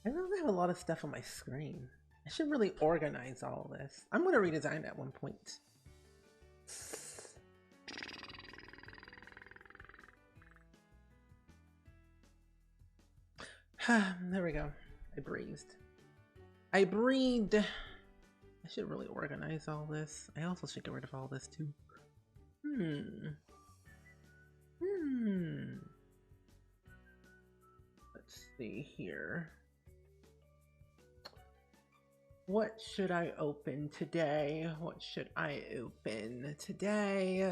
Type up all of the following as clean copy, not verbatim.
I really have a lot of stuff on my screen. I should really organize all of this. I'm going to redesign at one point. There we go. I breathed. I breathed. I should really organize all this. I also should get rid of all this too. Let's see here. What should I open today? What should I open today?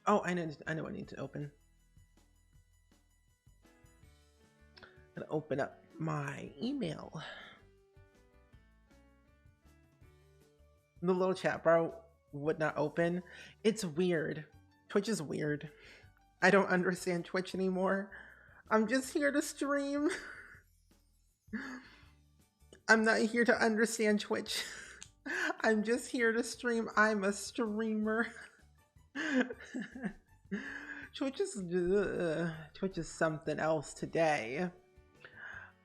Oh, I know what I need to open. I'm gonna open up my email. The little chat bar would not open. It's weird. Twitch is weird. I don't understand Twitch anymore. I'm just here to stream. I'm not here to understand Twitch. I'm just here to stream. I'm a streamer. Twitch is something else today.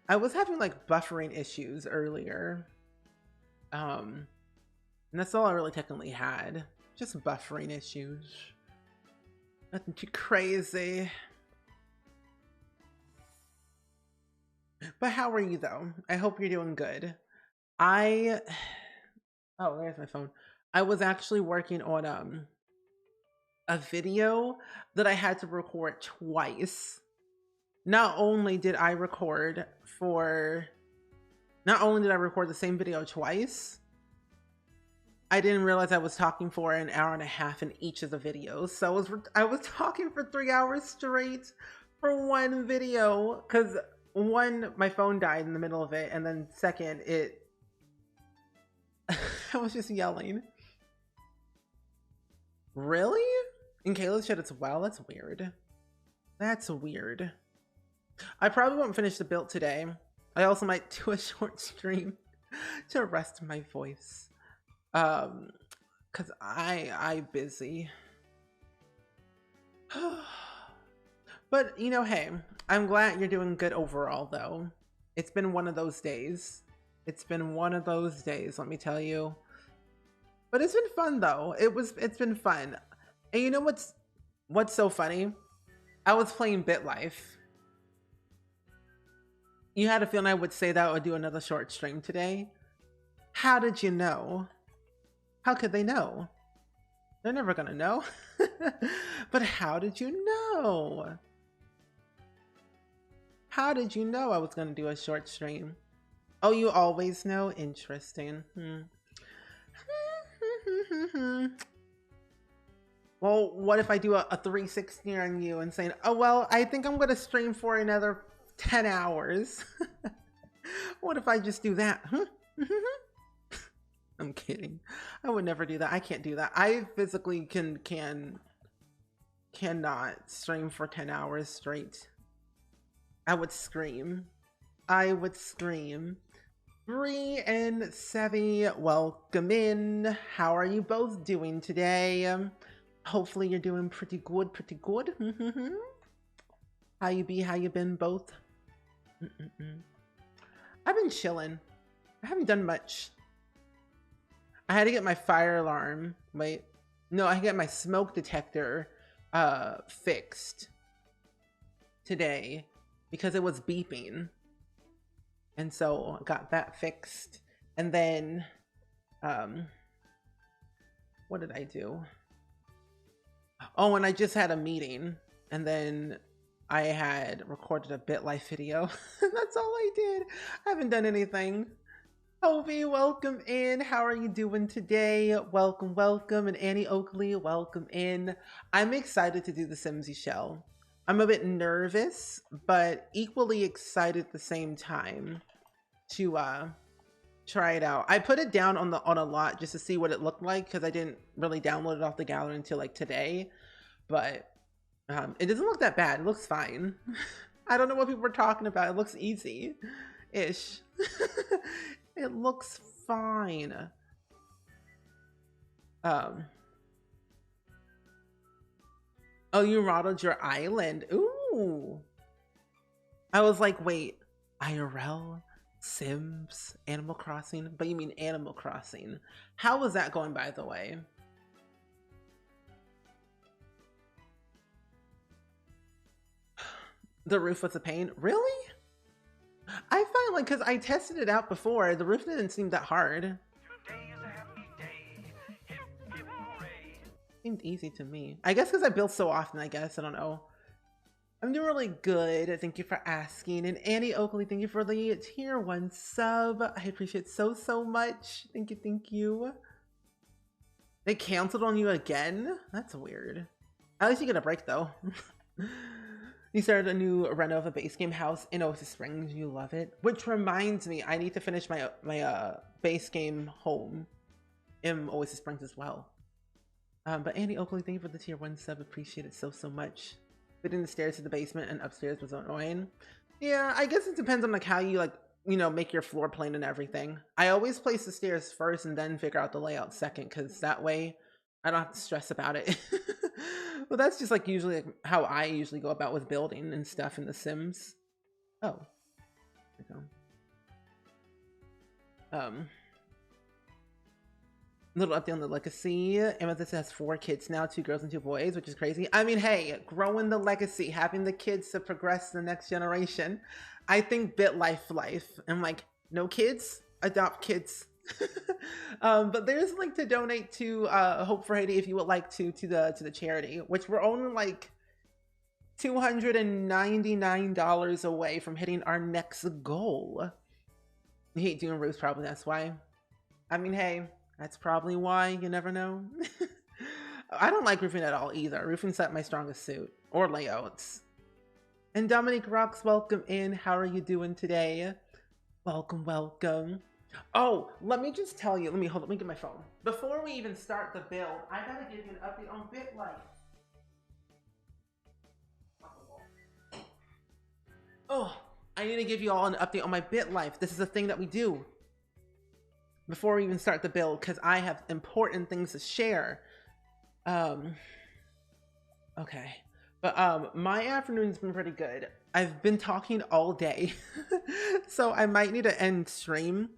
I was having like buffering issues earlier. And that's all I really technically had. Just buffering issues. Nothing too crazy. But how are you though? I hope you're doing good. Oh, there's my phone. I was actually working on a video that I had to record twice. Not only did I record the same video twice, I didn't realize I was talking for an hour and a half in each of the videos. So I was talking for 3 hours straight for one video, because one, my phone died in the middle of it, and then second, I was just yelling. Really? And Kayla said it's well? That's weird. That's weird. I probably won't finish the build today. I also might do a short stream to rest my voice. Cause I busy. But you know, hey, I'm glad you're doing good overall though. It's been one of those days. It's been one of those days, let me tell you. But it's been fun though. It's been fun. And you know what's so funny? I was playing BitLife. You had a feeling I would say that I would do another short stream today. How did you know? How could they know? They're never gonna know. But how did you know? How did you know I was gonna do a short stream? Oh, you always know? Interesting. Well, what if I do a 360 on you and saying, oh, well, I think I'm gonna stream for another 10 hours. What if I just do that? I'm kidding. I would never do that. I can't do that. I physically cannot stream for 10 hours straight. I would scream. I would scream. Bree and Sevi, welcome in. How are you both doing today? Hopefully you're doing pretty good, pretty good. How you been both? I've been chilling. I haven't done much. I had to get my fire alarm. Wait, no, I get my smoke detector fixed today because it was beeping. And so I got that fixed. And then, what did I do? Oh, and I just had a meeting. And then I had recorded a BitLife video. That's all I did. I haven't done anything. Toby, welcome in. How are you doing today? Welcome, welcome. And Annie Oakley, welcome in. I'm excited to do the simsie shell. I'm a bit nervous, but equally excited at the same time to try it out. I put it down on a lot just to see what it looked like because I didn't really download it off the gallery until like today. But it doesn't look that bad. It looks fine. I don't know what people are talking about. It looks easy-ish. It looks fine. Oh, you modeled your island. Ooh. I was like, wait, IRL, Sims, Animal Crossing? But you mean Animal Crossing. How was that going, by the way? The roof was a pain? Really? I find like, because I tested it out before, the roof didn't seem that hard. Seemed easy to me. I guess because I build so often, I guess. I don't know. I'm doing really good. Thank you for asking. And Annie Oakley, thank you for the tier 1 sub. I appreciate so much. Thank you, thank you. They canceled on you again? That's weird. At least you get a break though. You started a new reno of a base game house in Oasis Springs. You love it. Which reminds me, I need to finish my base game home in Oasis Springs as well. But Andy Oakley, thank you for the tier 1 sub. Appreciate it so much. Fitting the stairs to the basement and upstairs was annoying. Yeah, I guess it depends on like how you like, you know, make your floor plan and everything. I always place the stairs first and then figure out the layout second, because that way I don't have to stress about it. Well, that's just like usually like how I usually go about with building and stuff in The Sims. Oh, there we go. Little update on the legacy. Amethyst has 4 kids now, 2 girls and 2 boys, which is crazy. I mean, hey, growing the legacy, having the kids to progress the next generation. I think life. I'm like, no kids, adopt kids. But there's a link to donate to Hope for Haiti if you would like to the charity, which we're only like $299 away from hitting our next goal. You hate doing roofs, probably that's why. I mean, hey, that's probably why. You never know. I don't like roofing at all either. Roofing's not my strongest suit, or layouts. And Dominique Rocks, welcome in. How are you doing today? Welcome. Oh, let me just tell you. Let me get my phone. Before we even start the build, I gotta give you an update on BitLife. Oh, I need to give you all an update on my BitLife. This is a thing that we do before we even start the build, because I have important things to share. Okay. But my afternoon's been pretty good. I've been talking all day. So I might need to end stream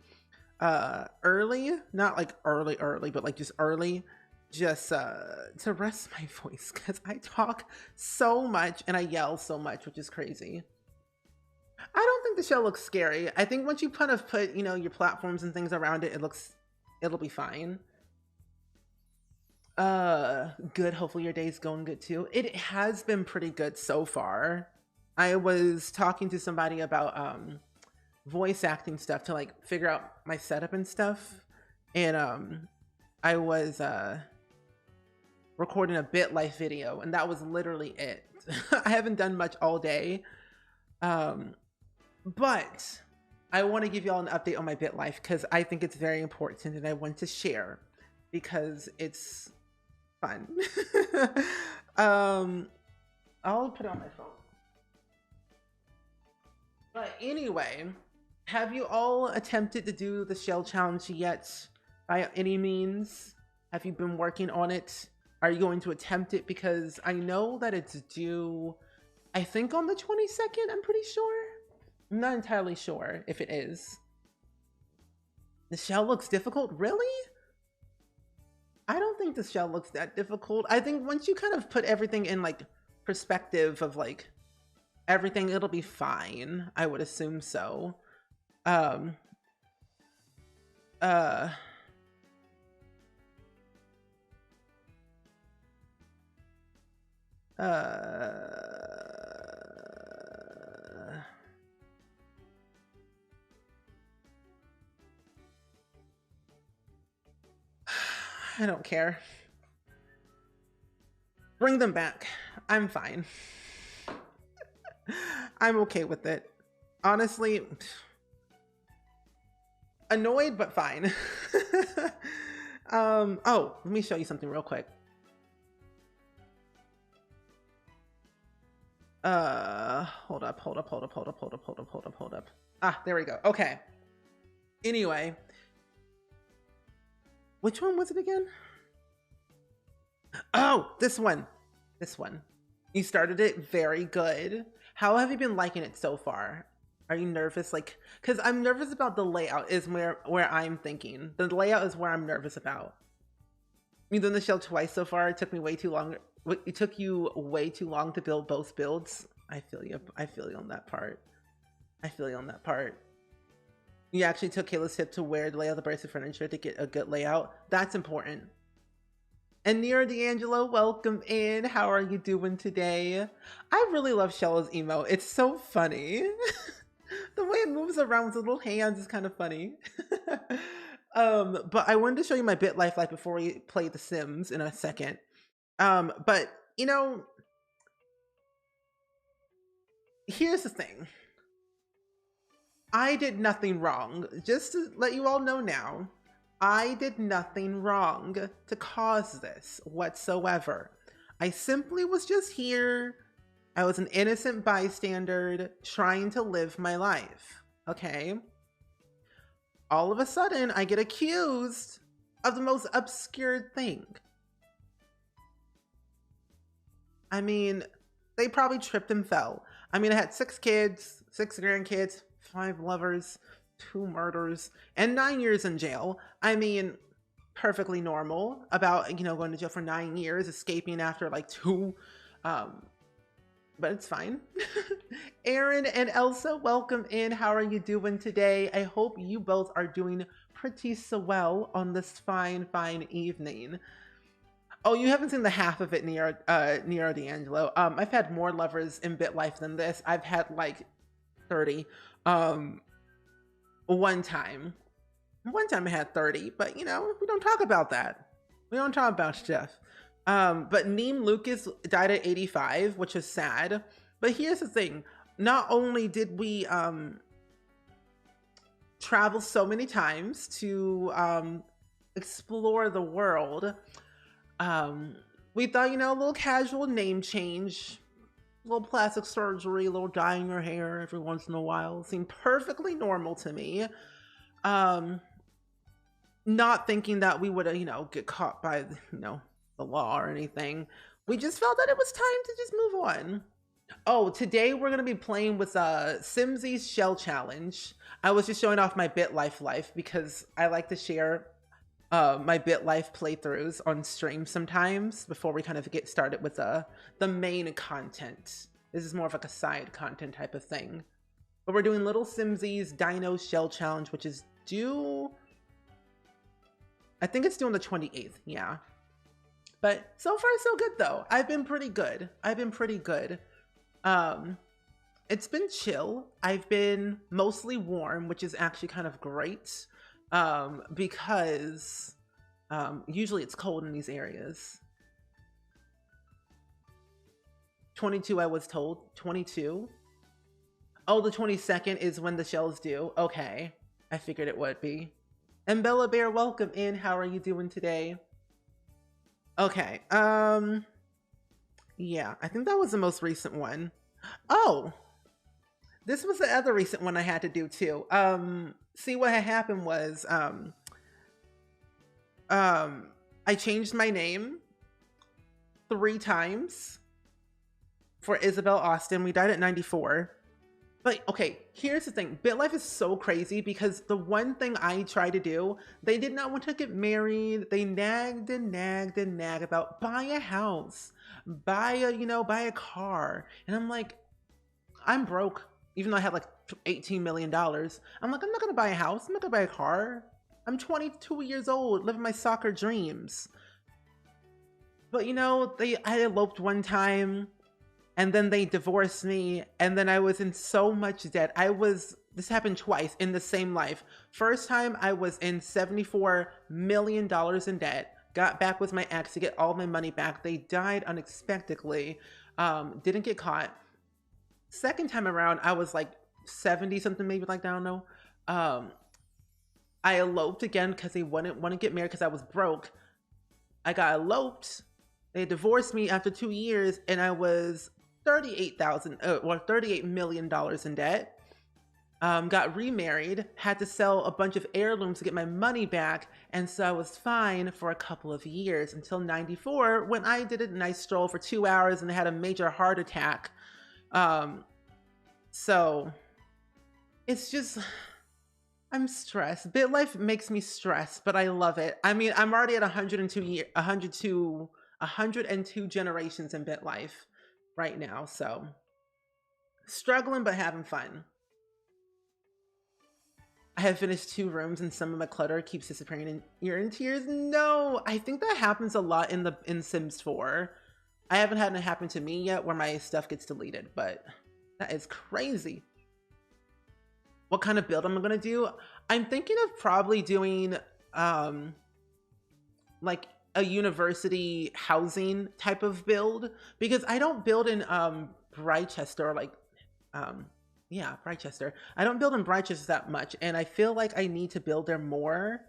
early. Not like early, but like just early. Just to rest my voice, because I talk so much and I yell so much, which is crazy. I don't think the show looks scary. I think once you kind of put, you know, your platforms and things around it, it'll be fine. Good. Hopefully your day's going good too. It has been pretty good so far. I was talking to somebody about voice acting stuff to like figure out my setup and stuff. And I was recording a BitLife video, and that was literally it. I haven't done much all day. But I want to give you all an update on my BitLife, because I think it's very important and I want to share because it's fun. I'll put it on my phone. But anyway, have you all attempted to do the shell challenge yet by any means? Have you been working on it? Are you going to attempt it? Because I know that it's due, I think on the 22nd, I'm pretty sure. I'm not entirely sure if it is. The shell looks difficult? Really? I don't think the shell looks that difficult. I think once you kind of put everything in like perspective of like everything, it'll be fine. I would assume so. I don't care. Bring them back. I'm fine. I'm okay with it. Honestly, annoyed, but fine. Oh, let me show you something real quick. Hold up. Ah, there we go. Okay. Anyway. Which one was it again? Oh, this one. You started it very good. How have you been liking it so far? Are you nervous? Like, because I'm nervous about the layout is where I'm thinking. The layout is where I'm nervous about. You've done the shell twice so far. It took me way too long. It took you way too long to build both builds. I feel you. I feel you on that part. I feel you on that part. You actually took Kayla's tip to where to lay out the bracelet furniture to get a good layout. That's important. And Nero D'Angelo, welcome in. How are you doing today? I really love Shella's emote. It's so funny. The way it moves around with the little hands is kind of funny. But I wanted to show you my BitLife life before we play The Sims in a second. But you know, here's the thing. I did nothing wrong. Just to let you all know now, I did nothing wrong to cause this whatsoever. I simply was just here. I was an innocent bystander trying to live my life, okay? All of a sudden, I get accused of the most obscure thing. I mean, they probably tripped and fell. I mean, I had 6 kids, 6 grandkids, 5 lovers, 2 murders, and 9 years in jail. I mean, perfectly normal. About, you know, going to jail for 9 years, escaping after like 2, but it's fine. Aaron and Elsa, welcome in. How are you doing today? I hope you both are doing pretty so well on this fine evening. Oh, you haven't seen the half of it, Nero D'Angelo. I've had more lovers in BitLife than this. I've had like 30. One time I had 30, but you know, we don't talk about that. We don't talk about stuff. But Neem Lucas died at 85, which is sad. But here's the thing. Not only did we travel so many times to explore the world, we thought, you know, a little casual name change, a little plastic surgery, a little dyeing your hair every once in a while seemed perfectly normal to me. Not thinking that we would, you know, get caught by, you know, the law or anything. We just felt that it was time to just move on. Oh, today we're going to be playing with Simsie's Shell Challenge. I was just showing off my BitLife life because I like to share my BitLife playthroughs on stream sometimes before we kind of get started with the main content. This is more of like a side content type of thing. But we're doing Little Simsie's Dino Shell Challenge, which is due, I think it's due on the 28th, yeah. But so far so good though. I've been pretty good. It's been chill. I've been mostly warm, which is actually kind of great. Because usually it's cold in these areas. 22, I was told. 22. Oh, the 22nd is when the shell's due. Okay, I figured it would be. And Bella Bear, welcome in. How are you doing today? Okay, yeah, I think that was the most recent one. Oh, this was the other recent one I had to do too. See, what had happened was, I changed my name 3 times for Isabel Austin. We died at 94. But okay, here's the thing. BitLife is so crazy because the one thing I try to do, they did not want to get married. They nagged and nagged and nagged about buy a house, buy a car. And I'm like, I'm broke. Even though I had like $18 million. I'm like, I'm not gonna buy a house. I'm not gonna buy a car. I'm 22 years old, living my soccer dreams. But you know, I eloped one time and then they divorced me. And then I was in so much debt. This happened twice in the same life. First time I was in $74 million in debt. Got back with my ex to get all my money back. They died unexpectedly. Didn't get caught. Second time around, I was like 70 something, maybe, like, I don't know. I eloped again because they wouldn't want to get married because I was broke. I got eloped. They divorced me after 2 years and I was $38 million in debt. got remarried, had to sell a bunch of heirlooms to get my money back, and so I was fine for a couple of years until 94 when I did a nice stroll for 2 hours and had a major heart attack. So it's just, I'm stressed. BitLife makes me stressed, but I love it. I mean, I'm already at 102 generations in BitLife right now, so struggling but having fun. I have finished 2 rooms and some of my clutter keeps disappearing and you're in tears. No, I think that happens a lot in Sims 4. I haven't had it happen to me yet where my stuff gets deleted, but that is crazy. What kind of build am I gonna do? I'm thinking of probably doing like a university housing type of build, because I don't build in Britechester, like yeah, Britechester. I don't build in Britechester that much, and I feel like I need to build there more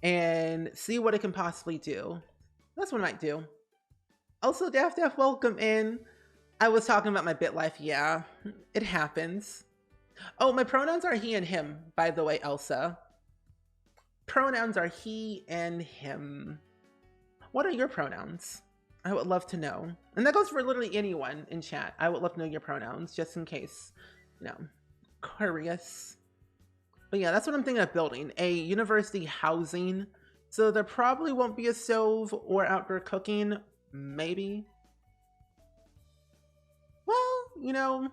and see what it can possibly do. That's what I might do. Also, Daft, welcome in. I was talking about my BitLife. Yeah, it happens. Oh, my pronouns are he and him, by the way, Elsa. Pronouns are he and him. What are your pronouns? I would love to know. And that goes for literally anyone in chat. I would love to know your pronouns, just in case, you know, curious. But yeah, that's what I'm thinking of building. A university housing. So there probably won't be a stove or outdoor cooking. Maybe. Well, you know,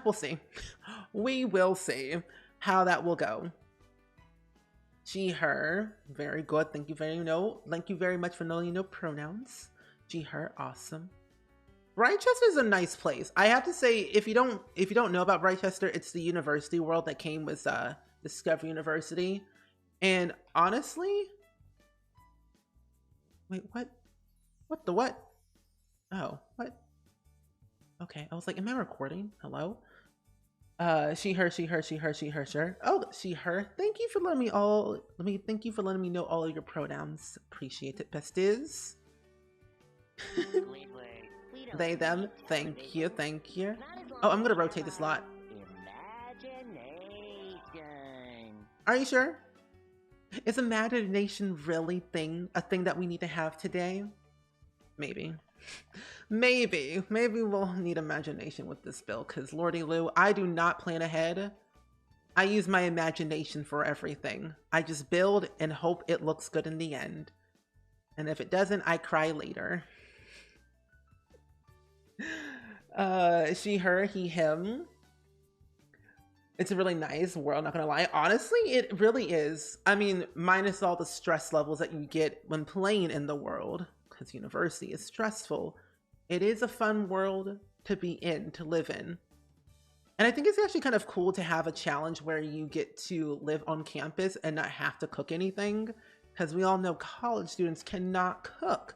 we'll see. We will see how that will go. She, her, very good. Thank you very much for knowing your pronouns. She, her, awesome. Britechester is a nice place. I have to say, if you don't know about Britechester, it's the university world that came with Discovery University. And honestly, wait, what? What the what? Oh, what? Okay, I was like, am I recording? Hello? She, her, she, her, she, her, she, her, sure. Oh, she, her. Thank you for letting me thank you for letting me know all of your pronouns. Appreciate it, besties. They, them. Thank you, thank you. Oh, I'm gonna rotate this lot. Are you sure? Is imagination really a thing that we need to have today? Maybe. Maybe we'll need imagination with this build, because Lordy Lou, I do not plan ahead. I use my imagination for everything. I just build and hope it looks good in the end. And if it doesn't, I cry later. She, her, he, him. It's a really nice world, not gonna lie. Honestly, it really is. I mean, minus all the stress levels that you get when playing in the world, because university is stressful. It is a fun world to be in, to live in. And I think it's actually kind of cool to have a challenge where you get to live on campus and not have to cook anything, because we all know college students cannot cook.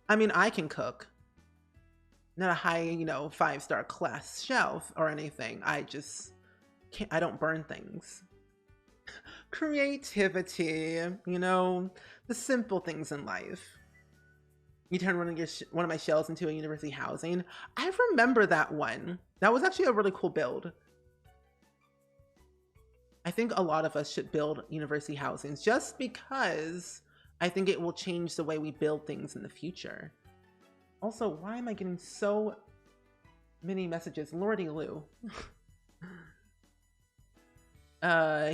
I mean, I can cook. Not a high, 5-star class chef or anything. I just can't, I don't burn things. Creativity, the simple things in life. You turn one of my shells into a university housing. I remember that one. That was actually a really cool build. I think a lot of us should build university housings just because I think it will change the way we build things in the future. Also, why am I getting so many messages? Lordy Lou.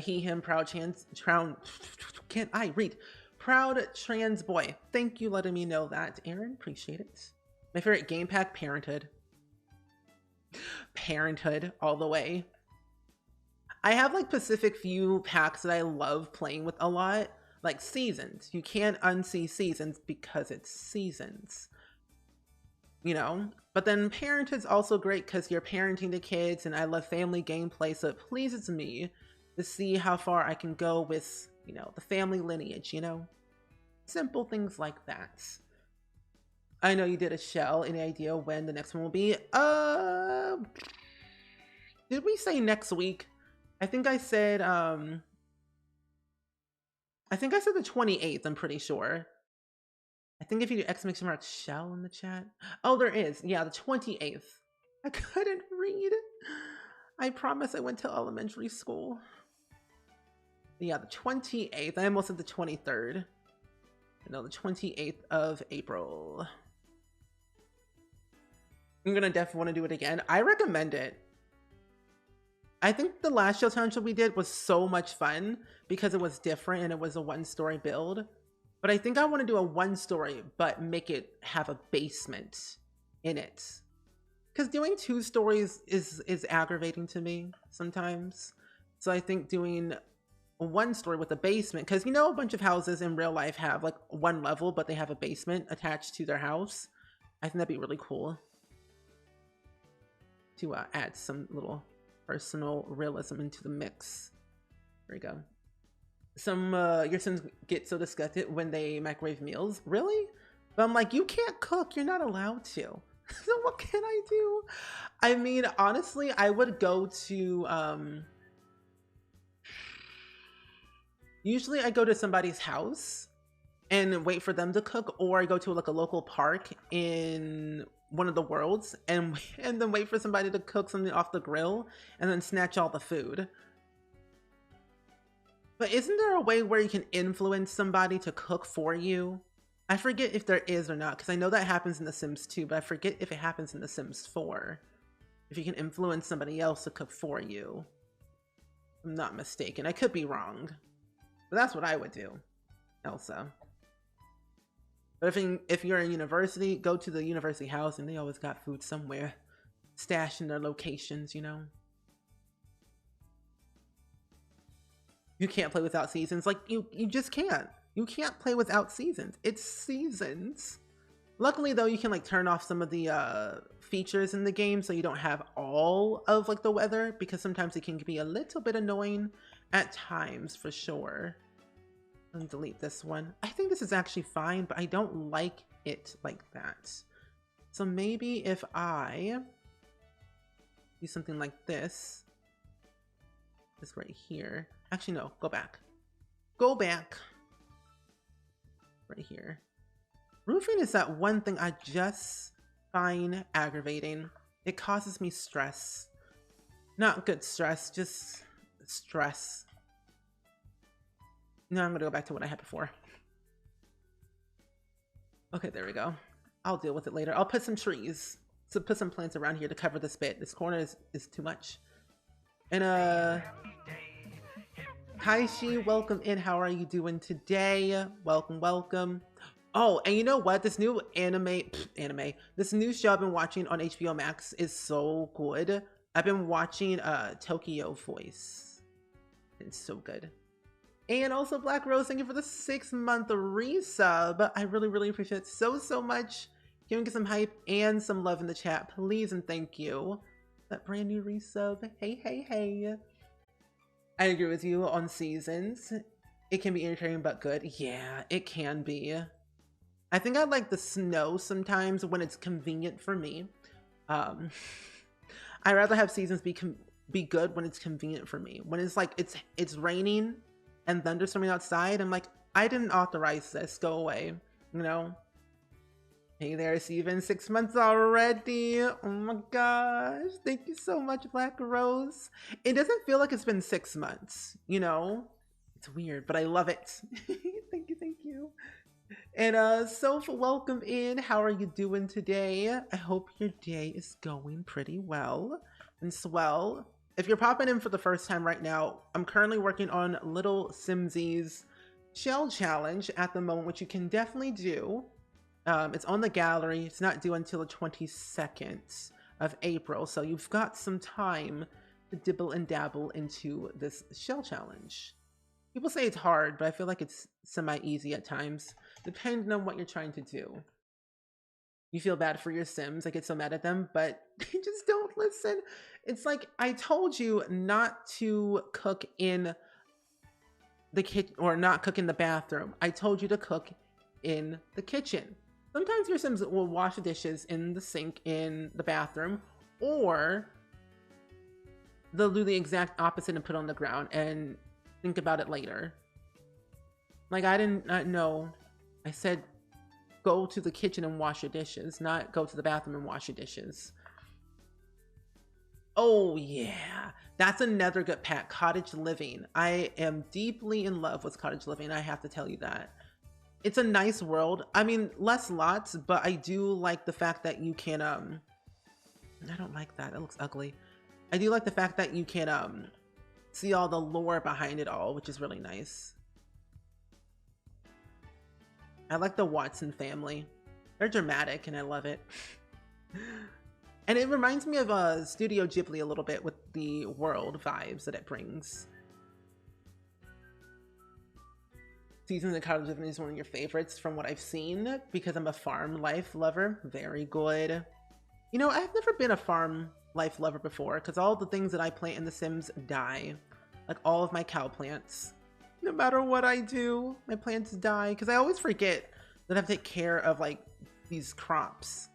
He, him, proud can't I read? Proud trans boy. Thank you letting me know that, Aaron. Appreciate it. My favorite game pack, Parenthood. Parenthood all the way. I have like Pacific View packs that I love playing with a lot. Like Seasons. You can't unsee Seasons because it's Seasons. But then Parenthood's also great because you're parenting the kids, and I love family gameplay, so it pleases me to see how far I can go with the family lineage, simple things like that. I know you did a shell. Any idea when the next one will be? Did we say next week? I think I said the 28th, I'm pretty sure. I think if you do exclamation mark shell in the chat. Oh, there is. Yeah, the 28th. I couldn't read. I promise I went to elementary school. Yeah, the 28th. I almost said the 23rd. No, the 28th of April. I'm gonna definitely want to do it again. I recommend it. I think the last show challenge we did was so much fun because it was different and it was a 1-story build. But I think I want to do a 1-story, but make it have a basement in it. Because doing 2 stories is aggravating to me sometimes. So I think doing a 1-story with a basement, because you know a bunch of houses in real life have like 1 level, but they have a basement attached to their house. I think that'd be really cool to add some little personal realism into the mix. There we go. Your Sims get so disgusted when they microwave meals. Really? But I'm like, you can't cook. You're not allowed to. So what can I do? I mean, honestly, I would go to, usually I go to somebody's house and wait for them to cook, or I go to like a local park in one of the worlds and then wait for somebody to cook something off the grill and then snatch all the food. But isn't there a way where you can influence somebody to cook for you? I forget if there is or not, because I know that happens in The Sims 2, but I forget if it happens in The Sims 4. If you can influence somebody else to cook for you. I'm not mistaken. I could be wrong. But that's what I would do, Elsa. But if you're in university, go to the university house and they always got food somewhere. Stashed in their locations, you know? You can't play without seasons. Like, you just can't. You can't play without seasons. It's seasons. Luckily, though, you can like turn off some of the features in the game so you don't have all of like the weather, because sometimes it can be a little bit annoying at times, for sure. Let me delete this one. I think this is actually fine, but I don't like it like that. So maybe if I do something like this right here. Actually, no, go back. Go back. Right here. Roofing is that one thing I just find aggravating. It causes me stress. Not good stress, just stress. No, I'm gonna go back to what I had before. Okay, there we go. I'll deal with it later. I'll put some trees. So put some plants around here to cover this bit. This corner is too much. And hi She, welcome in. How are you doing today? Welcome, welcome. Oh, and you know what? This new this new show I've been watching on HBO Max is so good. I've been watching Tokyo Voice. It's so good. And also Black Rose, thank you for the 6-month resub. I really, really appreciate it so much. Giving us some hype and some love in the chat, please and thank you. That brand new resub. Hey. I agree with you on seasons. It can be irritating but good. Yeah, it can be. I think I like the snow sometimes when it's convenient for me. I'd rather have seasons be good when it's convenient for me. When it's like it's raining and thunderstorming outside, I'm like, I didn't authorize this. Go away. You know? Hey there, Steven. 6 months already. Oh my gosh. Thank you so much, Black Rose. It doesn't feel like it's been 6 months, you know? It's weird, but I love it. Thank you. And Soph, welcome in. How are you doing today? I hope your day is going pretty well and swell. If you're popping in for the first time right now, I'm currently working on Little Simsie's Shell Challenge at the moment, which you can definitely do. It's on the gallery. It's not due until the 22nd of April, so you've got some time to dibble and dabble into this shell challenge. People say it's hard, but I feel like it's semi-easy at times, depending on what you're trying to do. You feel bad for your Sims. I get so mad at them, but they just don't listen. It's like, I told you not to cook in the kitchen, or not cook in the bathroom. I told you to cook in the kitchen. Sometimes your Sims will wash the dishes in the sink in the bathroom, or they'll do the exact opposite and put it on the ground and think about it later. Like, I didn't know. I said go to the kitchen and wash your dishes, not go to the bathroom and wash your dishes. Oh yeah, that's another good pack, Cottage Living. I am deeply in love with Cottage Living, I have to tell you that. It's a nice world. I mean, less lots, but I do like the fact that you can, I don't like that, it looks ugly. I do like the fact that you can, see all the lore behind it all, which is really nice. I like the Watson family. They're dramatic and I love it. And it reminds me of Studio Ghibli a little bit with the world vibes that it brings. Seasons of Cottage Living is one of your favorites from what I've seen because I'm a farm life lover. Very good. You know, I've never been a farm life lover before because all the things that I plant in The Sims die. Like all of my cow plants. No matter what I do, my plants die because I always forget that I have to take care of like these crops.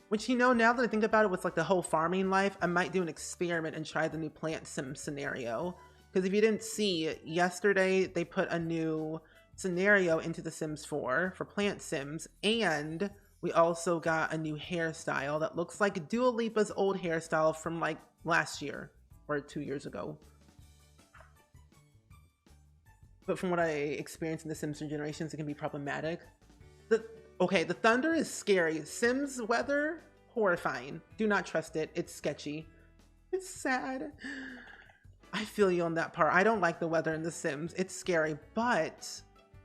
Which, you know, now that I think about it with like the whole farming life, I might do an experiment and try the new plant sim scenario. Because if you didn't see, yesterday they put a new scenario into The Sims 4 for plant sims, and we also got a new hairstyle that looks like Dua Lipa's old hairstyle from like last year or 2 years ago. But from what I experienced in The Sims 3 Generations, it can be problematic. Okay, the thunder is scary. Sims weather, horrifying. Do not trust it. It's sketchy. It's sad. I feel you on that part. I don't like the weather in The Sims. It's scary, but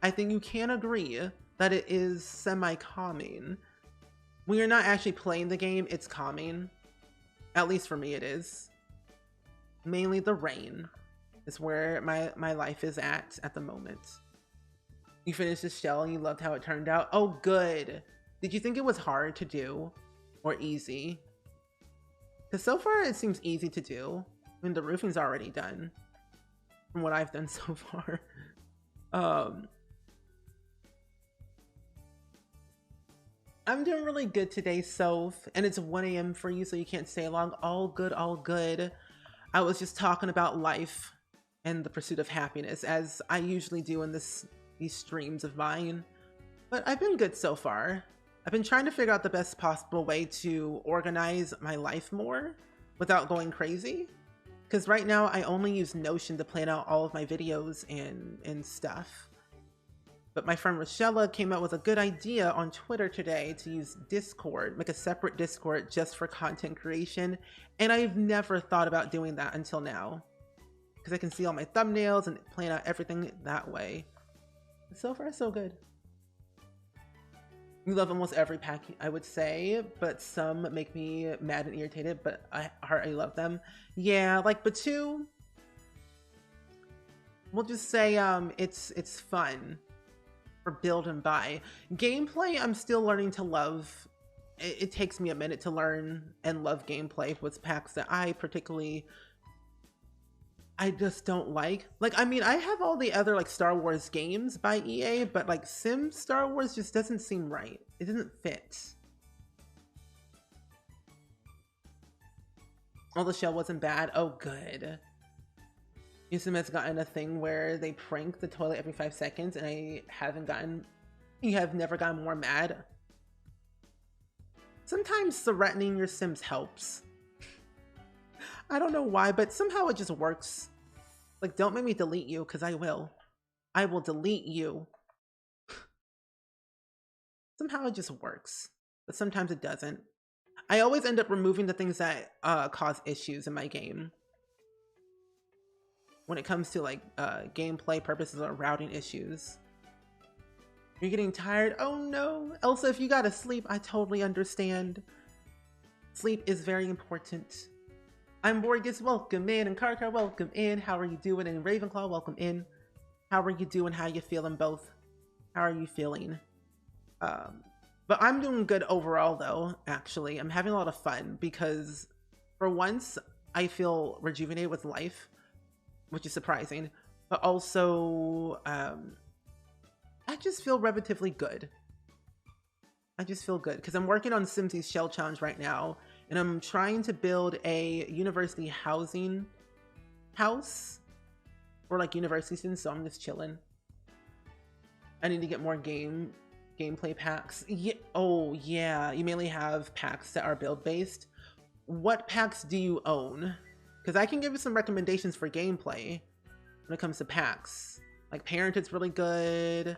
I think you can agree that it is semi-calming. When you're not actually playing the game, it's calming. At least for me it is. Mainly the rain is where my life is at the moment. You finished the shell and you loved how it turned out. Oh, good. Did you think it was hard to do or easy? Because so far it seems easy to do. I mean, the roofing's already done from what I've done so far. I'm doing really good today, Soph, and it's 1 a.m. for you, so you can't stay long. All good, all good. I was just talking about life and the pursuit of happiness, as I usually do in these streams of mine. But I've been good so far. I've been trying to figure out the best possible way to organize my life more without going crazy. Because right now I only use Notion to plan out all of my videos and stuff. But my friend Rochella came up with a good idea on Twitter today to use Discord, make a separate Discord just for content creation. And I've never thought about doing that until now. Because I can see all my thumbnails and plan out everything that way. So far, so good. We love almost every pack, I would say, but some make me mad and irritated, but I heartily love them. Yeah, like Batu, we'll just say it's fun for build and buy. Gameplay, I'm still learning to love. It takes me a minute to learn and love gameplay with packs that I just don't like. Like, I mean, I have all the other like Star Wars games by EA, but like Sims Star Wars just doesn't seem right. It doesn't fit. Oh, the shell wasn't bad. Oh, good. Sim has gotten a thing where they prank the toilet every 5 seconds, and you have never gotten more mad. Sometimes threatening your Sims helps. I don't know why, but somehow it just works. Like, don't make me delete you, because I will. I will delete you. Somehow it just works, but sometimes it doesn't. I always end up removing the things that cause issues in my game. When it comes to like gameplay purposes or routing issues. You're getting tired? Oh no. Elsa, if you gotta sleep, I totally understand. Sleep is very important. I'm Borges, welcome in, and Karkar, welcome in. How are you doing? And Ravenclaw, welcome in. How are you doing? How you feeling both? How are you feeling? But I'm doing good overall though, actually. I'm having a lot of fun because for once I feel rejuvenated with life, which is surprising, but also I just feel relatively good. I just feel good because I'm working on Simsie's Shell Challenge right now, and I'm trying to build a university housing house for like university students, so I'm just chilling. I need to get more gameplay packs. Yeah, oh yeah, you mainly have packs that are build based. what packs do you own? Because I can give you some recommendations for gameplay when it comes to packs. Like Parenthood's really good.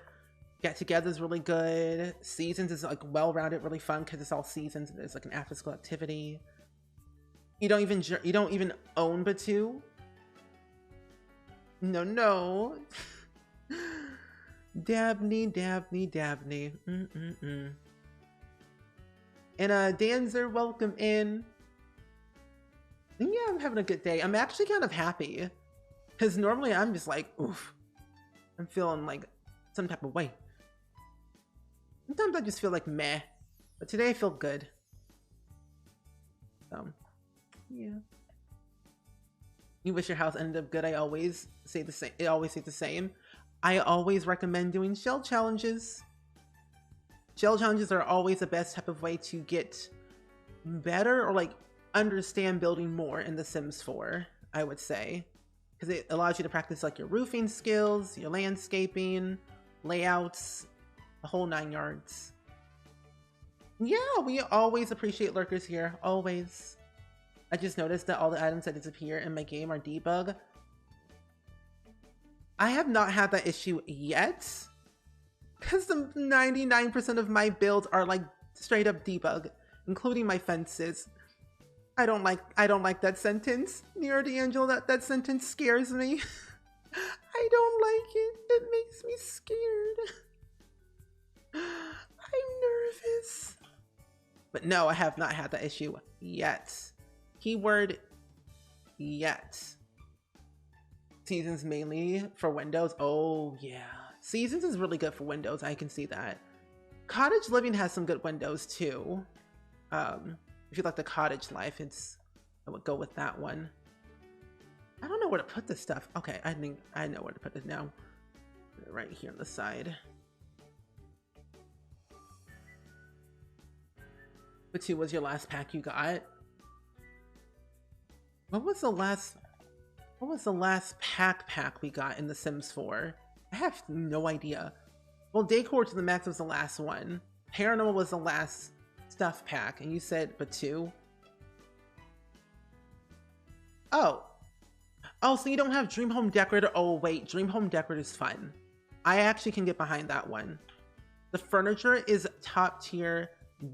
Get Together's really good. Seasons is like well-rounded, really fun because it's all seasons and there's like an after-school activity. You don't even own Batu? No. Dabney. And Danzer, welcome in. And yeah, I'm having a good day. I'm actually kind of happy. Because normally I'm just like, oof. I'm feeling like some type of way. Sometimes I just feel like meh. But today I feel good. So, yeah. You wish your house ended up good. I always say the same. I always recommend doing shell challenges. Shell challenges are always the best type of way to get better or like understand building more in The Sims 4, I would say. Because it allows you to practice like your roofing skills, your landscaping, layouts, the whole 9 yards. Yeah, we always appreciate lurkers here, always. I just noticed that all the items that disappear in my game are debug. I have not had that issue yet. Because the 99% of my builds are like straight up debug, including my fences. I don't like that sentence. Near D'Angelo, that sentence scares me. I don't like it. It makes me scared. I'm nervous. But no, I have not had that issue yet. Keyword yet. Seasons mainly for Windows. Oh yeah. Seasons is really good for Windows. I can see that. Cottage Living has some good Windows too. If you like the cottage life, I would go with that one. I don't know where to put this stuff. Okay, I think I know where to put it now. Right here on the side. Which was your last pack you got? What was the last pack we got in The Sims 4? I have no idea. Well, Decor to the Max was the last one. Paranormal was the last stuff pack, and you said Batu. Oh, so you don't have Dream Home Decorator. Oh wait, Dream Home Decorator is fun. I actually can get behind that one. The furniture is top tier. I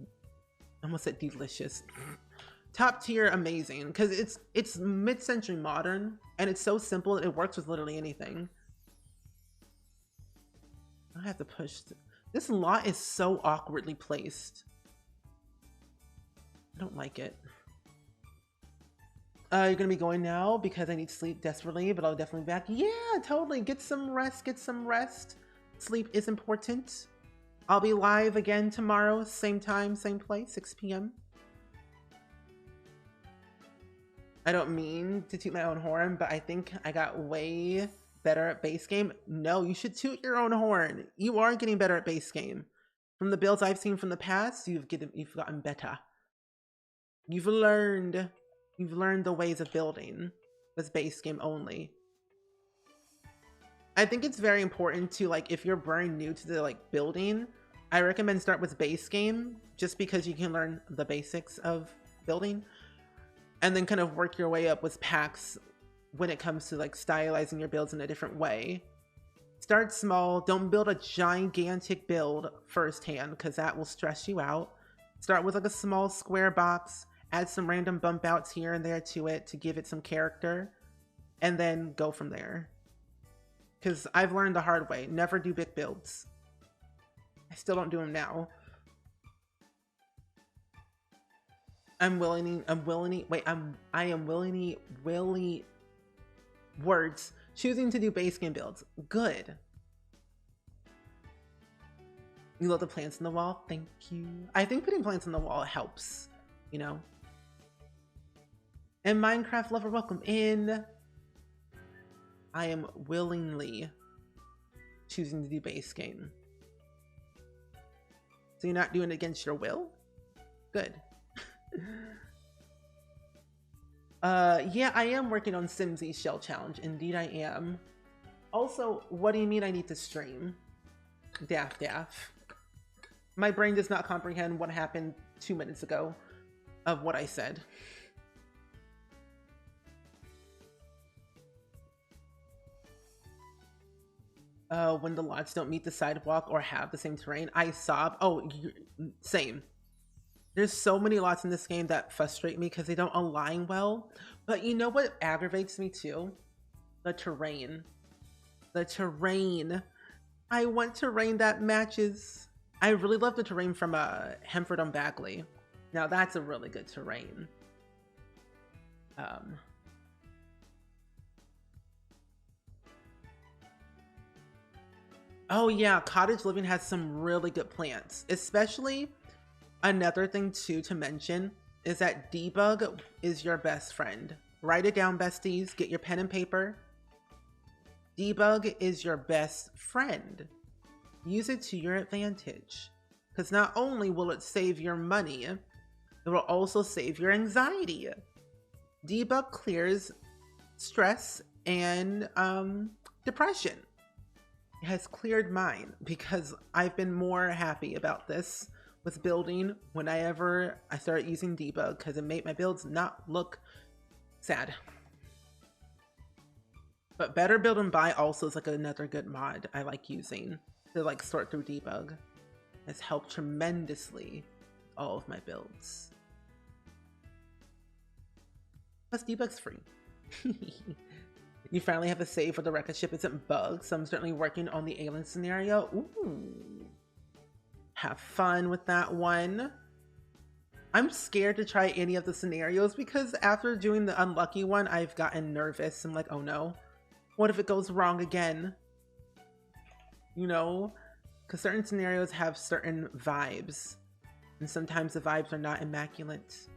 almost said delicious. Top tier amazing, because it's mid-century modern and it's so simple that it works with literally anything. I have to push. This lot is so awkwardly placed. I don't like it. You're gonna be going now because I need sleep desperately, but I'll definitely be back. Yeah, totally. Get some rest. Sleep is important. I'll be live again tomorrow, same time, same place, 6 p.m. I don't mean to toot my own horn, but I think I got way better at base game. No, you should toot your own horn. You are getting better at base game. From the builds I've seen from the past, you've gotten better. You've learned the ways of building with base game only. I think it's very important to, like, if you're brand new to the like building, I recommend start with base game just because you can learn the basics of building and then kind of work your way up with packs when it comes to like stylizing your builds in a different way. Start small. Don't build a gigantic build firsthand because that will stress you out. Start with like a small square box, add some random bump outs here and there to it to give it some character, and then go from there. Because I've learned the hard way. Never do big builds. I still don't do them now. I am willingly words choosing to do base game builds. Good. You love the plants on the wall? Thank you. I think putting plants on the wall helps, you know. And Minecraft lover, welcome in. I am willingly choosing to do base game. So you're not doing it against your will? Good. Yeah, I am working on Simsie Shell Challenge. Indeed I am. Also, what do you mean I need to stream? Daff. My brain does not comprehend what happened 2 minutes ago of what I said. When the lots don't meet the sidewalk or have the same terrain, I sob. Oh, same. There's so many lots in this game that frustrate me because they don't align well. But you know what aggravates me too? The terrain. The terrain. I want terrain that matches. I really love the terrain from Hemford on Bagley. Now that's a really good terrain. Oh yeah, cottage living has some really good plants. Especially, another thing too to mention is that debug is your best friend. Write it down, besties. Get your pen and paper. Debug is your best friend. Use it to your advantage. Because not only will it save your money, it will also save your anxiety. Debug clears stress and depression. It has cleared mine because I've been more happy about this with building whenever I started using debug because it made my builds not look sad. But Better Build and Buy also is like another good mod I like using to like sort through debug. It's helped tremendously all of my builds. Plus debug's free. You finally have a save for the rocket ship isn't bugged, so I'm certainly working on the alien scenario. Ooh. Have fun with that one. I'm scared to try any of the scenarios because after doing the unlucky one, I've gotten nervous. I'm like, oh no, what if it goes wrong again? You know, because certain scenarios have certain vibes, and sometimes the vibes are not immaculate.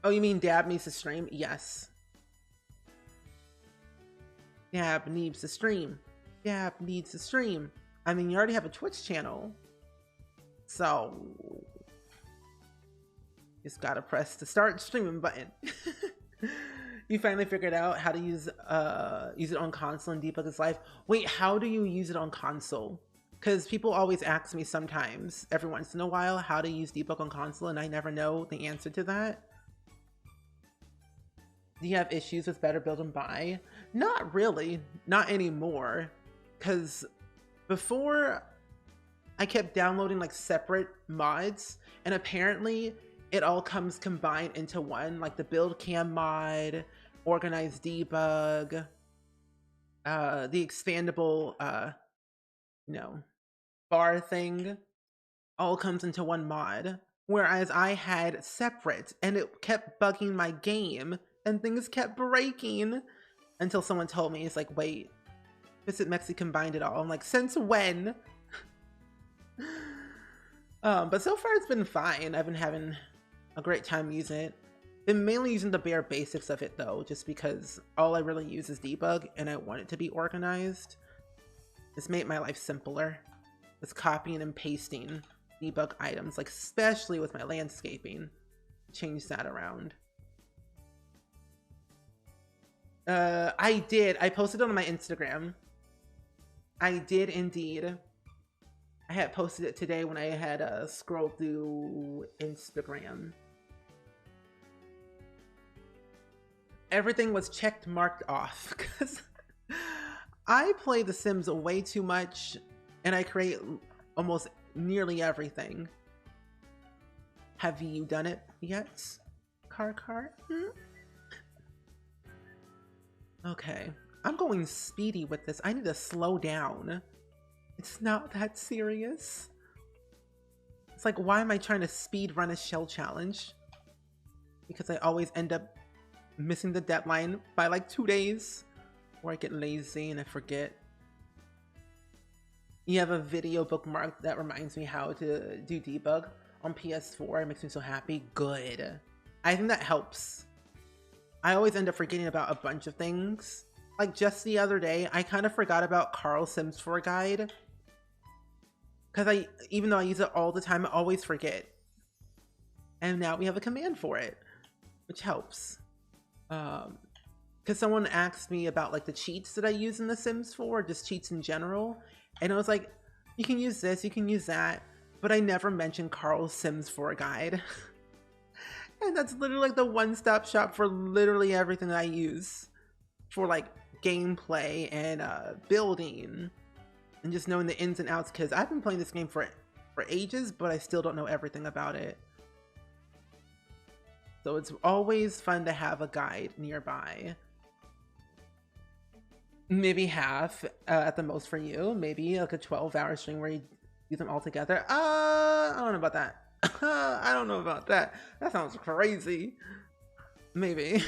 Oh, you mean Dab needs to stream? Yes. Dab needs to stream. Dab needs to stream. I mean, you already have a Twitch channel. So, just gotta press the start streaming button. You finally figured out how to use it on console and debug its life. Wait, how do you use it on console? Because people always ask me sometimes, every once in a while, how to use debug on console, and I never know the answer to that. Do you have issues with Better Build and Buy? Not really, not anymore. Because before, I kept downloading like separate mods, and apparently it all comes combined into one, like the build cam mod, organized debug, the expandable, bar thing, all comes into one mod. Whereas I had separate, and it kept bugging my game, and things kept breaking until someone told me, it's like, wait, Visit Mexi combined it all. I'm like, since when? But so far it's been fine. I've been having a great time using it. Been mainly using the bare basics of it though, just because all I really use is debug and I want it to be organized. It's made my life simpler. It's copying and pasting debug items, like especially with my landscaping. Change that around. I posted it on my Instagram. I did indeed. I had posted it today when I had scrolled through Instagram. Everything was checked, marked off because I play The Sims way too much and I create almost nearly everything. Have you done it yet? Car? Okay, I'm going speedy with this. I need to slow down. It's not that serious. It's like, why am I trying to speed run a shell challenge? Because I always end up missing the deadline by like 2 days, or I get lazy and I forget. You have a video bookmark that reminds me how to do debug on PS4. It makes me so happy. Good. I think that helps. I always end up forgetting about a bunch of things. Like just the other day, I kind of forgot about Carl Sims 4 Guide. Because even though I use it all the time, I always forget. And now we have a command for it, which helps. Because someone asked me about like the cheats that I use in The Sims 4, just cheats in general. And I was like, you can use this, you can use that. But I never mentioned Carl's Sims 4 Guide. And that's literally like the one-stop shop for literally everything that I use for like gameplay and building and just knowing the ins and outs, because I've been playing this game for ages, but I still don't know everything about it. So it's always fun to have a guide nearby. Maybe half at the most for you. Maybe like a 12-hour stream where you do them all together. I don't know about that. I don't know about that. That sounds crazy. Maybe.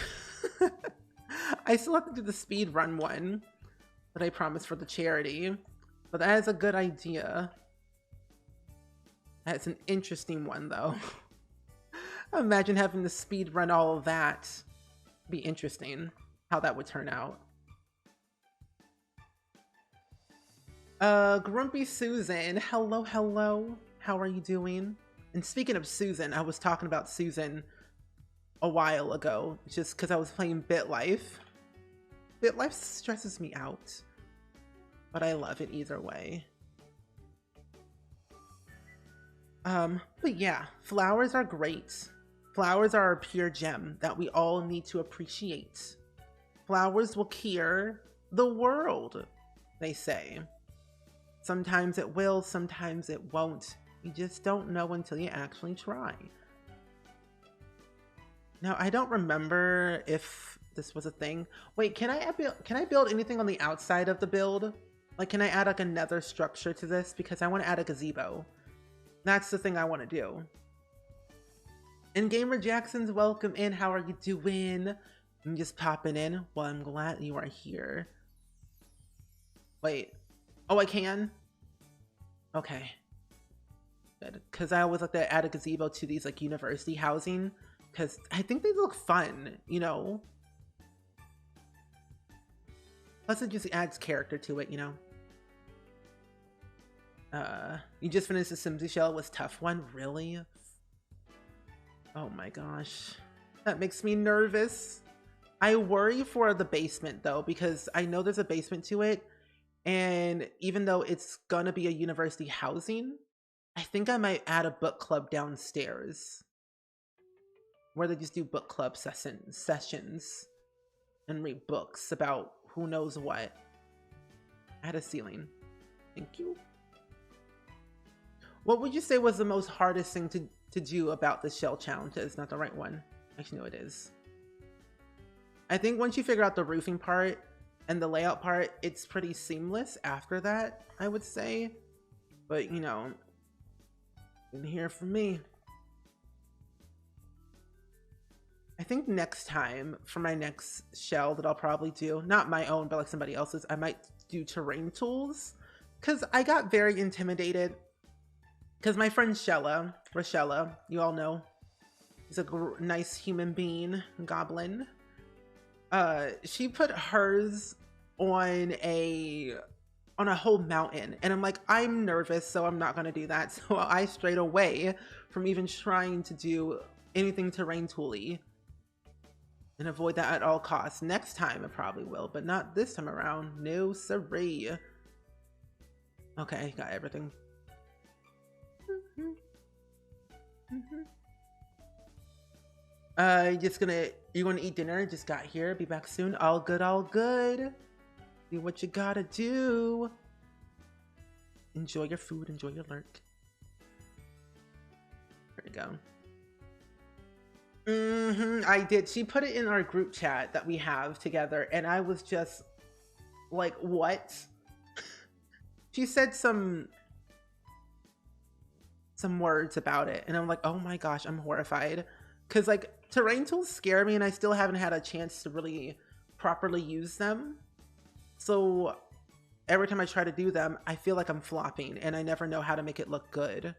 I still have to do the speed run one that I promised for the charity, but that is a good idea. That's an interesting one though. Imagine having to speed run all of that. Be interesting how that would turn out. Grumpy Susan, hello, hello. How are you doing? And speaking of Susan, I was talking about Susan a while ago, just because I was playing BitLife. BitLife stresses me out, but I love it either way. But yeah, flowers are great. Flowers are a pure gem that we all need to appreciate. Flowers will cure the world, they say. Sometimes it will, sometimes it won't. You just don't know until you actually try. Now, I don't remember if this was a thing. Wait, can I build anything on the outside of the build? Like, can I add like another structure to this? Because I want to add a gazebo. That's the thing I want to do. And Gamer Jackson's welcome in. How are you doing? I'm just popping in. Well, I'm glad you are here. Wait. Oh, I can? Okay. Good. Because I always like to add a gazebo to these like university housing. Because I think they look fun, you know? Plus it just adds character to it, you know? You just finished the simsie shell. It was a tough one. Really? Oh my gosh. That makes me nervous. I worry for the basement though, because I know there's a basement to it. And even though it's gonna be a university housing, I think I might add a book club downstairs where they just do book club sessions and read books about who knows what. Add a ceiling. Thank you. What would you say was the most hardest thing to do about the shell challenge? It's not the right one. Actually, no, it is. I think once you figure out the roofing part and the layout part, it's pretty seamless after that, I would say. But, you know, in here for me. I think next time, for my next shell that I'll probably do, not my own, but like somebody else's, I might do terrain tools. Because I got very intimidated. Because my friend Rochella, you all know, is a nice human being, goblin. She put hers on a whole mountain, and I'm like, I'm nervous, so I'm not gonna do that. So I strayed away from even trying to do anything terrain tooly and avoid that at all costs. Next time I probably will, but not this time around. No siree. Okay, got everything. You're gonna eat dinner? Just got here. Be back soon. All good, all good. Do what you gotta do. Enjoy your food, enjoy your lurk. There we go. I did. She put it in our group chat that we have together, and I was just like, what? She said some words about it, and I'm like, oh my gosh, I'm horrified. Because like terrain tools scare me, and I still haven't had a chance to really properly use them. So every time I try to do them, I feel like I'm flopping, and I never know how to make it look good.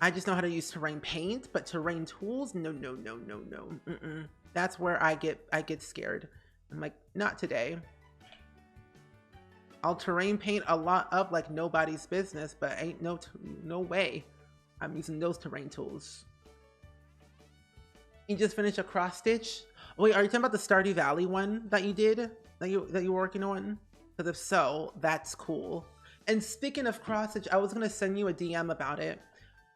I just know how to use terrain paint, but terrain tools, no. That's where I get scared. I'm like, not today. I'll terrain paint a lot up like nobody's business, but ain't no way I'm using those terrain tools. You just finished a cross stitch? Wait, are you talking about the Stardew Valley one that you did? That you were working on? Because if so, that's cool. And speaking of cross stitch, I was gonna send you a DM about it.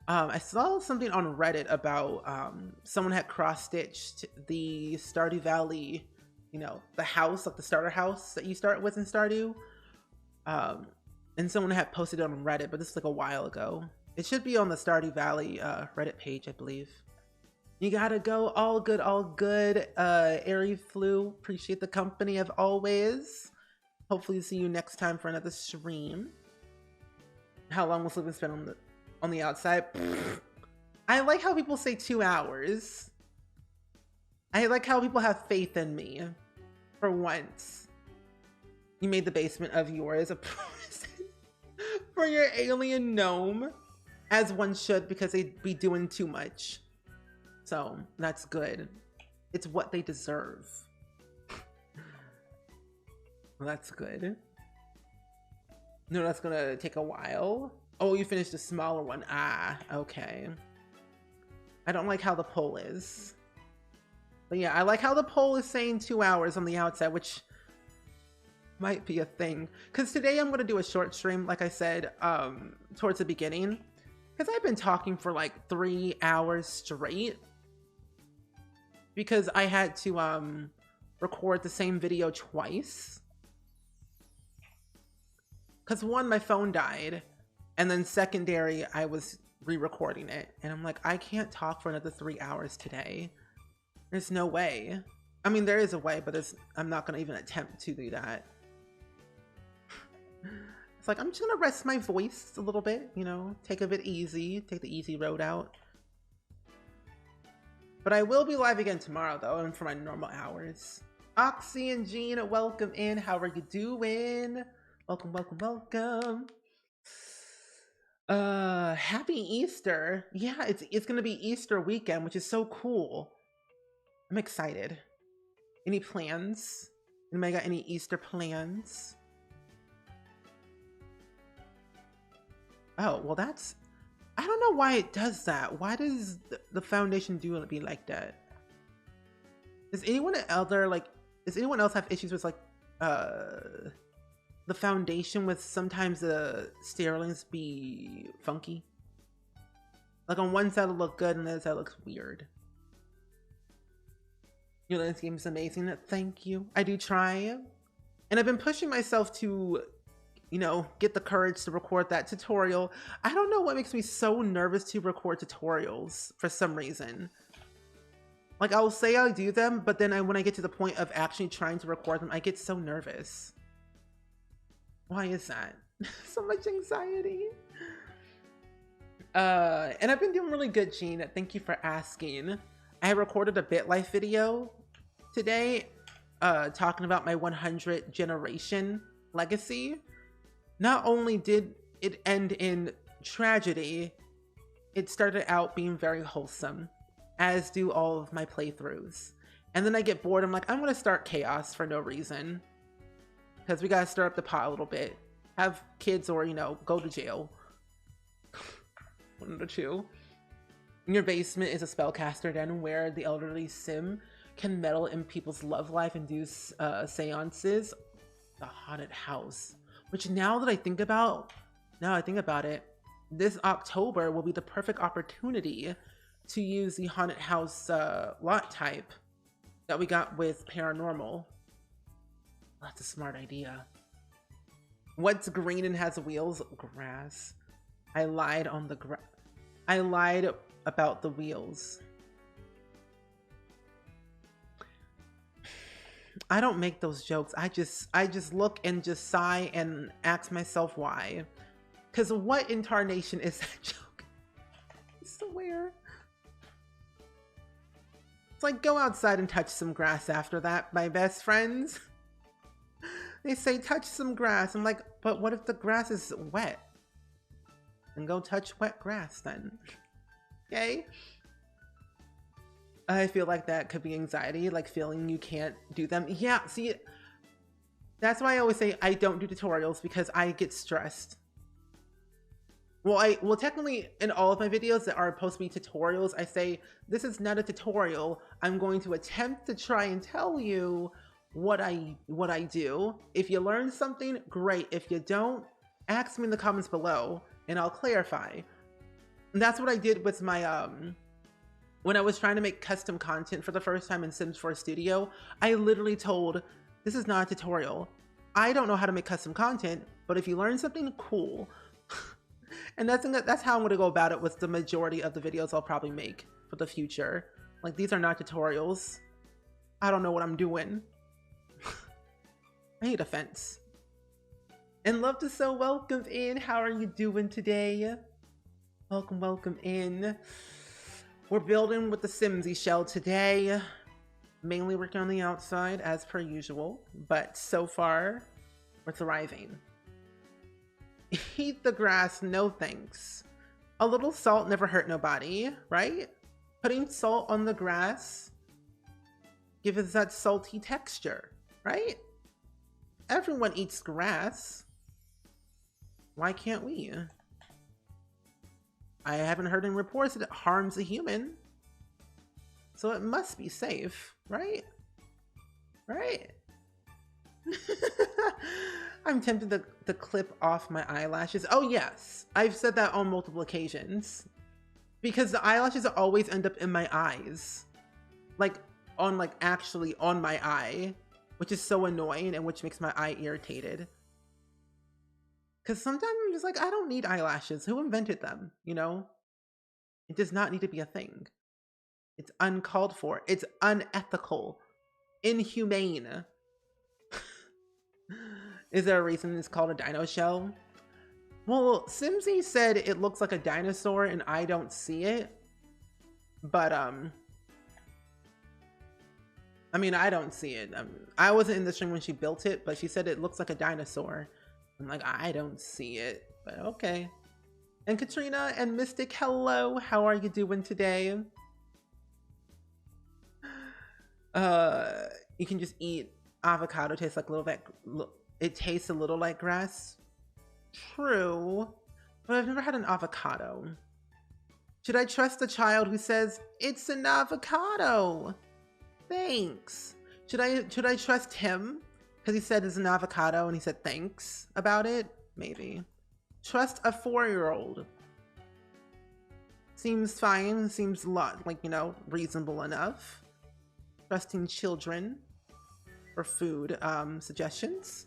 I saw something on Reddit about someone had cross stitched the Stardew Valley you know, the house, like the starter house that you start with in Stardew. And someone had posted it on Reddit, but this is like a while ago. It should be on the Stardew Valley Reddit page, I believe. You gotta go. All good, all good. Airy Flu, appreciate the company as always. Hopefully see you next time for another stream. How long will Sleeping spend on the outside? I like how people say 2 hours. I like how people have faith in me. For once. You made the basement of yours a prison for your alien gnome. As one should, because they'd be doing too much. So, that's good. It's what they deserve. Well, that's good. No, that's gonna take a while. Oh, you finished a smaller one. Ah, okay. I don't like how the poll is. But yeah, I like how the poll is saying 2 hours on the outside, which might be a thing. Because today I'm gonna do a short stream, like I said, towards the beginning. Because I've been talking for like 3 hours straight. Because I had to record the same video twice. Because one, my phone died. And then secondary, I was re-recording it. And I'm like, I can't talk for another 3 hours today. There's no way. I mean, there is a way, but I'm not going to even attempt to do that. It's like, I'm just going to rest my voice a little bit, you know, take a bit easy, take the easy road out. But I will be live again tomorrow, though, and for my normal hours. Oxy and Jean, welcome in. How are you doing? Welcome, welcome, welcome. Happy Easter. Yeah, it's gonna be Easter weekend, which is so cool. I'm excited. Any plans? Anybody got any Easter plans? Oh, well that's... I don't know why it does that. Why does the foundation do it be like that? Does anyone else have issues with like the foundation with sometimes the sterilings be funky? Like on one side it'll look good and the other side looks weird. Your landscape is amazing. Thank you. I do try. And I've been pushing myself to, you know, get the courage to record that tutorial. I don't know what makes me so nervous to record tutorials for some reason. Like I'll say I'll do them, but then when I get to the point of actually trying to record them, I get so nervous. Why is that? So much anxiety. And I've been doing really good, Jean. Thank you for asking. I recorded a BitLife video today, talking about my 100 generation legacy. Not only did it end in tragedy, it started out being very wholesome, as do all of my playthroughs. And then I get bored, I'm like, I'm gonna start chaos for no reason. Because we gotta stir up the pot a little bit. Have kids or, you know, go to jail. One of the two. In your basement is a spellcaster den where the elderly sim can meddle in people's love life and do seances. The haunted house. Which now I think about it, this October will be the perfect opportunity to use the haunted house lot type that we got with paranormal. That's a smart idea. What's green and has wheels? Grass. I lied on the I lied about the wheels. I don't make those jokes. I just look and just sigh and ask myself why. Because what incarnation is that joke? I swear. It's like, go outside and touch some grass after that, my best friends. They say, touch some grass. I'm like, but what if the grass is wet? Then go touch wet grass then. Okay? I feel like that could be anxiety, like feeling you can't do them. Yeah, see, that's why I always say I don't do tutorials, because I get stressed. Well, technically in all of my videos that are supposed to be tutorials, I say, this is not a tutorial. I'm going to attempt to try and tell you what I do. If you learn something, great. If you don't, ask me in the comments below and I'll clarify. And that's what I did with my when I was trying to make custom content for the first time in Sims 4 Studio, I literally told, this is not a tutorial. I don't know how to make custom content, but if you learn something cool, and that's how I'm gonna go about it with the majority of the videos I'll probably make for the future. Like, these are not tutorials. I don't know what I'm doing. I need a fence. And love to so welcome in. How are you doing today? Welcome, welcome in. We're building with the simsie shell today. Mainly working on the outside as per usual, but so far we're thriving. Eat the grass, no thanks. A little salt never hurt nobody, right? Putting salt on the grass gives us that salty texture, right? Everyone eats grass. Why can't we? I haven't heard any reports that it harms a human. So it must be safe, right? Right? I'm tempted to clip off my eyelashes. Oh yes, I've said that on multiple occasions. Because the eyelashes always end up in my eyes. Like actually on my eye. Which is so annoying and which makes my eye irritated. Because sometimes I'm just like, I don't need eyelashes. Who invented them, you know? It does not need to be a thing. It's uncalled for. It's unethical. Inhumane. Is there a reason it's called a dino shell? Well, Simsie said it looks like a dinosaur and I don't see it. But, I mean, I don't see it. I wasn't in the stream when she built it, but she said it looks like a dinosaur. I'm like, I don't see it, but okay. And Katrina and Mystic, hello. How are you doing today? You can just eat avocado. Tastes like a little bit. It tastes a little like grass. True, but I've never had an avocado. Should I trust the child who says it's an avocado? Thanks. Should I trust him because he said it's an avocado and he said thanks about it? Maybe. Trust a 4-year-old. Seems fine. Seems like, you know, reasonable enough. Trusting children for food suggestions.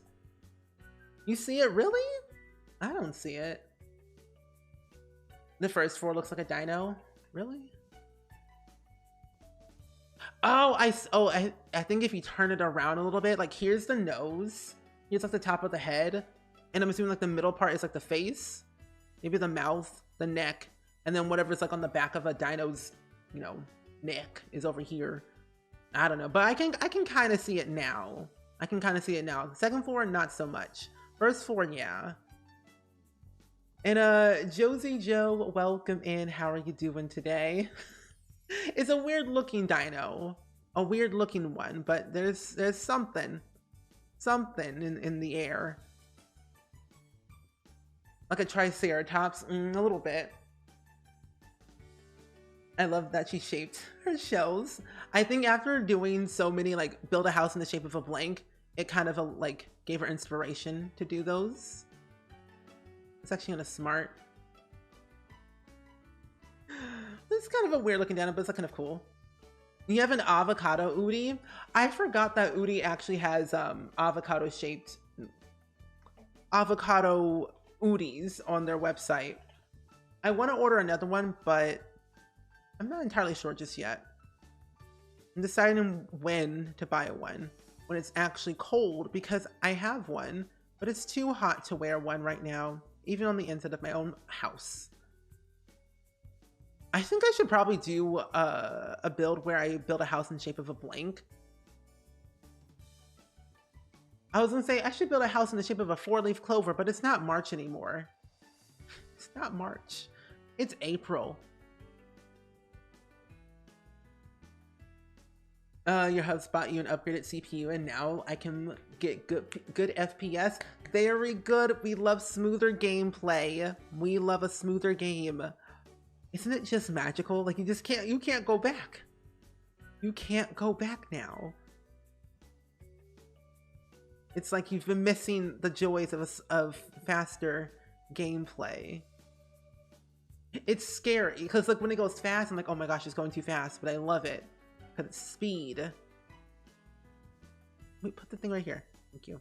You see it really? I don't see it. The first 4 looks like a dino. Really? Oh, I think if you turn it around a little bit, like here's the nose, here's like the top of the head, and I'm assuming like the middle part is like the face, maybe the mouth, the neck, and then whatever's like on the back of a dino's, you know, neck is over here. I don't know, but I can kind of see it now. I can kind of see it now. Second 4, not so much. First 4, yeah. And Josie Joe, welcome in. How are you doing today? It's a weird looking dino, a weird looking one, but there's something in the air, like a triceratops, a little bit. I love that she shaped her shells. I think after doing so many like build a house in the shape of a blank, it kind of like gave her inspiration to do those. It's actually kind of smart. This is kind of a weird looking dino, but it's like kind of cool. You have an avocado Udi. I forgot that Udi actually has avocado shaped avocado Udis on their website. I want to order another one, but I'm not entirely sure just yet. I'm deciding when to buy one, when it's actually cold, because I have one, but it's too hot to wear one right now, even on the inside of my own house. I think I should probably do a build where I build a house in the shape of a blank. I was gonna say I should build a house in the shape of a 4-leaf clover, but it's not March anymore. It's not March. It's April. Your hubs bought you an upgraded CPU and now I can get good FPS. Very good. We love smoother gameplay. We love a smoother game. Isn't it just magical? Like you can't go back. You can't go back now. It's like you've been missing the joys of faster gameplay. It's scary because like when it goes fast, I'm like, oh my gosh, it's going too fast, but I love it because it's speed. Wait, put the thing right here. Thank you.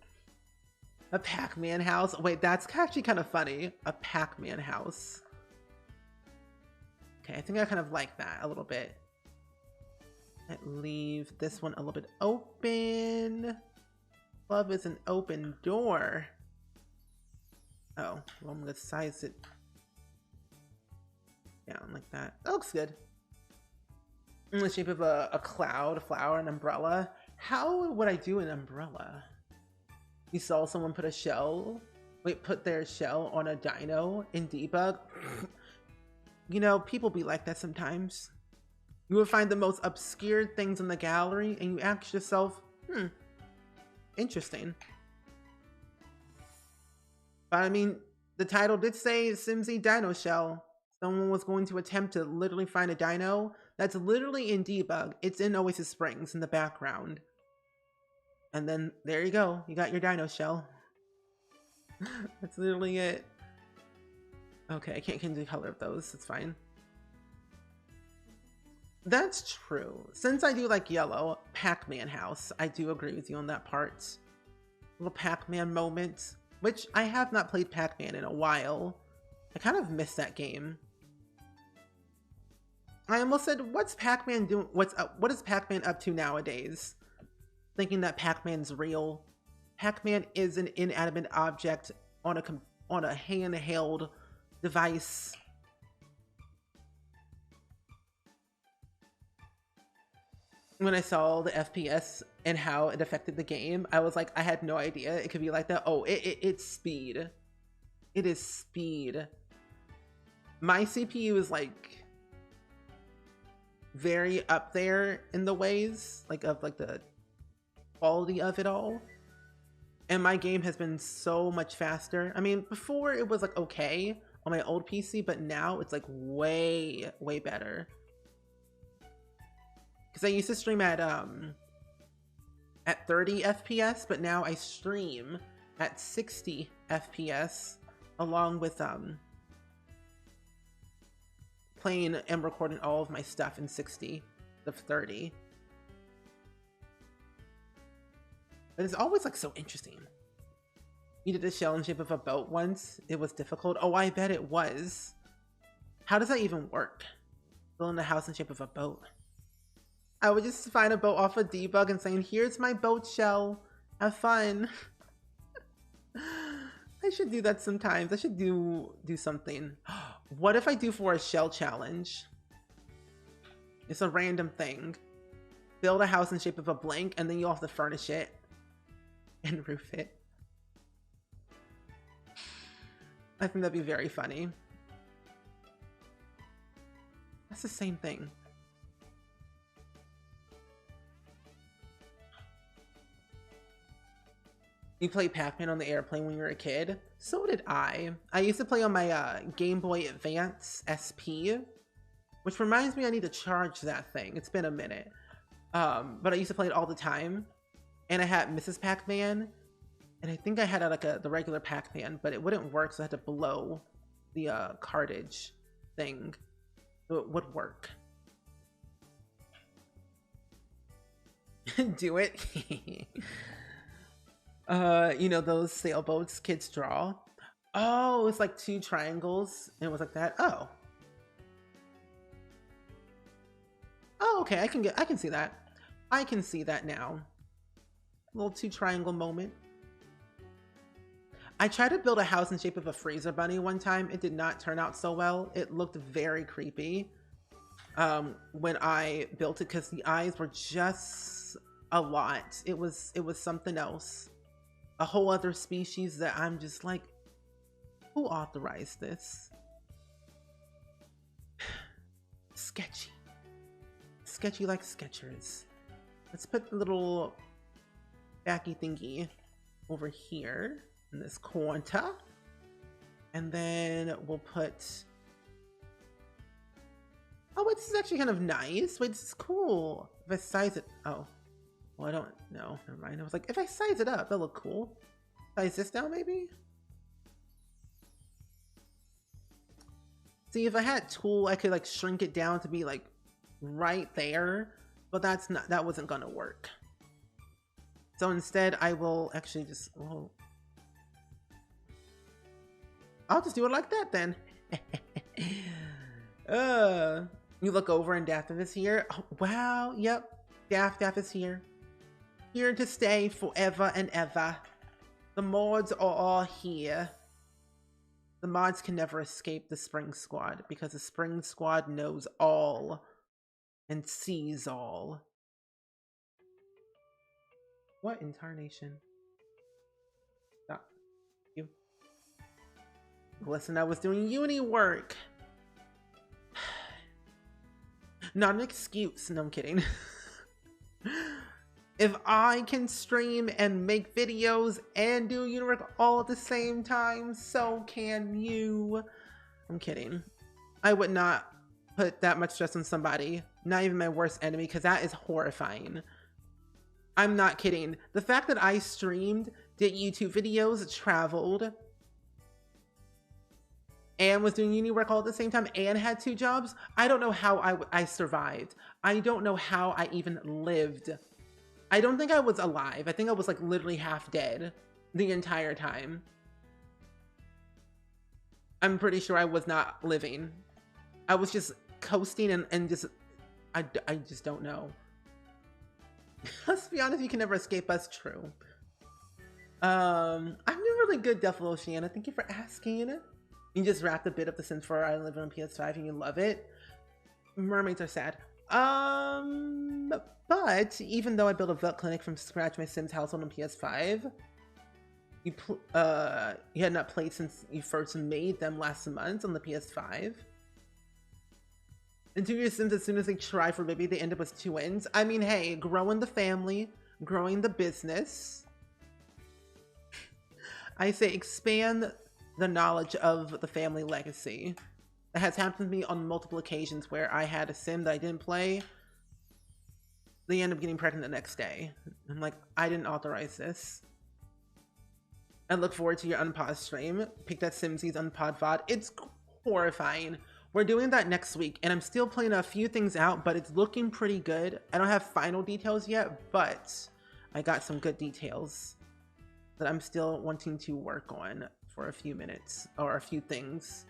A Pac-Man house. Wait, that's actually kind of funny. A Pac-Man house. Okay, I think I kind of like that a little bit. Let's leave this one a little bit open. Club is an open door. Oh, well, I'm gonna size it down like that. That looks good. In the shape of a cloud, a flower, an umbrella. How would I do an umbrella? You saw someone put a shell, put their shell on a dino in debug. You know, people be like that sometimes. You would find the most obscure things in the gallery and you ask yourself, interesting. But I mean, the title did say simsie dino shell. Someone was going to attempt to literally find a dino. That's literally in debug. It's in Oasis Springs in the background. And then there you go. You got your dino shell. That's literally it. Okay, I can't change the color of those. It's fine. That's true. Since I do like yellow, Pac-Man house, I do agree with you on that part. Little Pac-Man moment, which I have not played Pac-Man in a while. I kind of miss that game. I almost said, what's Pac-Man doing? What is Pac-Man up to nowadays? Thinking that Pac-Man's real. Pac-Man is an inanimate object on a handheld device. When I saw the FPS and how it affected the game, I was like, I had no idea it could be like that. Oh, it's speed. It is speed. My CPU is like very up there in the ways of the quality of it all. And my game has been so much faster. I mean, before it was like okay on my old PC, but now it's like way, way better. Because I used to stream at 30 FPS, but now I stream at 60 FPS along with playing and recording all of my stuff in 60 of 30. But it's always like so interesting. You did a shell in shape of a boat once. It was difficult. Oh, I bet it was. How does that even work? Building a house in shape of a boat. I would just find a boat off a debug and saying, here's my boat shell. Have fun. I should do that sometimes. I should do something. What if I do for a shell challenge? It's a random thing. Build a house in shape of a blank and then you'll have to furnish it and roof it. I think that'd be very funny. That's the same thing. You played Pac-Man on the airplane when you were a kid? So did I. I used to play on my Game Boy Advance SP, which reminds me I need to charge that thing. It's been a minute. But I used to play it all the time. And I had Mrs. Pac-Man, and I think I had the regular Pac-Man, but it wouldn't work, so I had to blow the cartridge thing so it would work. Do it. You know those sailboats kids draw? Oh, it's like two triangles, and it was like that. Oh. Oh, okay, I can see that. I can see that now. Little two triangle moment. I tried to build a house in shape of a freezer bunny one time. It did not turn out so well. It looked very creepy when I built it because the eyes were just a lot. It was something else. A whole other species that I'm just like, who authorized this? Sketchy. Sketchy like Skechers. Let's put the little backy thingy over here in this quanta. And then we'll put... Oh, wait, this is actually kind of nice. Wait, this is cool. If I size it... Oh. Well, I don't know. Never mind. I was like, if I size it up, that'll look cool. Size this down, maybe? See, if I had tool, I could like shrink it down to be like right there, but that wasn't gonna work. So instead I will actually just, well, I'll just do it like that then. You look over and Daff is here. Oh, wow, yep. Daff is here. Here to stay forever and ever. The mods are all here. The mods can never escape the Spring Squad because the Spring Squad knows all and sees all. What incarnation? Stop. You. Listen, I was doing uni work. Not an excuse. No, I'm kidding. If I can stream and make videos and do uni work all at the same time, so can you. I'm kidding. I would not put that much stress on somebody, not even my worst enemy, because that is horrifying. I'm not kidding. The fact that I streamed, did YouTube videos, traveled, and was doing uni work all at the same time and had 2 jobs, I don't know how I survived. I don't know how I even lived. I don't think I was alive. I think I was like literally half dead the entire time. I'm pretty sure I was not living. I was just coasting and just, I just don't know. Let's be honest, you can never escape us. True. I'm doing really good, Duffalo Shanna. Thank you for asking. You just wrapped a bit of The Sims 4 I live on PS5 and you love it. Mermaids are sad. But even though I built a vet clinic from scratch, my Sims household on PS5, you had not played since you first made them last month on the PS5. And 2 years Sims, as soon as they try for baby, they end up with 2 wins. I mean, hey, growing the family, growing the business. I say expand the knowledge of the family legacy. That has happened to me on multiple occasions where I had a Sim that I didn't play. They end up getting pregnant the next day. I'm like, I didn't authorize this. I look forward to your unpaused stream. Pick that Simsie's unpod VOD. It's horrifying. We're doing that next week, and I'm still playing a few things out, but it's looking pretty good. I don't have final details yet, but I got some good details that I'm still wanting to work on for a few minutes, or a few things.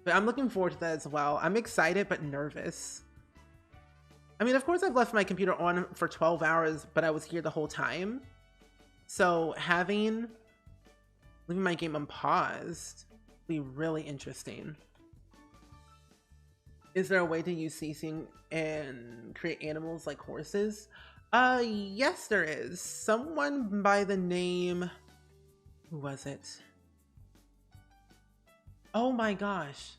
But I'm looking forward to that as well. I'm excited, but nervous. I mean, of course I've left my computer on for 12 hours, but I was here the whole time. So leaving my game unpaused would be really interesting. Is there a way to use ceasing and create animals like horses? Yes, there is. Someone by the name, who was it? Oh my gosh.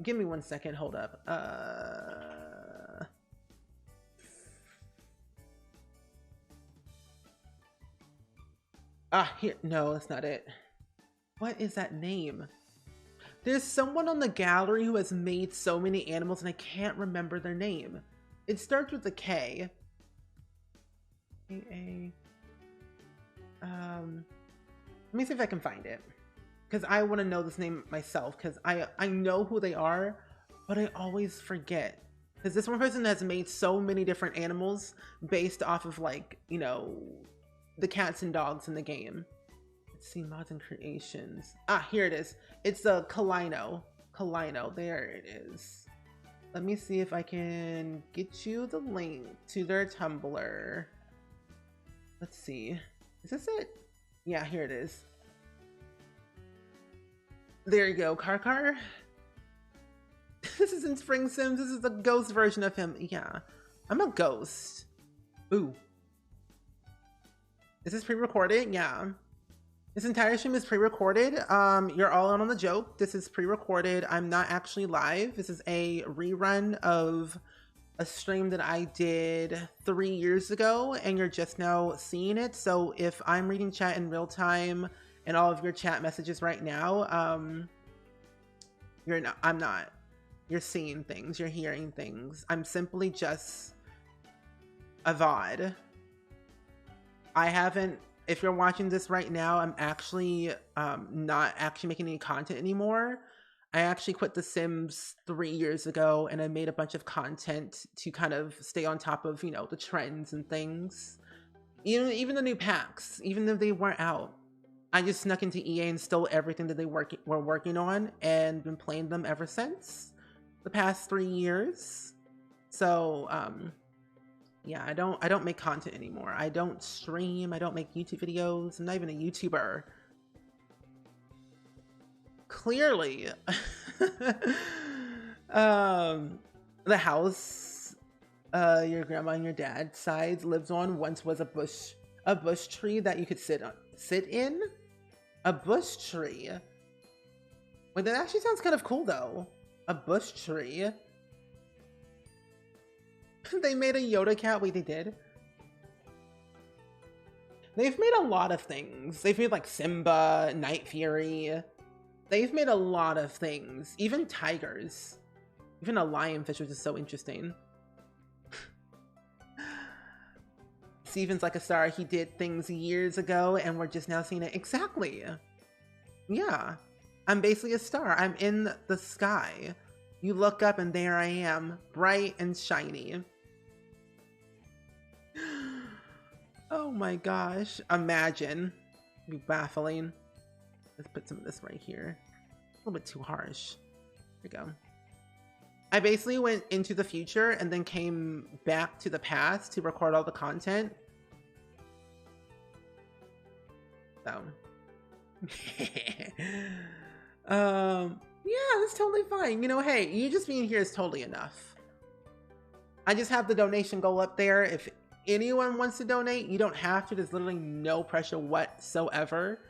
Give me 1 second, hold up. Here, no, that's not it. What is that name? There's someone on the gallery who has made so many animals and I can't remember their name. It starts with a K. Let me see if I can find it, because I want to know this name myself, because I know who they are, but I always forget. Because this one person has made so many different animals based off of, like, you know, the cats and dogs in the game. Let's see, mods and creations. Here it is. It's a Kalino. There it is. Let me see if I can get you the link to their Tumblr. Let's see. Is this it? Yeah, here it is. There you go, Karkar. This isn't SpringSims. This is the ghost version of him. Yeah, I'm a ghost. Ooh. This is pre-recorded. Yeah. This entire stream is pre-recorded. You're all in on the joke. This is pre-recorded. I'm not actually live. This is a rerun of a stream that I did 3 years ago, and you're just now seeing it. So if I'm reading chat in real time and all of your chat messages right now, I'm not. You're seeing things, you're hearing things. I'm simply just a VOD. I haven't if you're watching this right now, I'm actually not actually making any content anymore. I actually quit The Sims 3 years ago, and I made a bunch of content to kind of stay on top of, you know, the trends and things. Even the new packs, even though they weren't out. I just snuck into EA and stole everything that they were working on and been playing them ever since the past 3 years. So, yeah, I don't make content anymore. I don't stream, I don't make YouTube videos. I'm not even a YouTuber. Clearly. The house your grandma and your dad's sides lives on once was a bush tree that you could sit in. A bush tree. Wait, that actually sounds kind of cool though. A bush tree. They made a Yoda cat. Wait, they did? They've made a lot of things. They've made like Simba, Night Fury. They've made a lot of things. Even tigers. Even a lionfish, which is so interesting. Steven's like a star. He did things years ago and we're just now seeing it. Exactly. Yeah. I'm basically a star. I'm in the sky. You look up and there I am, bright and shiny. Oh my gosh. Imagine. It'd be baffling. Let's put some of this right here. A little bit too harsh. There we go. I basically went into the future and then came back to the past to record all the content. So. Yeah, that's totally fine. You know, hey, you just being here is totally enough. I just have the donation goal up there. If anyone wants to donate, you don't have to. There's literally no pressure whatsoever.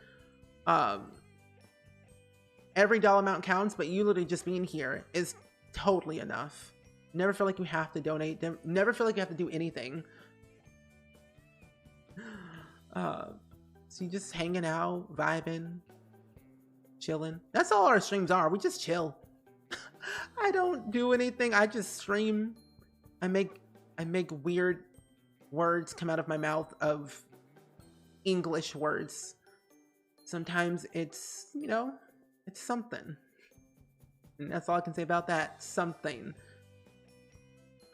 Every dollar amount counts, but you literally just being here is totally enough. Never feel like you have to donate. Never feel like you have to do anything. So you just hanging out, vibing, chilling. That's all our streams are. We just chill. I don't do anything. I just stream. I make weird words come out of my mouth of English words. Sometimes it's, you know, it's something. And that's all I can say about that. Something.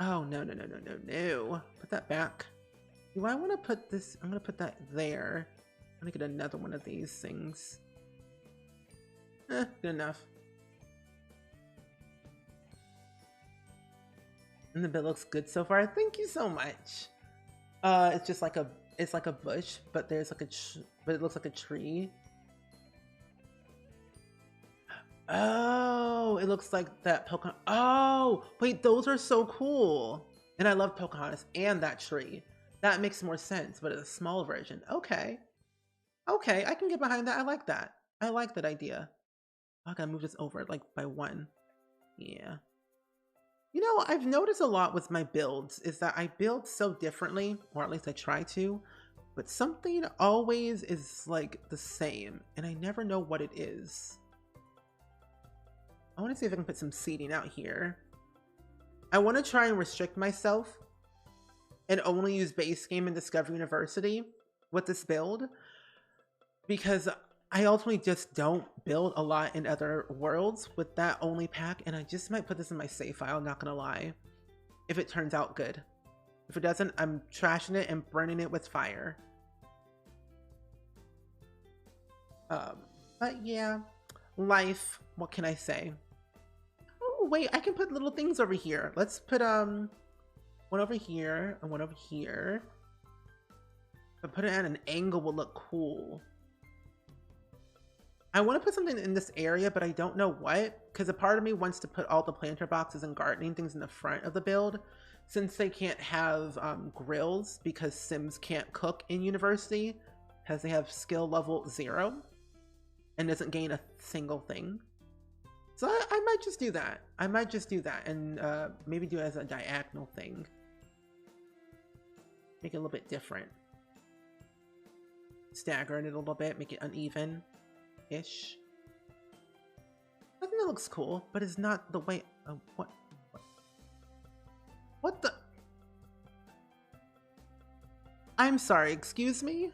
Oh, no. Put that back. Do I want to put this? I'm going to put that there. I'm going to get another one of these things. Good enough. And the bit looks good so far. Thank you so much. It's just like it's like a bush, but there's like but it looks like a tree. Oh, it looks like that Pocahontas. Oh, wait, those are so cool. And I love Pocahontas and that tree. That makes more sense, but it's a small version. Okay. Okay, I can get behind that. I like that. I like that idea. I gotta move this over like by one. Yeah. You know, I've noticed a lot with my builds is that I build so differently, or at least I try to, but something always is like the same, and I never know what it is. I want to see if I can put some seating out here. I want to try and restrict myself and only use base game and Discovery University with this build, because I ultimately just don't build a lot in other worlds with that only pack, and I just might put this in my save file, not gonna lie, if it turns out good. If it doesn't, I'm trashing it and burning it with fire. But yeah, life, what can I say? Oh wait, I can put little things over here. Let's put one over here and one over here. But put it at an angle will look cool. I want to put something in this area, but I don't know what, because a part of me wants to put all the planter boxes and gardening things in the front of the build, since they can't have grills, because Sims can't cook in university, because they have skill level 0, and doesn't gain a single thing. So I might just do that. I might just do that, and maybe do it as a diagonal thing. Make it a little bit different. Stagger it a little bit, make it uneven. Ish. I think that looks cool, but it's not the way. What the? I'm sorry, excuse me?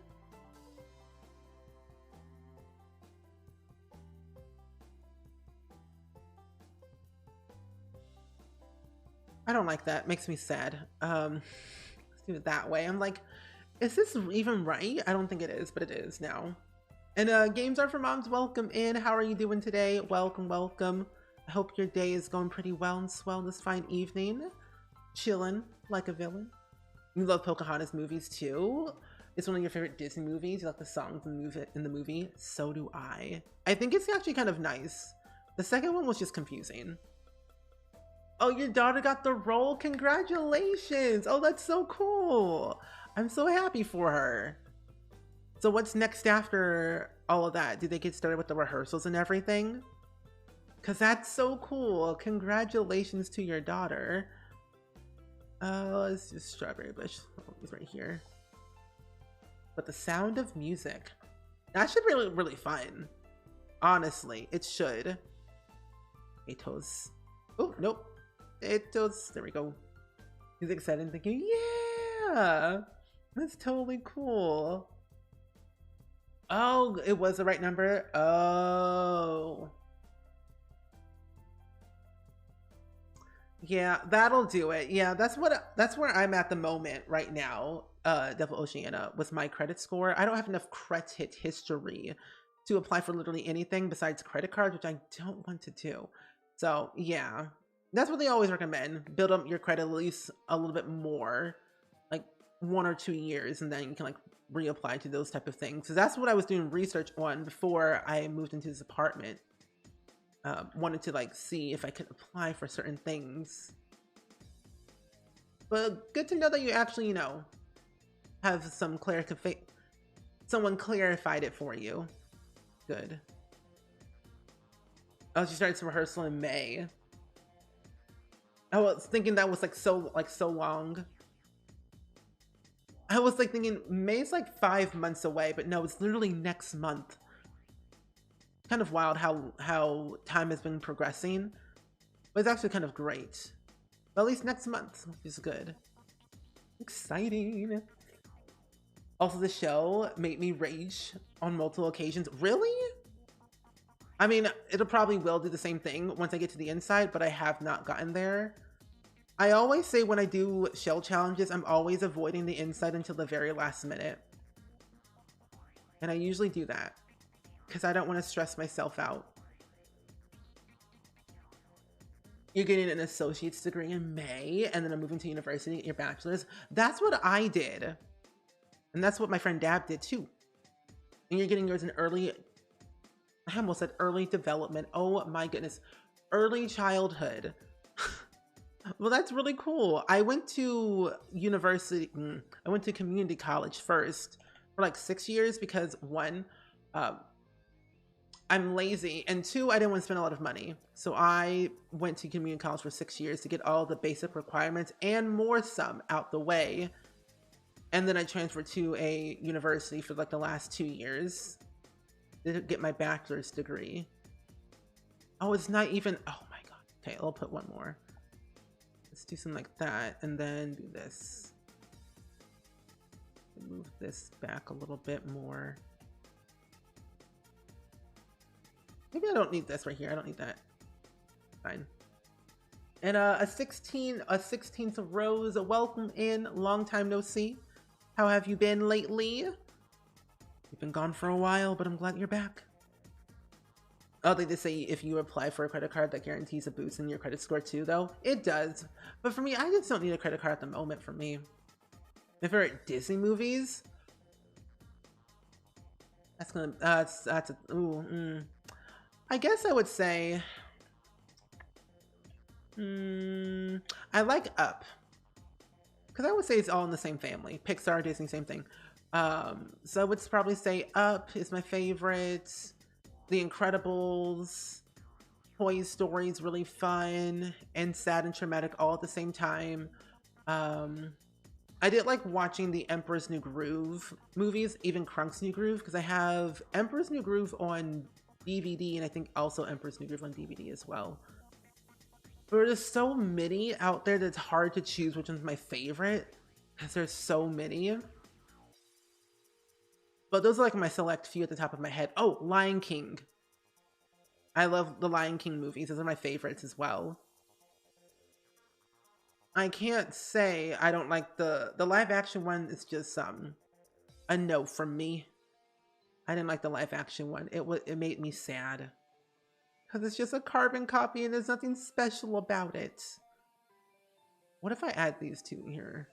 I don't like that. Makes me sad. Let's do it that way. I'm like, is this even right? I don't think it is, but it is now. And Games Are for Moms, welcome in. How are you doing today? Welcome, welcome. I hope your day is going pretty well and swell this fine evening. Chilling like a villain. You love Pocahontas movies too. It's one of your favorite Disney movies. You like the songs in the movie. So do I. I think it's actually kind of nice. The second one was just confusing. Oh, your daughter got the role. Congratulations. Oh, that's so cool. I'm so happy for her. So what's next after all of that? Do they get started with the rehearsals and everything? Because that's so cool. Congratulations to your daughter. Let's do Strawberry Bush. Oh, it's right here. But The Sound of Music. That should be really, really fun. Honestly, it should. Atos. Oh, nope. Atos. There we go. He's excited thinking, yeah! That's totally cool. Oh, it was the right number? Oh. Yeah, that'll do it. Yeah, that's where I'm at the moment right now, Devil Oceana, with my credit score. I don't have enough credit history to apply for literally anything besides credit cards, which I don't want to do. So yeah, that's what they always recommend. Build up your credit at least a little bit more, like 1 or 2 years, and then you can like reapply to those type of things. So that's what I was doing research on before I moved into this apartment. Wanted to like see if I could apply for certain things. But good to know that you actually, you know, have some someone clarified it for you. Good. Oh, she started some rehearsal in May. I was thinking that was like so long. I was like thinking May's like 5 months away, but no, it's literally next month. Kind of wild how time has been progressing, but it's actually kind of great. But at least next month, which is good. Exciting. Also, the show made me rage on multiple occasions. Really? I mean, it'll probably will do the same thing once I get to the inside, but I have not gotten there. I always say when I do shell challenges, I'm always avoiding the inside until the very last minute. And I usually do that because I don't want to stress myself out. You're getting an associate's degree in May, and then I'm moving to university to get your bachelor's. That's what I did. And that's what my friend Dab did too. And you're getting yours in early, I almost said early development. Oh my goodness. Early childhood. Well, that's really cool. I went to university, I went to community college first for like 6 years because 1, I'm lazy, and 2, I didn't want to spend a lot of money. So I went to community college for 6 years to get all the basic requirements and more some out the way. And then I transferred to a university for like the last 2 years to get my bachelor's degree. Oh, it's not even, oh my God. Okay, I'll put 1 more. Let's do something like that and then do this. Move this back a little bit more. Maybe I don't need this right here. I don't need that. Fine. And a 16th Rose, welcome in. Long time no see. How have you been lately? You've been gone for a while, but I'm glad you're back. Oh, they did say if you apply for a credit card, that guarantees a boost in your credit score too, though. It does. But for me, I just don't need a credit card at the moment for me. My favorite Disney movies? That's gonna, that's a, ooh, I guess I would say, I like Up. Because I would say it's all in the same family. Pixar, Disney, same thing. So I would probably say Up is my favorite. The Incredibles, Toy Story is really fun and sad and traumatic all at the same time. I did like watching the Emperor's New Groove movies, even Krunk's New Groove, because I have Emperor's New Groove on DVD and I think also Emperor's New Groove on DVD as well. But there's so many out there that it's hard to choose which one's my favorite because there's so many. But those are like my select few at the top of my head. Oh, Lion King. I love the Lion King movies. Those are my favorites as well. I can't say I don't like the live action one. Is just a no from me. I didn't like the live action one. It made me sad because it's just a carbon copy and there's nothing special about it. What if I add these two here?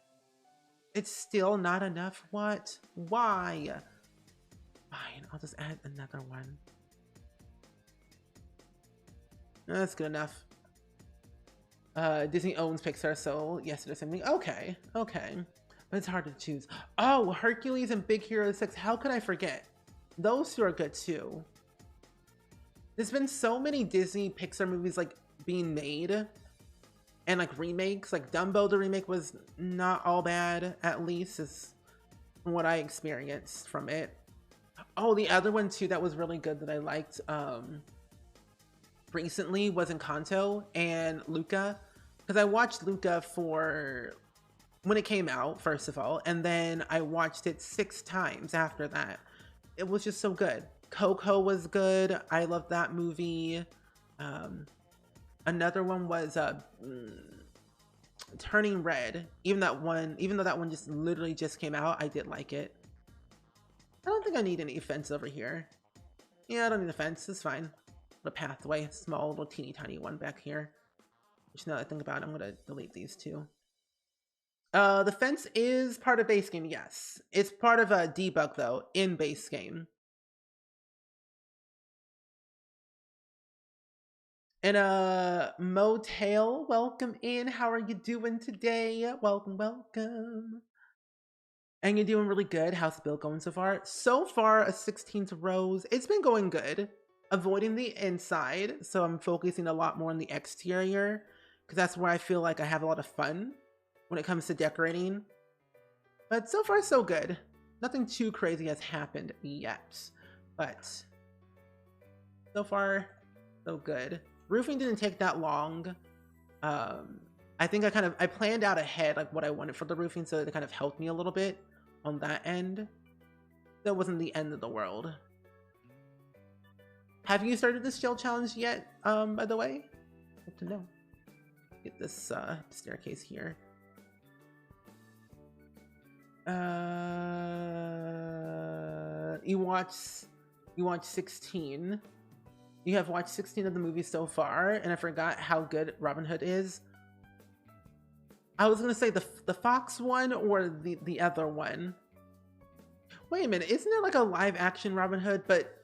It's still not enough. What? Why? Fine, I'll just add another one. That's good enough. Disney owns Pixar, so yes, it is something. Okay, okay. But it's hard to choose. Oh, Hercules and Big Hero 6. How could I forget? Those two are good too. There's been so many Disney Pixar movies like being made and like remakes. Like Dumbo, the remake was not all bad, at least is what I experienced from it. Oh, the other one too that was really good that I liked recently was Encanto and Luca, because I watched Luca for when it came out, first of all, and then I watched it 6 times after that. It was just so good. Coco was good. I loved that movie. Another one was Turning Red. Even though that one just literally just came out, I did like it. I don't think I need any fence over here. Yeah, I don't need a fence. It's fine. The pathway, small little teeny tiny one back here. Which now that I think about it, I'm gonna delete these two. The fence is part of base game, yes. It's part of a debug though, in base game. And Motel, welcome in. How are you doing today? Welcome, welcome. And you're doing really good. How's the build going so far? So far, a 16th rose. It's been going good. Avoiding the inside, so I'm focusing a lot more on the exterior, because that's where I feel like I have a lot of fun when it comes to decorating. But so far, so good. Nothing too crazy has happened yet, but so far, so good. Roofing didn't take that long. I think I planned out ahead like what I wanted for the roofing, so it kind of helped me a little bit on that end. That wasn't the end of the world. Have you started this gel challenge yet, by the way? Good to know. Get this staircase here. You watched 16. You have watched 16 of the movies so far, and I forgot how good Robin Hood is. I was gonna say the Fox one or the other one. Wait a minute, isn't there like a live action Robin Hood? But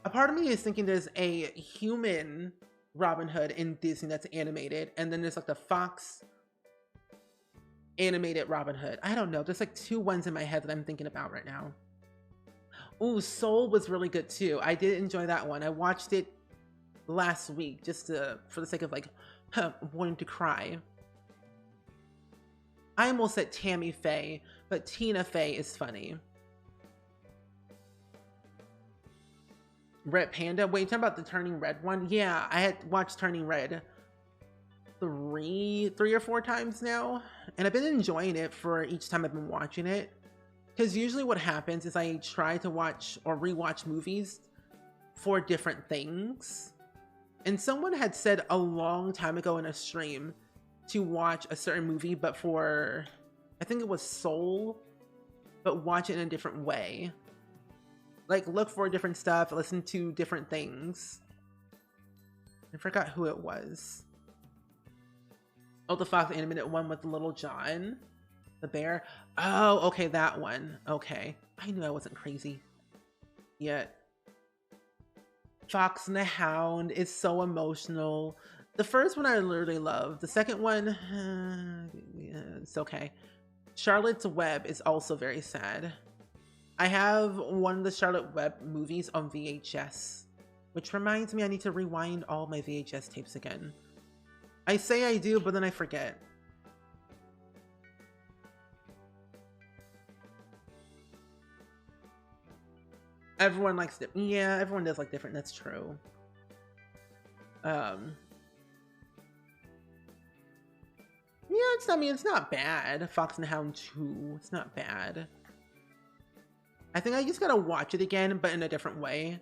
a part of me is thinking there's a human Robin Hood in Disney that's animated, and then there's like the Fox animated Robin Hood. I don't know. There's like 2 ones in my head that I'm thinking about right now. Ooh, Soul was really good too. I did enjoy that one. I watched it last week just for the sake of like wanting to cry. I almost said Tammy Faye, but Tina Fey is funny. Red Panda? Wait, you talking about the Turning Red one? Yeah, I had watched Turning Red 3 or 4 times now, and I've been enjoying it for each time I've been watching it. Because usually what happens is I try to watch or rewatch movies for different things. And someone had said a long time ago in a stream to watch a certain movie, but for, I think it was Soul, but watch it in a different way. Like look for different stuff, listen to different things. I forgot who it was. Oh, the Fox animated one with Little John. The bear? Oh, okay, that one. Okay. I knew I wasn't crazy yet. Fox and the Hound is so emotional. The first one I literally love. The second one, it's okay. Charlotte's Web is also very sad. I have one of the Charlotte Web movies on VHS, which reminds me I need to rewind all my VHS tapes again. I say I do, but then I forget. Everyone likes it. Yeah, everyone does like different. That's true. Yeah, it's not bad. Fox and the Hound 2, it's not bad. I think I just gotta watch it again, but in a different way.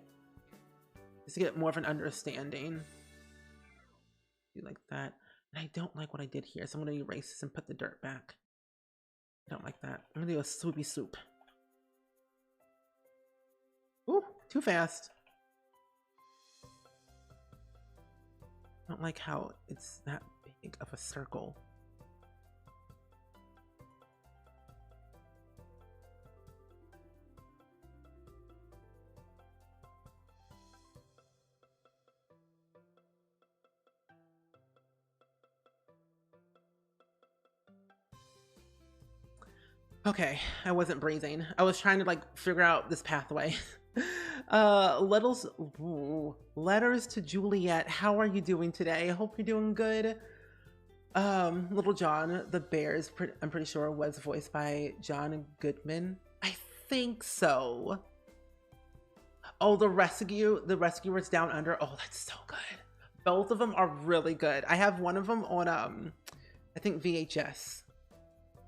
Just to get more of an understanding. You like that. And I don't like what I did here, so I'm gonna erase this and put the dirt back. I don't like that. I'm gonna do a swoopy swoop. Ooh, too fast. I don't like how it's that big of a circle. Okay, I wasn't breathing. I was trying to like figure out this pathway. Letters to Juliet. How are you doing today? I hope you're doing good. Little John, the bears, I'm pretty sure was voiced by John Goodman. I think so. Oh, the rescuers down under. Oh, that's so good. Both of them are really good. I have one of them on I think VHS.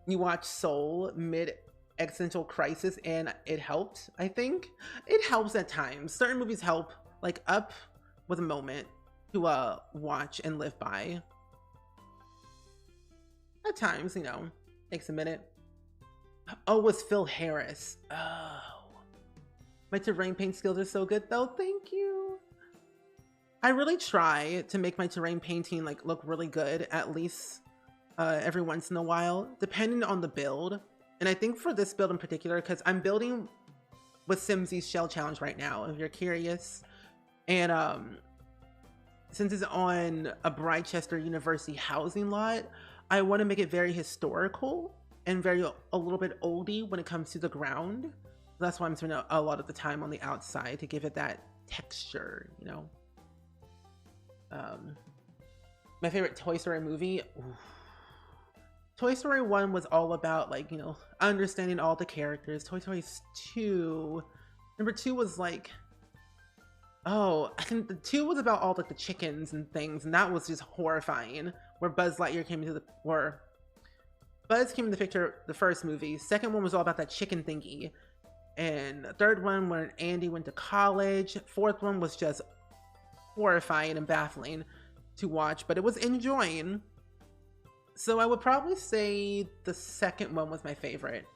You watch Soul mid existential crisis and it helped. I think it helps at times. Certain movies help. Like Up was a moment to watch and live by. At times, you know, takes a minute. Oh, it was Phil Harris. Oh, my terrain paint skills are so good though. Thank you. I really try to make my terrain painting like look really good, at least every once in a while, depending on the build. And I think for this build in particular, because I'm building with Simsie's Shell Challenge right now, if you're curious. And since it's on a Brightchester University housing lot, I want to make it very historical and very a little bit oldie when it comes to the ground. That's why I'm spending a lot of the time on the outside to give it that texture, you know. My favorite Toy Story movie. Ooh. Toy Story 1 was all about, like, you know, understanding all the characters. Toy Story 2, number 2 was like, oh, I think the 2 was about all like the chickens and things, and that was just horrifying. Where Buzz Lightyear came into the, or Buzz came in the picture, the first movie. Second one was all about that chicken thingy. And the third one, when Andy went to college. Fourth one was just horrifying and baffling to watch, but it was enjoying. So I would probably say the second one was my favorite.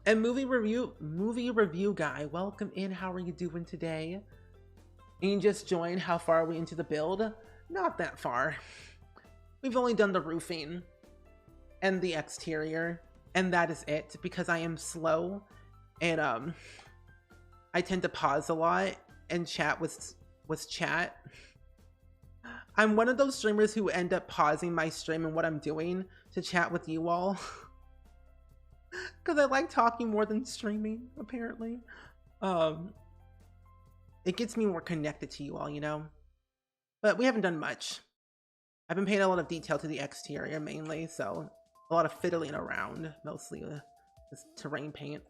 And movie review guy, welcome in. How are you doing today? And you just joined. How far are we into the build? Not that far. We've only done the roofing and the exterior, and that is it, because I am slow and I tend to pause a lot and chat with chat. I'm one of those streamers who end up pausing my stream and what I'm doing to chat with you all. Because I like talking more than streaming, apparently. It gets me more connected to you all, you know? But we haven't done much. I've been paying a lot of detail to the exterior mainly, so a lot of fiddling around, mostly this terrain paint.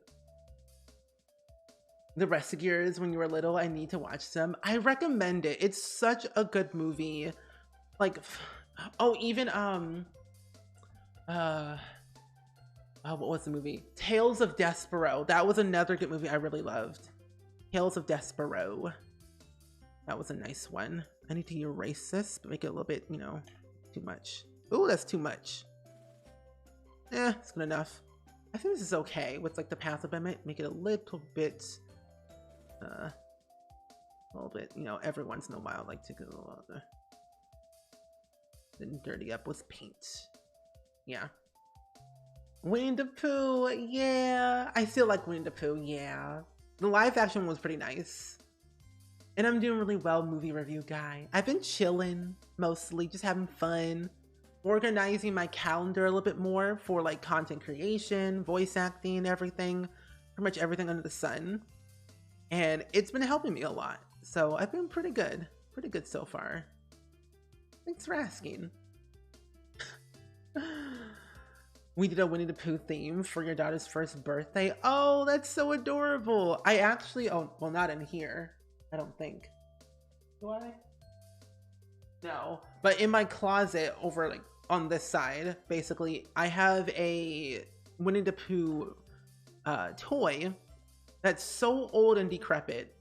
The Rescuers, when you were little, I need to watch them. I recommend it. It's such a good movie. Like, oh, even what was the movie? Tales of Despero. That was another good movie I really loved. Tales of Despero. That was a nice one. I need to erase this, but make it a little bit, you know, too much. Oh, that's too much. Eh, it's good enough. I think this is okay with like the path of it. Make it a little bit, you know, every once in a while, like to go then dirty up with paint. Yeah. Winnie the Pooh, yeah. I still like Winnie the Pooh, yeah. The live action was pretty nice. And I'm doing really well, movie review guy. I've been chilling, mostly, just having fun. Organizing my calendar a little bit more for like content creation, voice acting, everything. Pretty much everything under the sun. And it's been helping me a lot. So I've been pretty good. Pretty good so far. Thanks for asking. We did a Winnie the Pooh theme for your daughter's first birthday. Oh, that's so adorable. I actually, oh, well, not in here, I don't think. Do I? No, but in my closet over like on this side, basically, I have a Winnie the Pooh toy that's so old and decrepit.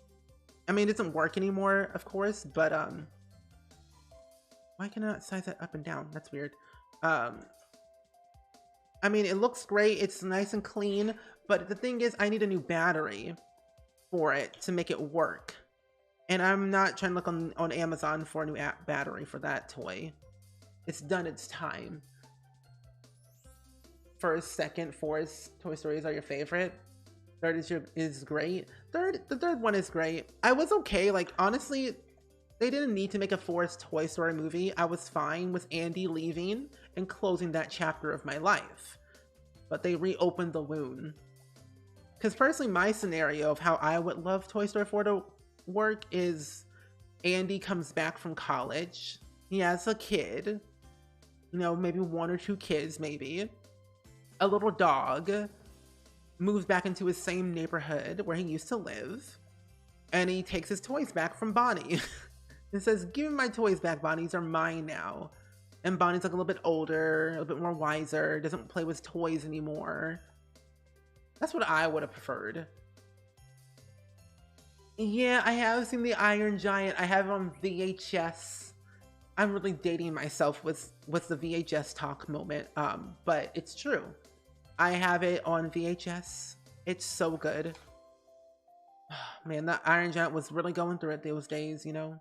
I mean, it doesn't work anymore, of course, but why Why can I not size that up and down? That's weird. I mean, it looks great. It's nice and clean, but the thing is I need a new battery for it to make it work. And I'm not trying to look on Amazon for a new battery for that toy. It's done its time. First, second, fourth Toy Stories are your favorite. Third is great. The third one is great. I was okay. Like, honestly, they didn't need to make a fourth Toy Story movie. I was fine with Andy leaving and closing that chapter of my life. But they reopened the wound. Because personally, my scenario of how I would love Toy Story 4 to work is Andy comes back from college. He has a kid. You know, maybe 1 or 2 kids, maybe. A little dog. Moves back into his same neighborhood where he used to live. And he takes his toys back from Bonnie. And says, give me my toys back, Bonnie. These are mine now. And Bonnie's like a little bit older, a little bit more wiser, doesn't play with toys anymore. That's what I would have preferred. Yeah, I have seen the Iron Giant. I have it on VHS. I'm really dating myself with the VHS talk moment, but it's true. I have it on VHS. It's so good. Man, that Iron Giant was really going through it those days, you know?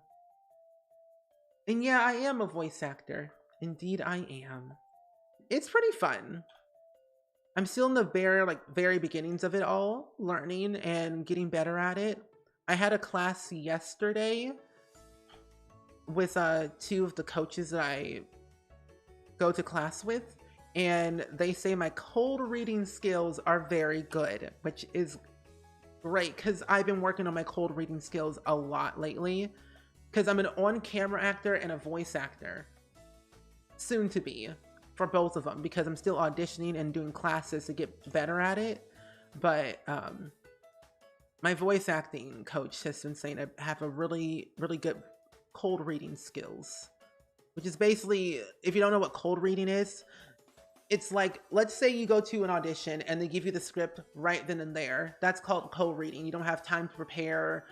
And yeah, I am a voice actor. Indeed, I am. It's pretty fun. I'm still in the very beginnings of it all, learning and getting better at it. I had a class yesterday with 2 of the coaches that I go to class with, and they say my cold reading skills are very good, which is great because I've been working on my cold reading skills a lot lately because I'm an on-camera actor and a voice actor. Soon to be for both of them because I'm still auditioning and doing classes to get better at it. But my voice acting coach has been saying I have a really good cold reading skills, which is basically, if you don't know what cold reading is, it's like, let's say you go to an audition and they give you the script right then and there. That's called cold reading. You don't have time to prepare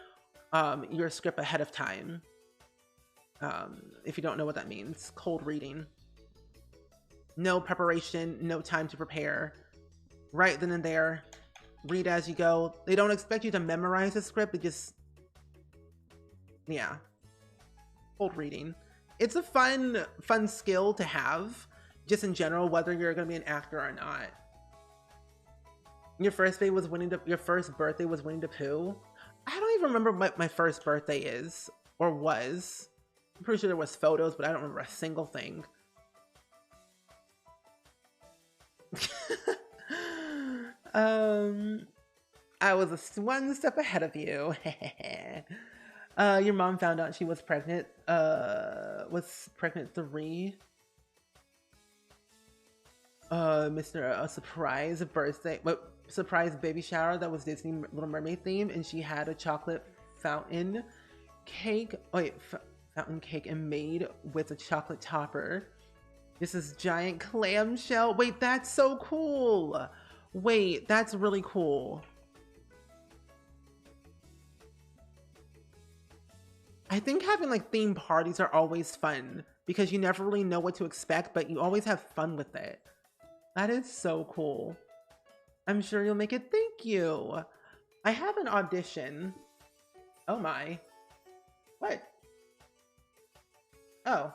your script ahead of time. If you don't know what that means, cold reading. No preparation, no time to prepare. Right then and there, read as you go. They don't expect you to memorize the script, they just, yeah. Cold reading. It's a fun skill to have, just in general, whether you're gonna be an actor or not. Your first birthday was Winnie the Pooh. I don't even remember what my first birthday is, or was. I'm pretty sure there was photos, but I don't remember a single thing. I was one step ahead of you. Your mom found out she was pregnant. Was pregnant 3. Mr. A surprise birthday, surprise baby shower that was Disney Little Mermaid theme, and she had a chocolate fountain cake. Fountain cake and made with a chocolate topper. This is giant clamshell. Wait, that's so cool. Wait, that's really cool. I think having like theme parties are always fun because you never really know what to expect, but you always have fun with it. That is so cool. I'm sure you'll make it. Thank you. I have an audition. Oh my. What? Oh.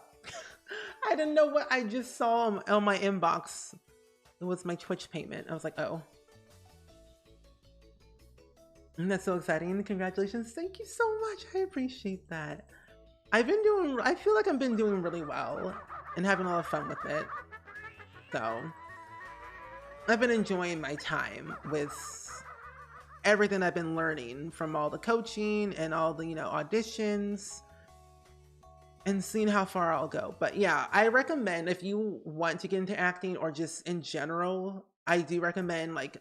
I didn't know what I just saw on my inbox. It was my Twitch payment. I was like, oh. And that's so exciting. Congratulations. Thank you so much. I appreciate that. I feel like I've been doing really well and having a lot of fun with it. So I've been enjoying my time with everything I've been learning from all the coaching and all the, auditions and seeing how far I'll go. But yeah, I recommend if you want to get into acting or just in general, I do recommend like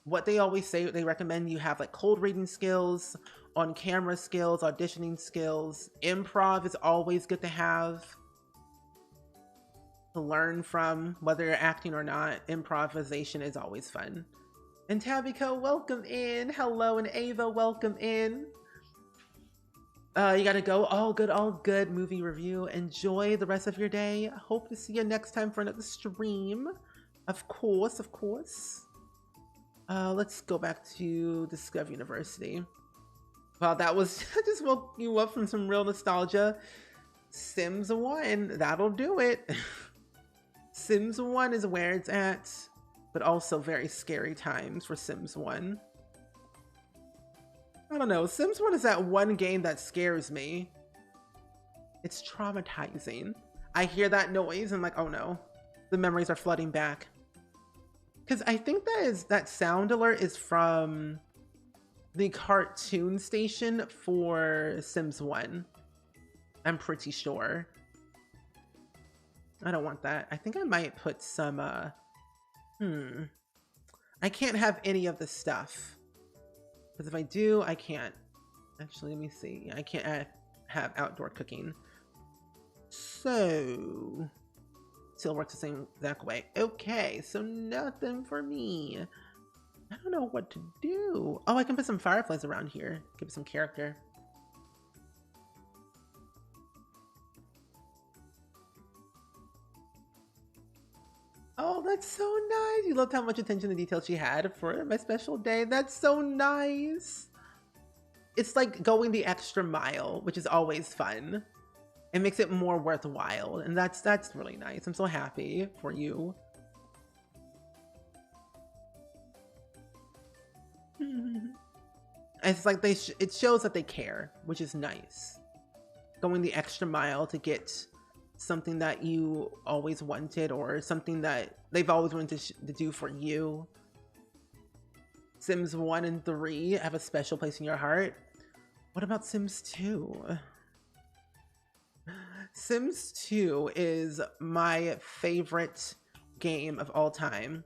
what they always say. They recommend you have like cold reading skills, on camera skills, auditioning skills. Improv is always good to have, to learn from, whether you're acting or not. Improvisation is always fun. And Tabiko, welcome in. Hello, and Ava, welcome in. You gotta go. All good, all good. Movie review. Enjoy the rest of your day. Hope to see you next time for another stream. Of course, of course. Let's go back to Discover University. Wow, that was I just woke you up from some real nostalgia. Sims 1, that'll do it. Sims 1 is where it's at, but also very scary times for Sims 1. I don't know, Sims 1 is that one game that scares me. It's traumatizing. I hear that noise and I'm like, oh no, the memories are flooding back. Because I think that sound alert is from the cartoon station for Sims 1. I'm pretty sure. I don't want that. I think I might put some, I can't have any of the stuff. Because if I do, I can't. Actually, let me see. I can't have outdoor cooking. So, still works the same exact way. Okay, so nothing for me. I don't know what to do. Oh, I can put some fireflies around here. Give it some character. Oh, that's so nice. You loved how much attention and detail she had for my special day. That's so nice. It's like going the extra mile, which is always fun. It makes it more worthwhile. And that's really nice. I'm so happy for you. It's like it shows that they care, which is nice. Going the extra mile to get something that you always wanted or something that they've always wanted to do for you. Sims 1 and 3 have a special place in your heart. What about Sims 2? Sims 2 is my favorite game of all time.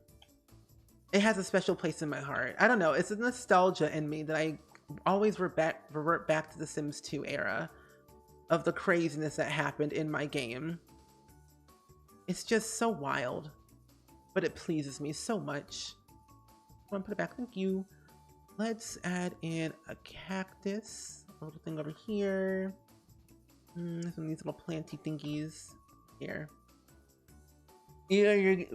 It has a special place in my heart. I don't know, it's a nostalgia in me that I always revert back to the Sims 2 era of the craziness that happened in my game. It's just so wild, but it pleases me so much. I want to put it back, thank you. Let's add in a cactus, a little thing over here. Some of these little planty thingies here. Yeah,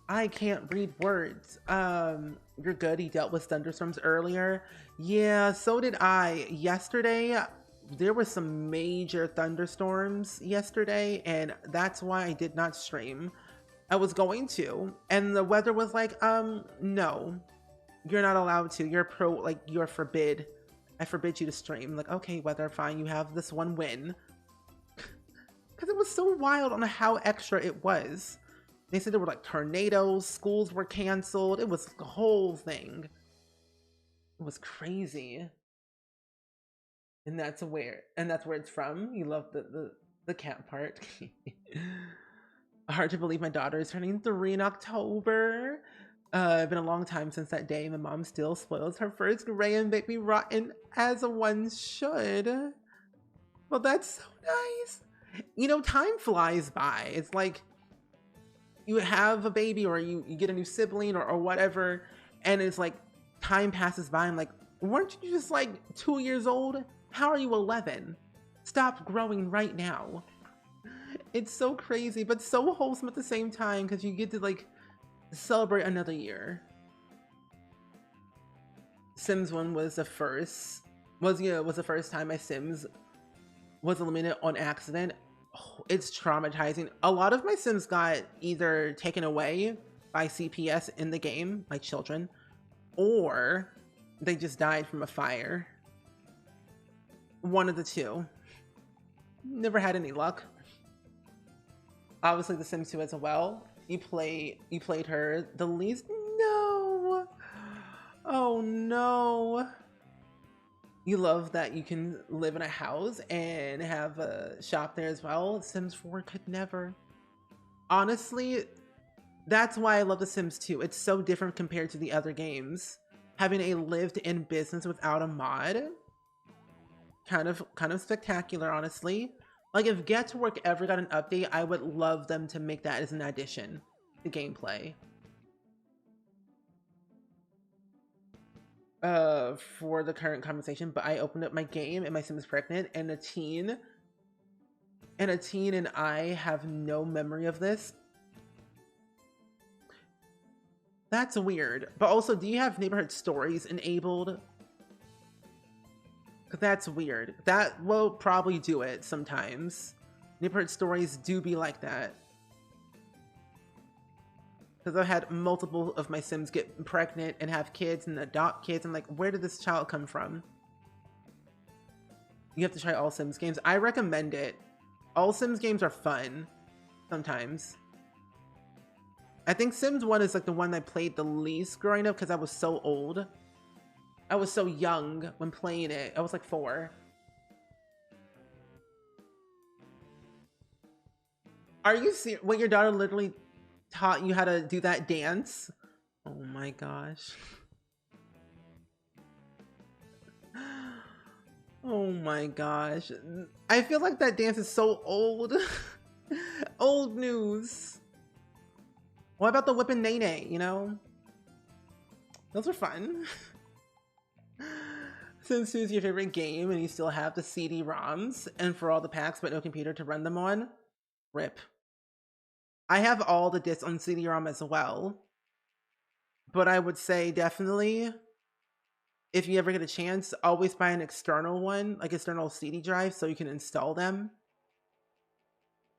I can't read words. You're good. He dealt with thunderstorms earlier. Yeah, so did I. Yesterday, there were some major thunderstorms yesterday, and that's why I did not stream. I was going to, and the weather was like, no, you're not allowed to. You're forbid. I forbid you to stream. Like, okay, weather, fine. You have this one win. Because it was so wild on how extra it was. They said there were like tornadoes, schools were canceled. It was the whole thing. It was crazy. And that's where it's from. You love the cat part. Hard to believe my daughter is turning 3 in October. It's been a long time since that day. My mom still spoils her first gray and baby rotten as one should. Well, that's so nice. You know, time flies by. It's like you have a baby or you get a new sibling or whatever, and it's like time passes by. I'm like, weren't you just like 2 years old? How are you 11? Stop growing right now. It's so crazy, but so wholesome at the same time because you get to like celebrate another year. Sims 1 was the first time my Sims was eliminated on accident. Oh, it's traumatizing. A lot of my Sims got either taken away by CPS in the game, my children, or they just died from a fire. One of the two. Never had any luck. Obviously, The Sims 2 as well. You played her the least. No. Oh no. You love that you can live in a house and have a shop there as well. Sims 4 could never. Honestly, that's why I love The Sims 2. It's so different compared to the other games. Having a lived-in business without a mod, kind of spectacular, honestly. Like if Get to Work ever got an update, I would love them to make that as an addition to gameplay. for the current conversation, but I opened up my game and my sim is pregnant, and a teen and I have no memory of this. That's weird. But also, do you have neighborhood stories enabled? That's weird. That will probably do it sometimes. Neighborhood stories do be like that. Because I've had multiple of my Sims get pregnant and have kids and adopt kids. I'm like, where did this child come from? You have to try all Sims games. I recommend it. All Sims games are fun sometimes. I think Sims 1 is like the one I played the least growing up because I was so old. I was so young when playing it. I was like 4. Are you serious? Wait, your daughter literally taught you how to do that dance? Oh my gosh. Oh my gosh. I feel like that dance is so old. Old news. What about the whip and nene, you know? Those are fun. Sims 2 is your favorite game and you still have the CD-ROMs and for all the packs but no computer to run them on? RIP. I have all the discs on CD-ROM as well. But I would say definitely, if you ever get a chance, always buy an external one, like external CD drive so you can install them.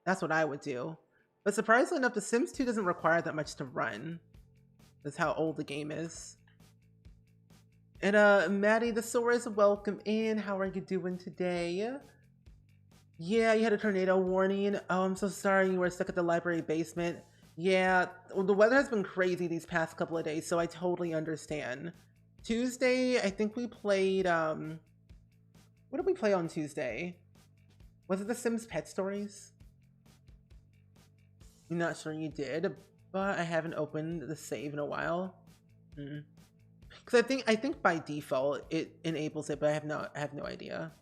That's what I would do. But surprisingly enough, The Sims 2 doesn't require that much to run. That's how old the game is. And Maddie the Saurus, welcome in. How are you doing today? Yeah, you had a tornado warning. Oh, I'm so sorry you were stuck at the library basement. Yeah, well, the weather has been crazy these past couple of days, so I totally understand. Tuesday, I think we played, what did we play on Tuesday? Was it The Sims Pet Stories? I'm not sure you did, but I haven't opened the save in a while. Because I think by default it enables it, but I have no idea.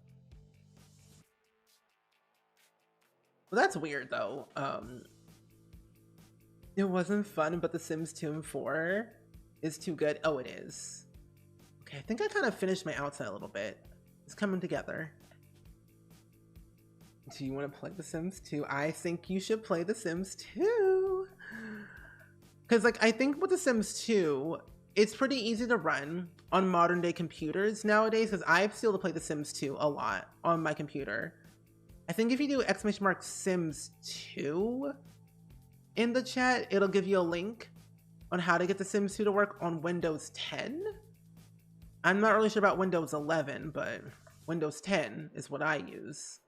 Well, that's weird though. It wasn't fun, but The Sims 2 and 4 is too good. Oh, it is. Okay, I think I kind of finished my outside a little bit. It's coming together. Do you want to play The Sims 2? I think you should play The Sims 2. Because like, I think with The Sims 2, it's pretty easy to run on modern day computers nowadays because I've still to play The Sims 2 a lot on my computer. I think if you do !Sims 2 in the chat, it'll give you a link on how to get The Sims 2 to work on Windows 10. I'm not really sure about Windows 11, but Windows 10 is what I use.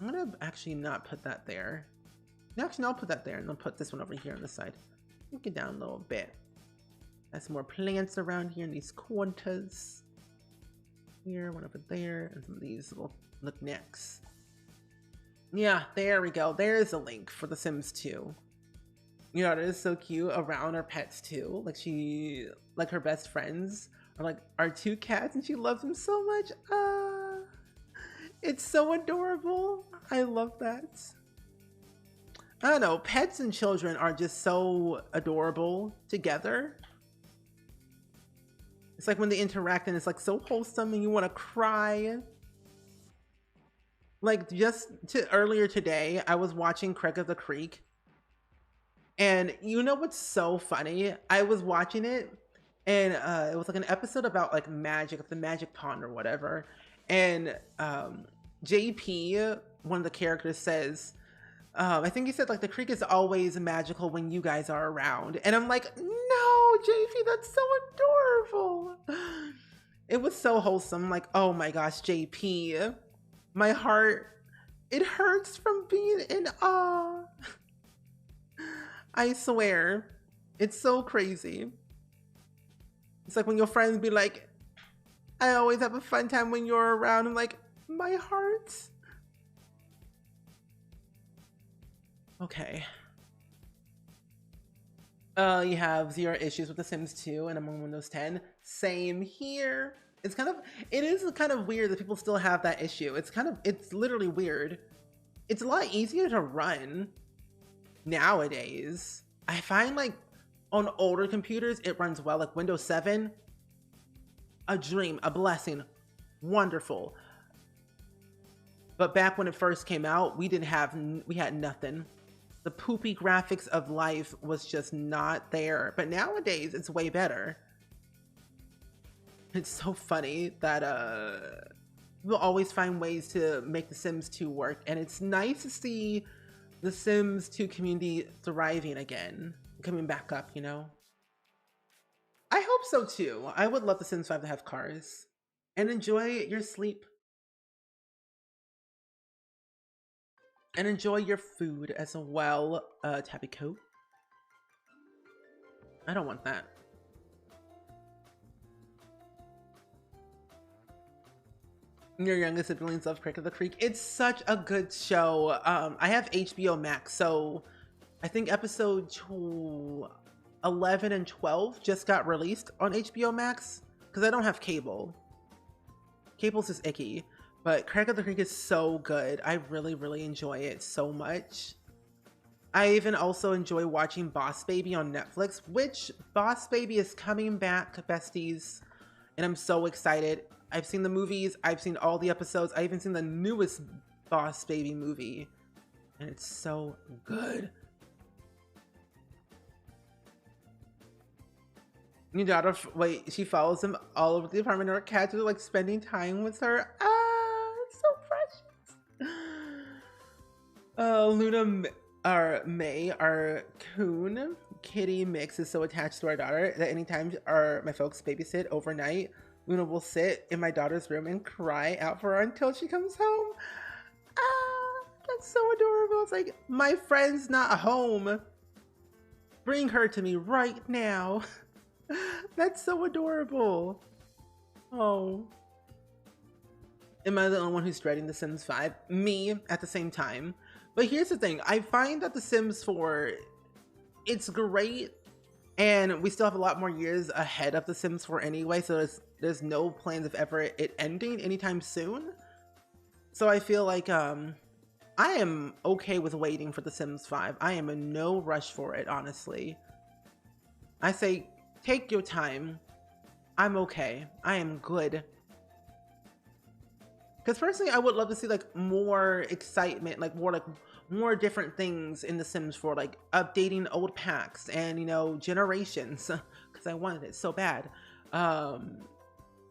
I'm gonna actually not put that there. Actually, no, I'll put that there and I'll put this one over here on the side. Make it down a little bit. Got some more plants around here in these corners. Here, one over there, and some of these little knickknacks. Yeah, there we go. There's a link for The Sims 2. You know, it is so cute around her pets too. Like her best friends are like our 2 cats and she loves them so much. It's so adorable. I love that. I don't know, pets and children are just so adorable together. It's like when they interact and it's like so wholesome and you want to cry. Like earlier today, I was watching Craig of the Creek. And you know what's so funny? I was watching it and it was like an episode about like magic, the magic pond or whatever. And JP, one of the characters says, I think he said like the creek is always magical when you guys are around. And I'm like, no, JP, that's so adorable. It was so wholesome. Like, oh my gosh, JP, my heart, it hurts from being in awe. I swear, it's so crazy. It's like when your friends be like, I always have a fun time when you're around. I'm like, my heart. Okay. You have 0 issues with The Sims 2 and I'm on Windows 10. Same here. It is kind of weird that people still have that issue. It's literally weird. It's a lot easier to run nowadays. I find like on older computers, it runs well, like Windows 7. a dream, a blessing, wonderful. But back when it first came out, we had nothing. The poopy graphics of life was just not there. But nowadays, it's way better. It's so funny that we'll always find ways to make The Sims 2 work. And it's nice to see the Sims 2 community thriving again, coming back up, you know? I hope so too. I would love The Sims 5 to have cars. And enjoy your sleep. And enjoy your food as well, Tabby Coat. I don't want that. Your youngest siblings love Crick of the Creek. It's such a good show. I have HBO Max, so I think episode 11 and 12 just got released on HBO Max because I don't have cable. Cable's just icky, but Crick of the Creek is so good. I really, really enjoy it so much. I even also enjoy watching Boss Baby on Netflix, which Boss Baby is coming back, besties, and I'm so excited. I've seen the movies, I've seen all the episodes, I even seen the newest Boss Baby movie, and it's so good. Your daughter, wait, she follows him all over the apartment, or cats are like spending time with her. Ah, it's so precious. Luna, our May, our coon, kitty mix is so attached to our daughter that anytime my folks babysit overnight, Luna will sit in my daughter's room and cry out for her until she comes home. Ah, that's so adorable. It's like, my friend's not home. Bring her to me right now. That's so adorable. Oh. Am I the only one who's dreading The Sims 5? Me, at the same time. But here's the thing. I find that The Sims 4, it's great. And we still have a lot more years ahead of The Sims 4 anyway, so there's no plans of ever it ending anytime soon. So I feel like I am okay with waiting for The Sims 5. I am in no rush for it, honestly. I say, take your time. I'm okay. I am good. Because personally, I would love to see like more excitement, like more different things in The Sims 4, like updating old packs and, you know, generations, because I wanted it so bad.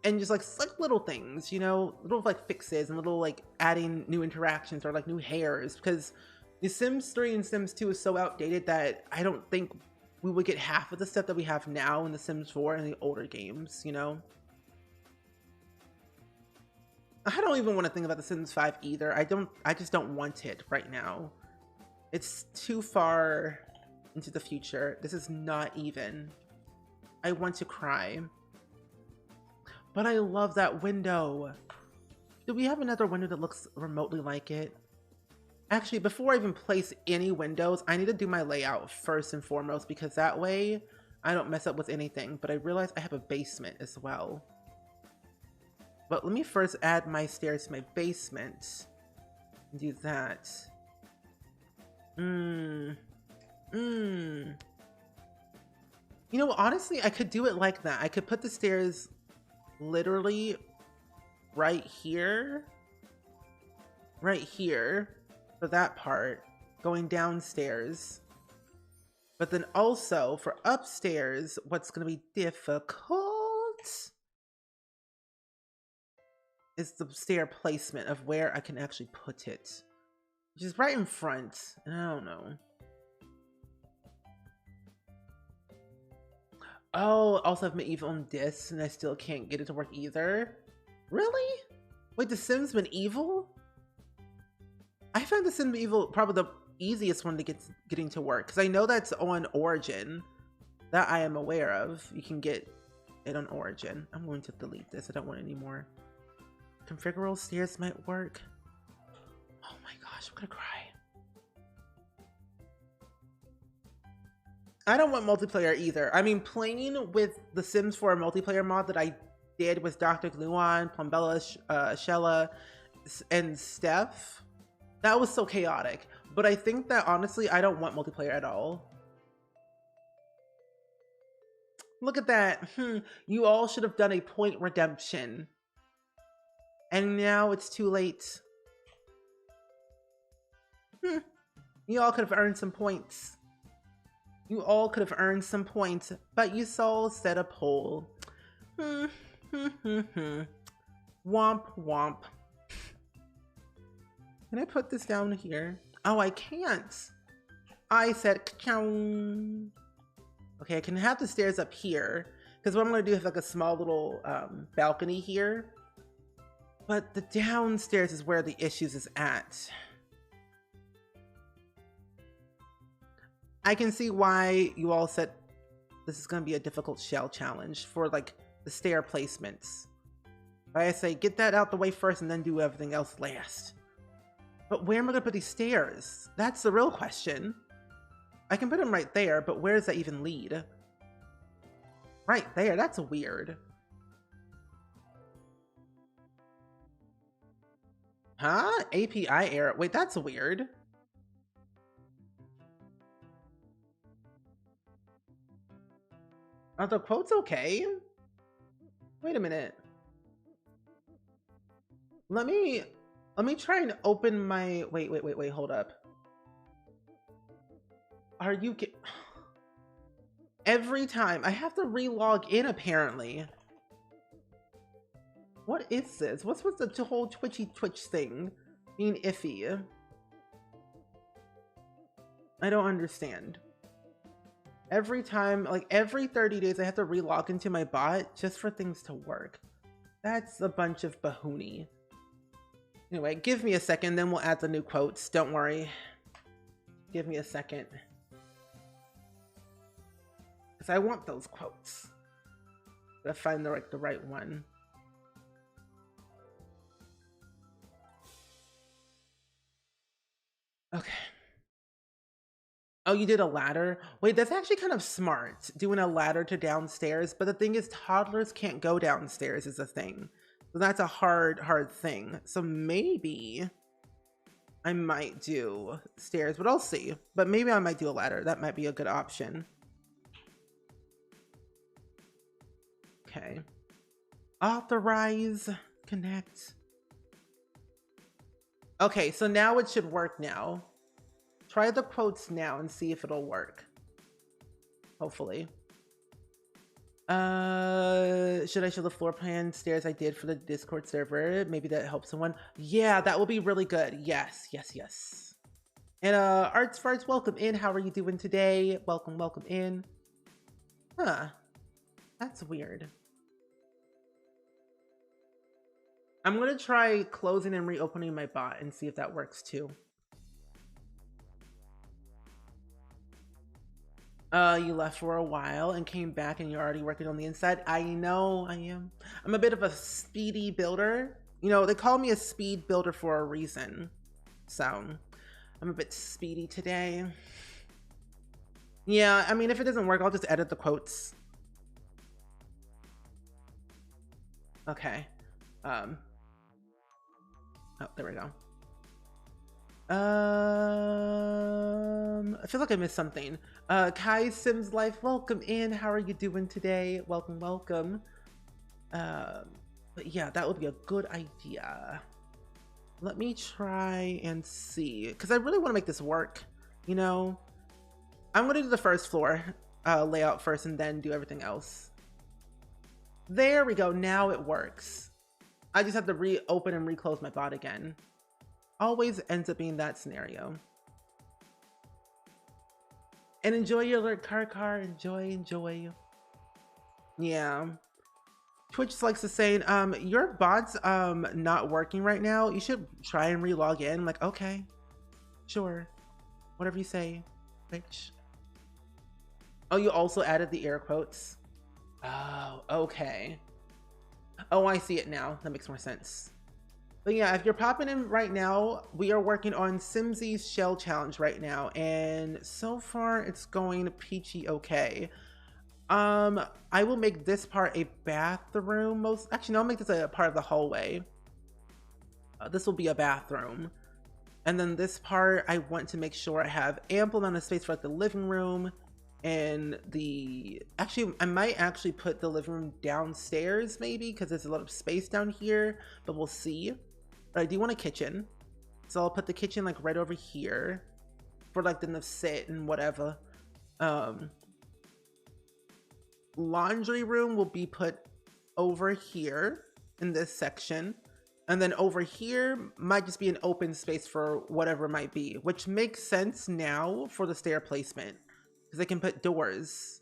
And just like little things, you know, little like fixes and little like adding new interactions or like new hairs, because The Sims 3 and Sims 2 is so outdated that I don't think we would get half of the stuff that we have now in The Sims 4 and the older games, you know? I don't even want to think about The Sims 5 either. I just don't want it right now. It's too far into the future. This is not even. I want to cry. But I love that window. Do we have another window that looks remotely like it? Actually, before I even place any windows, I need to do my layout first and foremost, because that way I don't mess up with anything. But I realize I have a basement as well. But let me first add my stairs to my basement. Do that. You know, honestly, I could do it like that. I could put the stairs literally right here. Right here. For that part. Going downstairs. But then also, for upstairs, what's going to be difficult is the stair placement of where I can actually put it, which is right in front, and I don't know. Oh, also have Medieval on disc, and I still can't get it to work either. Really? Wait, The Sims Medieval? I found The Sims Medieval probably the easiest one to getting to work, because I know that's on Origin. That I am aware of. You can get it on Origin. I'm going to delete this. I don't want any more. Configurable stairs might work. Oh my gosh, I'm gonna cry. I don't want multiplayer either. I mean, playing with The Sims 4 multiplayer mod that I did with Dr. Gluon, Plumbella, Shella, and Steph, that was so chaotic. But I think that honestly, I don't want multiplayer at all. Look at that. You all should have done a point redemption. And now it's too late. You all could have earned some points. You all could have earned some points, but you all set a poll. Womp womp. Can I put this down here? Oh, I can't. I said ka-chow. Okay, I can have the stairs up here because what I'm gonna do is like a small little balcony here. But the downstairs is where the issues is at. I can see why you all said this is gonna be a difficult shell challenge for like the stair placements. But I say get that out the way first and then do everything else last. But where am I gonna put these stairs? That's the real question. I can put them right there, but where does that even lead? Right there, that's weird. Huh? API error. Wait, that's weird. Are the quotes okay? Wait a minute. Let me try and open my, wait, hold up. Are you every time I have to re-log in apparently. What is this? What's with the whole Twitch thing being iffy? I don't understand. Every time, like every 30 days, I have to re-log into my bot just for things to work. That's a bunch of bahoonie. Anyway, give me a second, then we'll add the new quotes. Don't worry. Give me a second. Because I want those quotes. Gotta find the right one. Okay. Oh, you did a ladder? Wait, that's actually kind of smart, doing a ladder to downstairs. But the thing is, toddlers can't go downstairs is the thing. So that's a hard thing. So maybe I might do stairs, but I'll see. But maybe I might do a ladder. That might be a good option. Okay. Authorize, connect. Okay, so now it should work now. Try the quotes now and see if it'll work. Hopefully. Should I show the floor plan stairs I did for the Discord server? Maybe that helps someone. Yeah, that will be really good. Yes. And Arts Farts, welcome in. How are you doing today? Welcome in. Huh. That's weird. I'm gonna try closing and reopening my bot and see if that works too. You left for a while and came back and you're already working on the inside. I know I am. I'm a bit of a speedy builder. You know, they call me a speed builder for a reason. So I'm a bit speedy today. Yeah, I mean, if it doesn't work, I'll just edit the quotes. Okay. Oh, there we go. I feel like I missed something. Kai Sims Life, welcome in. How are you doing today? Welcome. But yeah, that would be a good idea. Let me try and see, because I really want to make this work. You know, I'm going to do the first floor layout first and then do everything else. There we go. Now it works. I just have to reopen and reclose my bot again. Always ends up being that scenario. And enjoy your alert car. Enjoy. Yeah. Twitch likes to say, your bot's not working right now. You should try and re-log in. I'm like, okay, sure. Whatever you say, Twitch. Oh, you also added the air quotes. Oh, okay. Oh, I see it now. That makes more sense. But yeah, if you're popping in right now, we are working on Simsie's shell challenge right now, and so far it's going peachy okay. I will make this part a bathroom. Actually, no, I'll make this a part of the hallway. This will be a bathroom, and then this part I want to make sure I have ample amount of space for like the living room And actually, I might actually put the living room downstairs maybe, because there's a lot of space down here, but we'll see. But I do want a kitchen. So I'll put the kitchen like right over here for like them to sit and whatever. Laundry room will be put over here in this section. And then over here might just be an open space for whatever it might be, which makes sense now for the stair placement because they can put doors.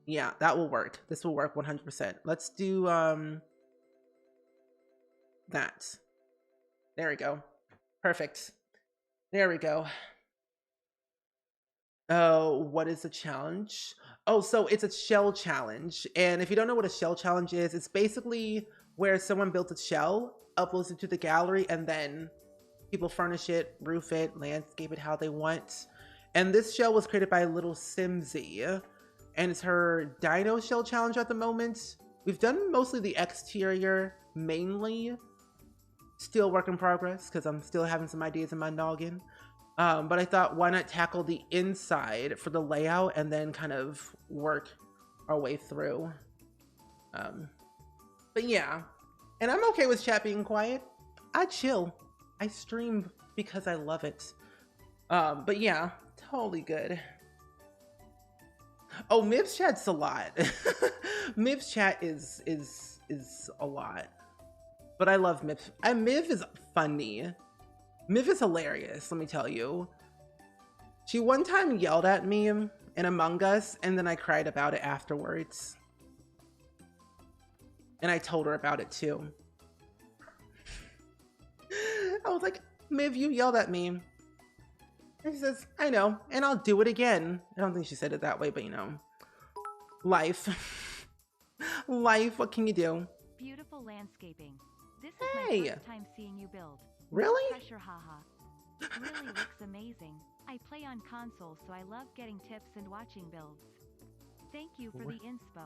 Yeah, that will work. This will work 100%. Let's do that. There we go. Perfect. There we go. Oh, what is the challenge? Oh, so it's a shell challenge. And if you don't know what a shell challenge is, it's basically where someone built a shell, uploads it to the gallery, and then people furnish it, roof it, landscape it how they want. And this shell was created by little simsie, and it's her dino shell challenge at the moment. We've done mostly the exterior, mainly. Still work in progress, because I'm still having some ideas in my noggin. But I thought, why not tackle the inside for the layout and then kind of work our way through. But yeah, and I'm okay with chat being quiet. I chill. I stream because I love it. But yeah, totally good. Oh, Miv's chat's a lot. Miv's chat is a lot. But I love Miv. Miv is funny. Miv is hilarious, let me tell you. She one time yelled at me in Among Us, and then I cried about it afterwards. And I told her about it too. I was like, Miv, you yelled at me. And she says, I know, and I'll do it again. I don't think she said it that way, but you know. Life. Life, what can you do? Beautiful landscaping. This is my first time seeing you build. Really? Pressure, haha. Really looks amazing. I play on console, so I love getting tips and watching builds. Thank you for the inspo.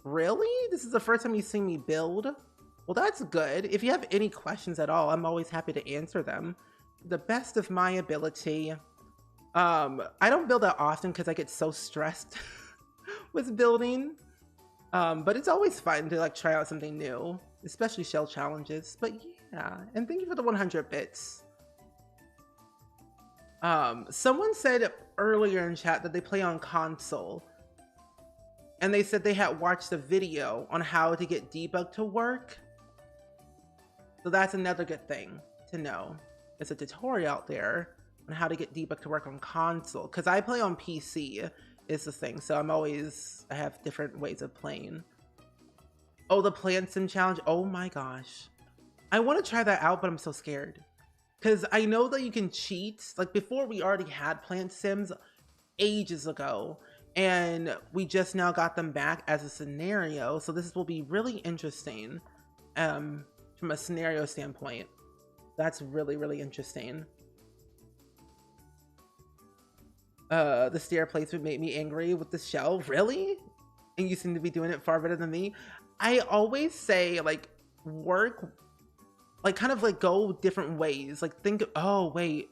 Really? This is the first time you've seen me build? Well, that's good. If you have any questions at all, I'm always happy to answer them. The best of my ability. I don't build that often because I get so stressed with building. But it's always fun to like try out something new, especially shell challenges. But yeah, and thank you for the 100 bits. Someone said earlier in chat that they play on console. And they said they had watched a video on how to get debug to work. So that's another good thing to know. There's a tutorial out there on how to get debug to work on console. Because I play on PC is the thing. So I have different ways of playing. Oh, the Plant Sim challenge. Oh my gosh. I want to try that out, but I'm so scared. Because I know that you can cheat. Like before, we already had Plant Sims ages ago. And we just now got them back as a scenario. So this will be really interesting from a scenario standpoint. That's really, really interesting. The stair placement made me angry with the shell. Really? And you seem to be doing it far better than me. I always say like work, like kind of like go different ways. Like think, oh wait.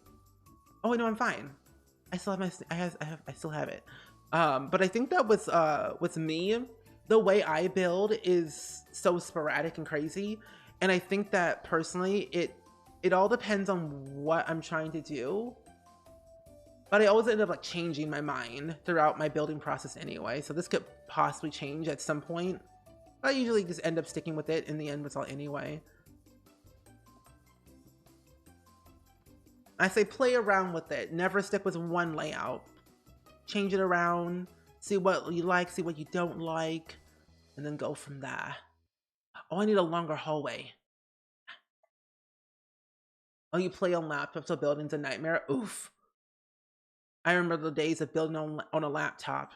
Oh, I know I'm fine. I still have my, I still have it. But I think that with me, the way I build is so sporadic and crazy. And I think that personally, it all depends on what I'm trying to do. But I always end up like changing my mind throughout my building process anyway. So this could possibly change at some point. But I usually just end up sticking with it in the end result anyway. I say play around with it. Never stick with one layout. Change it around, see what you like, see what you don't like, and then go from there. Oh, I need a longer hallway. Oh, you play on laptops, so building's a nightmare? Oof. I remember the days of building on a laptop.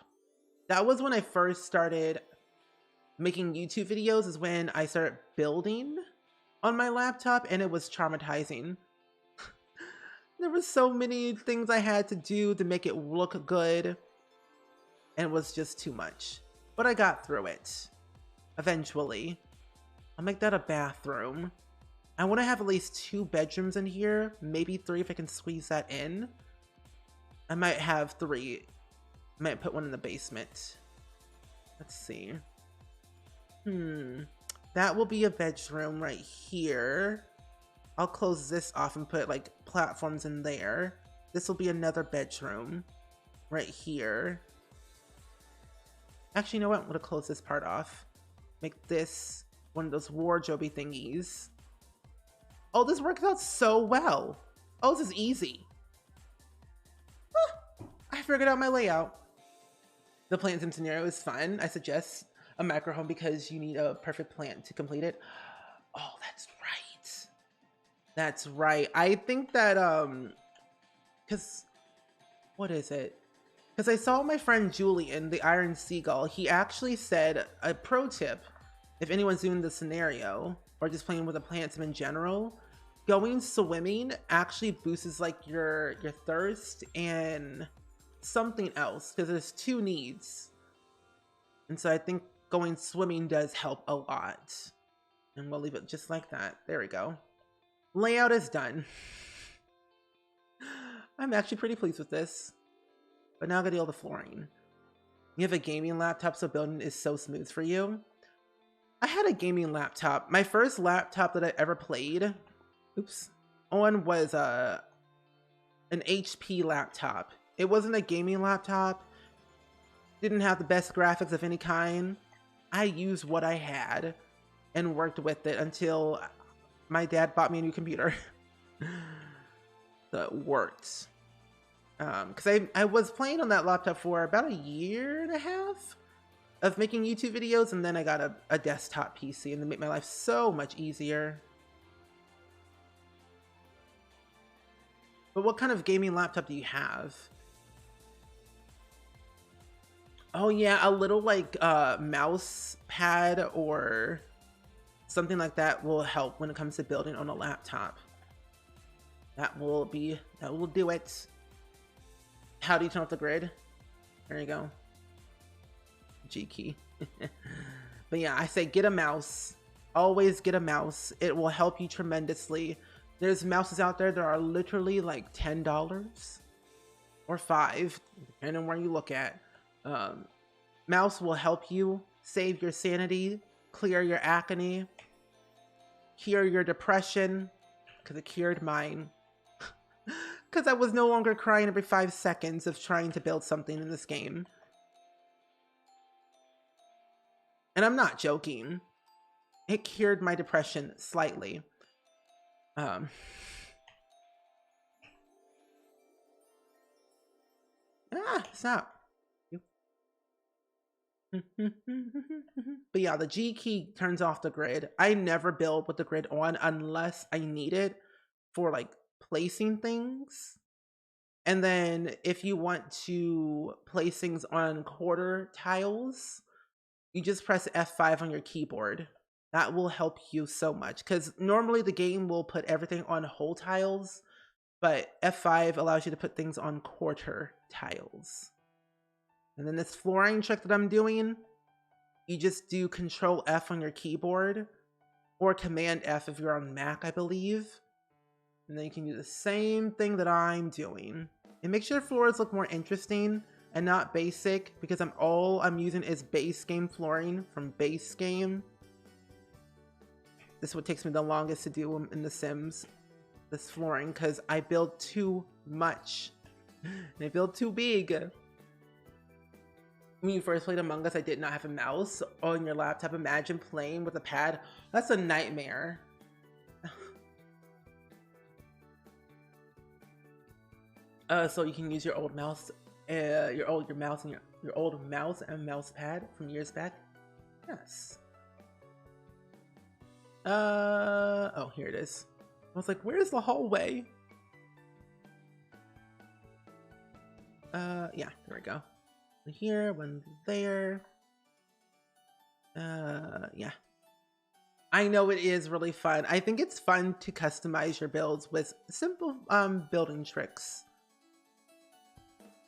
That was when I first started making YouTube videos, is when I started building on my laptop, and it was traumatizing. There were so many things I had to do to make it look good. And it was just too much. But I got through it. Eventually. I'll make that a bathroom. I want to have at least 2 bedrooms in here. Maybe 3 if I can squeeze that in. I might have 3. Might put one in the basement. Let's see. That will be a bedroom right here. I'll close this off and put like platforms in there. This will be another bedroom right here. Actually, you know what? I'm gonna close this part off. Make this one of those wardrobe thingies. Oh, this works out so well. Oh, this is easy. I figured out my layout. The plant sim scenario is fun. I suggest a macro home because you need a perfect plant to complete it. Oh, that's right. That's right. I think that, because, what is it? Because I saw my friend Julian, the Iron Seagull, he actually said a pro tip, if anyone's doing the scenario, or just playing with the plant sim in general, going swimming actually boosts like your thirst and something else, because there's 2 needs. And so I think going swimming does help a lot. And we'll leave it just like that. There we go. Layout is done. I'm actually pretty pleased with this. But now I gotta deal with the flooring. You have a gaming laptop, so building is so smooth for you. I had a gaming laptop. My first laptop that I ever played, on was an HP laptop. It wasn't a gaming laptop. Didn't have the best graphics of any kind. I used what I had and worked with it until my dad bought me a new computer. So it worked. Because I was playing on that laptop for about 1.5 years of making YouTube videos, and then I got a desktop PC, and it made my life so much easier. But what kind of gaming laptop do you have? Oh yeah, a little like mouse pad or something like that will help when it comes to building on a laptop. That will do it. How do you turn off the grid? There you go. G key. But yeah, I say get a mouse. Always get a mouse. It will help you tremendously. There's mouses out there that are literally like $10 or $5, depending on where you look at. Mouse will help you save your sanity, clear your acne, cure your depression, because it cured mine. Because I was no longer crying every 5 seconds of trying to build something in this game. And I'm not joking. It cured my depression slightly. Stop. But yeah, the G key turns off the grid. I never build with the grid on unless I need it for like placing things. And then if you want to place things on quarter tiles, you just press F5 on your keyboard. That will help you so much, because normally the game will put everything on whole tiles, but F5 allows you to put things on quarter tiles. And then this flooring trick that I'm doing, you just do Control F on your keyboard, or Command F if you're on Mac, I believe. And then you can do the same thing that I'm doing. It makes your floors look more interesting and not basic, because all I'm using is base game flooring from base game. This is what takes me the longest to do in The Sims, this flooring, because I build too much. And I build too big. When you first played Among Us, I did not have a mouse on your laptop. Imagine playing with a pad. That's a nightmare. So you can use your old mouse, your old mouse and mouse pad from years back. Yes. Oh, here it is. I was like, where's the hallway? Yeah, there we go. One here, one there. Yeah. I know it is really fun. I think it's fun to customize your builds with simple building tricks.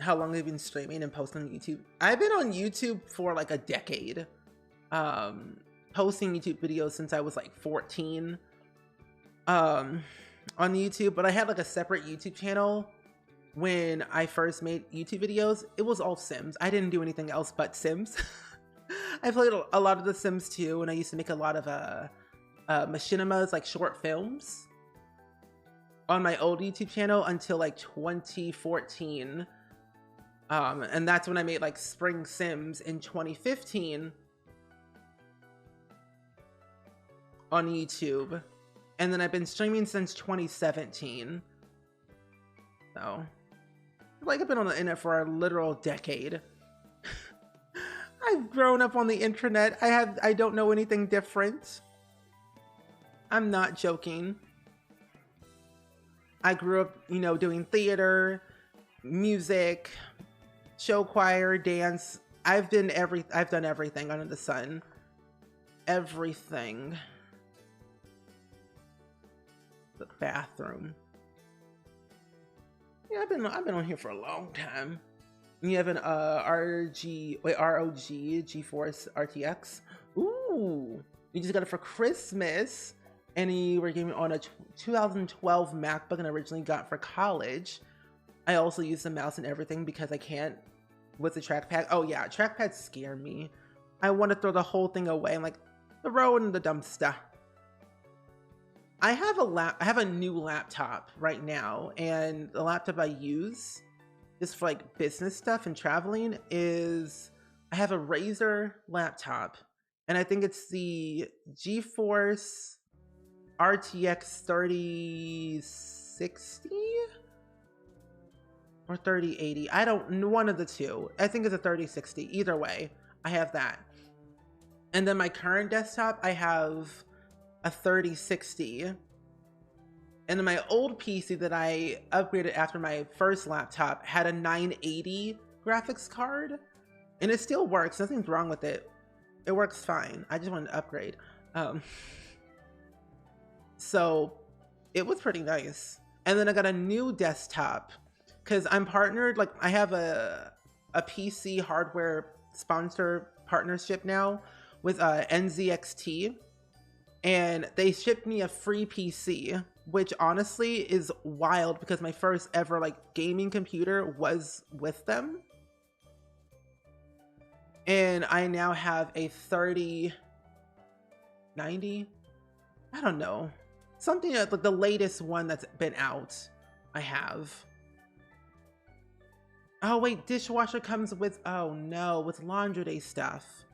How long have you been streaming and posting on YouTube? I've been on YouTube for like a decade. Posting YouTube videos since I was like 14 on YouTube, but I had like a separate YouTube channel when I first made YouTube videos, it was all Sims. I didn't do anything else but Sims. I played a lot of The Sims 2, and I used to make a lot of machinimas, like short films, on my old YouTube channel until like 2014. And that's when I made like SpringSims in 2015 on YouTube. And then I've been streaming since 2017. So, like, I've been on the internet for a literal decade. I've grown up on the internet. I don't know anything different. I'm not joking. I grew up, you know, doing theater, music, show choir, dance. I've done everything under the sun. Everything. The bathroom. Yeah, I've been on here for a long time. You have an ROG GeForce RTX. Ooh, you just got it for Christmas, and you were giving on a 2012 MacBook, and originally got for college. I also use the mouse and everything because I can't with the trackpad. Oh yeah, trackpads scare me. I want to throw the whole thing away. I'm like, throw it in the dumpster. I have a new laptop right now, and the laptop I use just for like business stuff and traveling is, I have a Razer laptop, and I think it's the GeForce RTX 3060 or 3080. I don't know, one of the two. I think it's a 3060. Either way, I have that. And then my current desktop, I have a 3060. And then my old PC that I upgraded after my first laptop had a 980 graphics card, and it still works. Nothing's wrong with it. It works fine. I just wanted to upgrade. So it was pretty nice. And then I got a new desktop because I'm partnered. Like, I have a PC hardware sponsor partnership now with NZXT. And they shipped me a free PC, which honestly is wild because my first ever like gaming computer was with them. And I now have a 3090. I don't know. Something like the latest one that's been out. I have. Oh wait, dishwasher comes with, oh no, with laundry day stuff.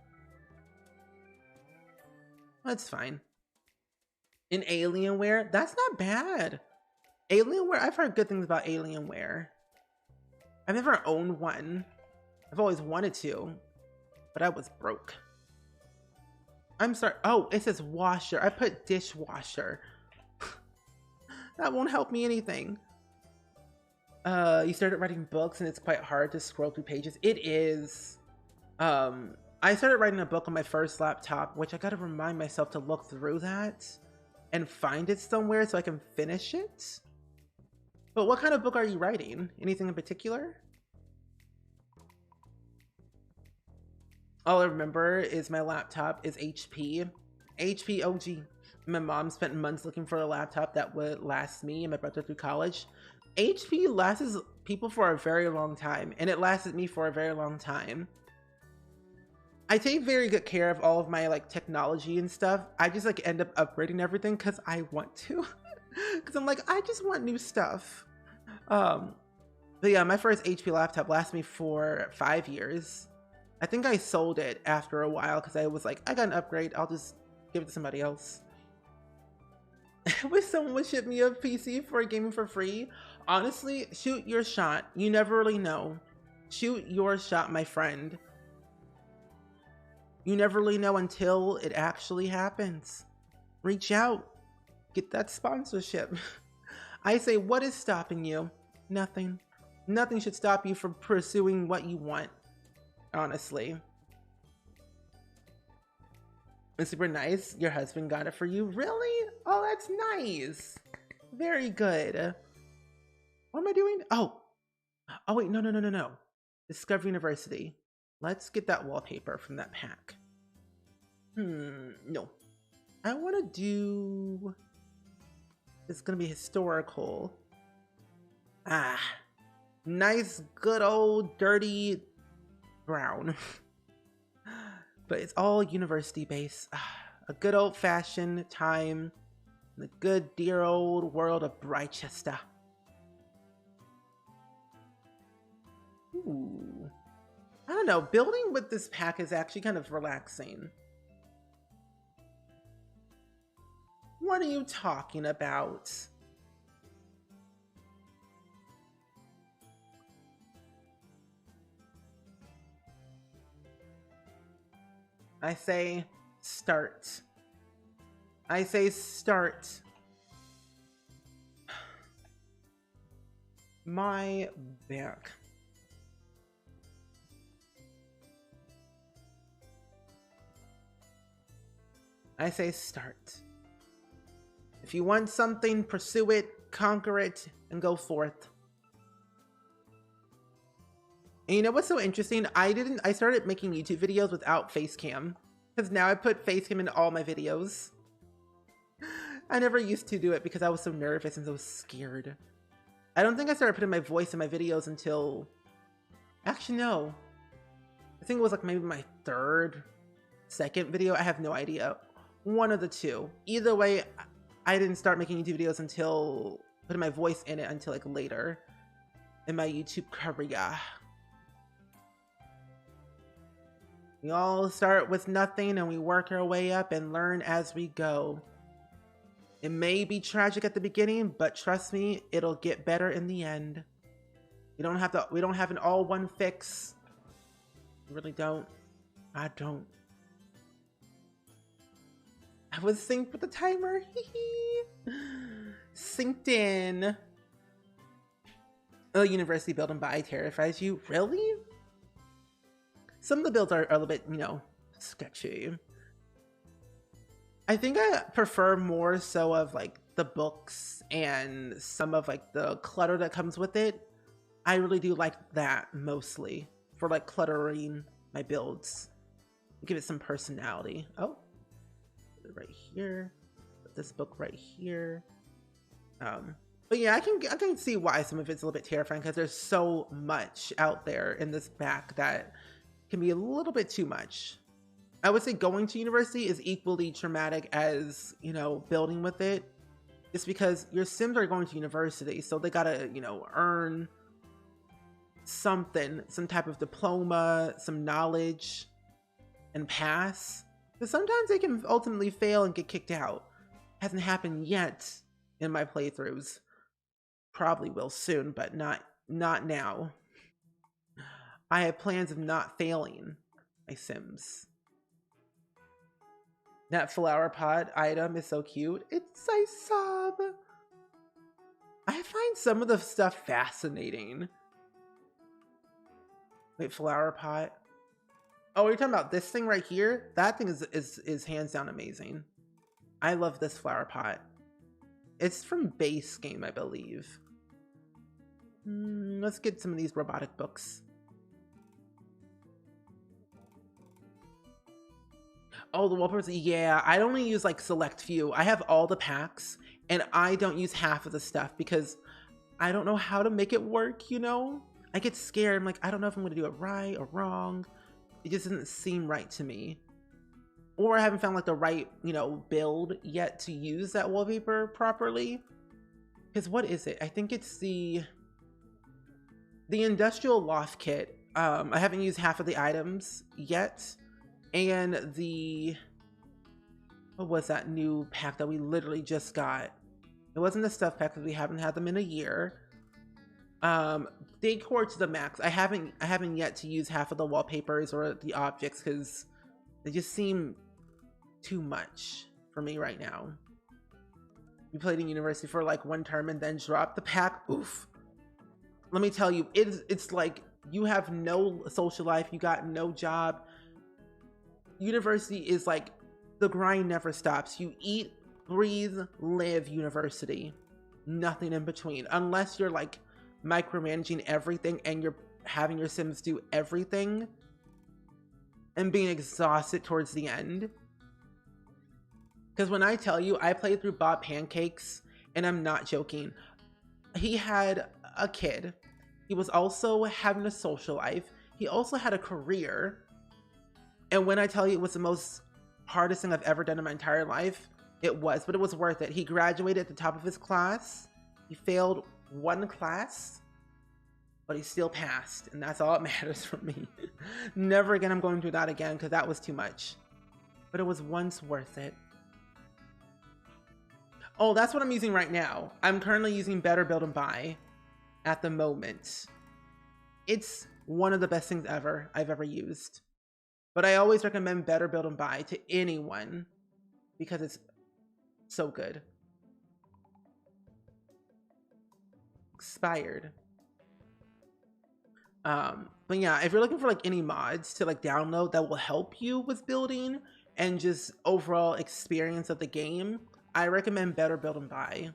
That's fine. In Alienware, that's not bad. Alienware, I've heard good things about Alienware. I've never owned one. I've always wanted to, but I was broke. I'm sorry. Oh, it says washer. I put dishwasher. That won't help me anything. You started writing books and it's quite hard to scroll through pages. It is. I started writing a book on my first laptop, which I gotta remind myself to look through that and find it somewhere so I can finish it. But what kind of book are you writing? Anything in particular? All I remember is my laptop is HP. HP OG. My mom spent months looking for a laptop that would last me and my brother through college. HP lasts people for a very long time, and it lasted me for a very long time. I take very good care of all of my like technology and stuff. I just like end up upgrading everything because I want to. Because I'm like, I just want new stuff. But yeah, my first HP laptop lasted me for 5 years. I think I sold it after a while because I was like, I got an upgrade. I'll just give it to somebody else. Wish someone would ship me a PC for gaming for free. Honestly, shoot your shot. You never really know. Shoot your shot, my friend. You never really know until it actually happens. Reach out. Get that sponsorship. I say, what is stopping you? Nothing. Nothing should stop you from pursuing what you want. Honestly. It's super nice. Your husband got it for you. Really? Oh, that's nice. Very good. What am I doing? Oh wait, no. Discovery University. Let's get that wallpaper from that pack. No. I want to do... It's going to be historical. Nice, good old dirty brown. But it's all university based. A good old fashioned time. The good dear old world of Brychester. Ooh. I don't know, building with this pack is actually kind of relaxing. What are you talking about? I say start. I say start. My back. I say start. If you want something, pursue it, conquer it, and go forth. And you know what's so interesting? I started making YouTube videos without face cam. Because now I put face cam in all my videos. I never used to do it because I was so nervous and so scared. I don't think I started putting my voice in my videos until... Actually, no. I think it was like maybe my second video. I have no idea. One of the two. Either way, I didn't start making YouTube videos until putting my voice in it until like later in my YouTube career. We all start with nothing and we work our way up and learn as we go. It may be tragic at the beginning, but trust me, it'll get better in the end. We don't have an all one fix. We really don't. I don't. I was synced with the timer. Synced in. Oh, university building by terrifies you? Really? Some of the builds are a little bit, you know, sketchy. I think I prefer more so of like the books and some of like the clutter that comes with it. I really do like that mostly for like cluttering my builds. Give it some personality. Oh, right here. Put this book right here. But yeah, I can see why some of it's a little bit terrifying because there's so much out there in this back that can be a little bit too much. I would say going to university is equally traumatic as, you know, building with it. It's because your Sims are going to university, so they gotta, you know, earn something, some type of diploma, some knowledge, and pass. But sometimes they can ultimately fail and get kicked out. Hasn't happened yet in my playthroughs. Probably will soon, but not now. I have plans of not failing my Sims. That flower pot item is so cute. It's I sob. I find some of the stuff fascinating. Wait, flower pot. Oh, you're talking about this thing right here? That thing is hands down amazing. I love this flower pot. It's from base game, I believe. Let's get some of these robotic books. Oh, the wallpapers. Yeah, I only use like select few. I have all the packs and I don't use half of the stuff because I don't know how to make it work, you know? I get scared. I'm like, I don't know if I'm going to do it right or wrong. It just doesn't seem right to me. Or I haven't found like the right, you know, build yet to use that wallpaper properly. Because what is it? I think it's the industrial loft kit. I haven't used half of the items yet. And what was that new pack that we literally just got? It wasn't the stuff pack because we haven't had them in a year. Decor to the max. I haven't yet to use half of the wallpapers or the objects because they just seem too much for me right now. We played in university for like one term and then dropped the pack. Oof. Let me tell you, it's like you have no social life, you got no job. University is like the grind never stops. You eat, breathe, live university. Nothing in between. Unless you're like micromanaging everything and you're having your Sims do everything and being exhausted towards the end. Because when I tell you, I played through Bob Pancakes and I'm not joking. He had a kid He was also having a social life. He also had a career. And when I tell you it was the most hardest thing I've ever done in my entire life, it was, but it was worth it. He graduated at the top of his class. He failed one class, but he still passed. And that's all that matters for me. Never again I'm going through that again because that was too much. But it was once worth it. Oh, that's what I'm using right now. I'm currently using Better Build and Buy at the moment. It's one of the best things I've ever used. But I always recommend Better Build and Buy to anyone because it's so good. Expired. But yeah, if you're looking for like any mods to like download that will help you with building and just overall experience of the game, I recommend Better Build and Buy.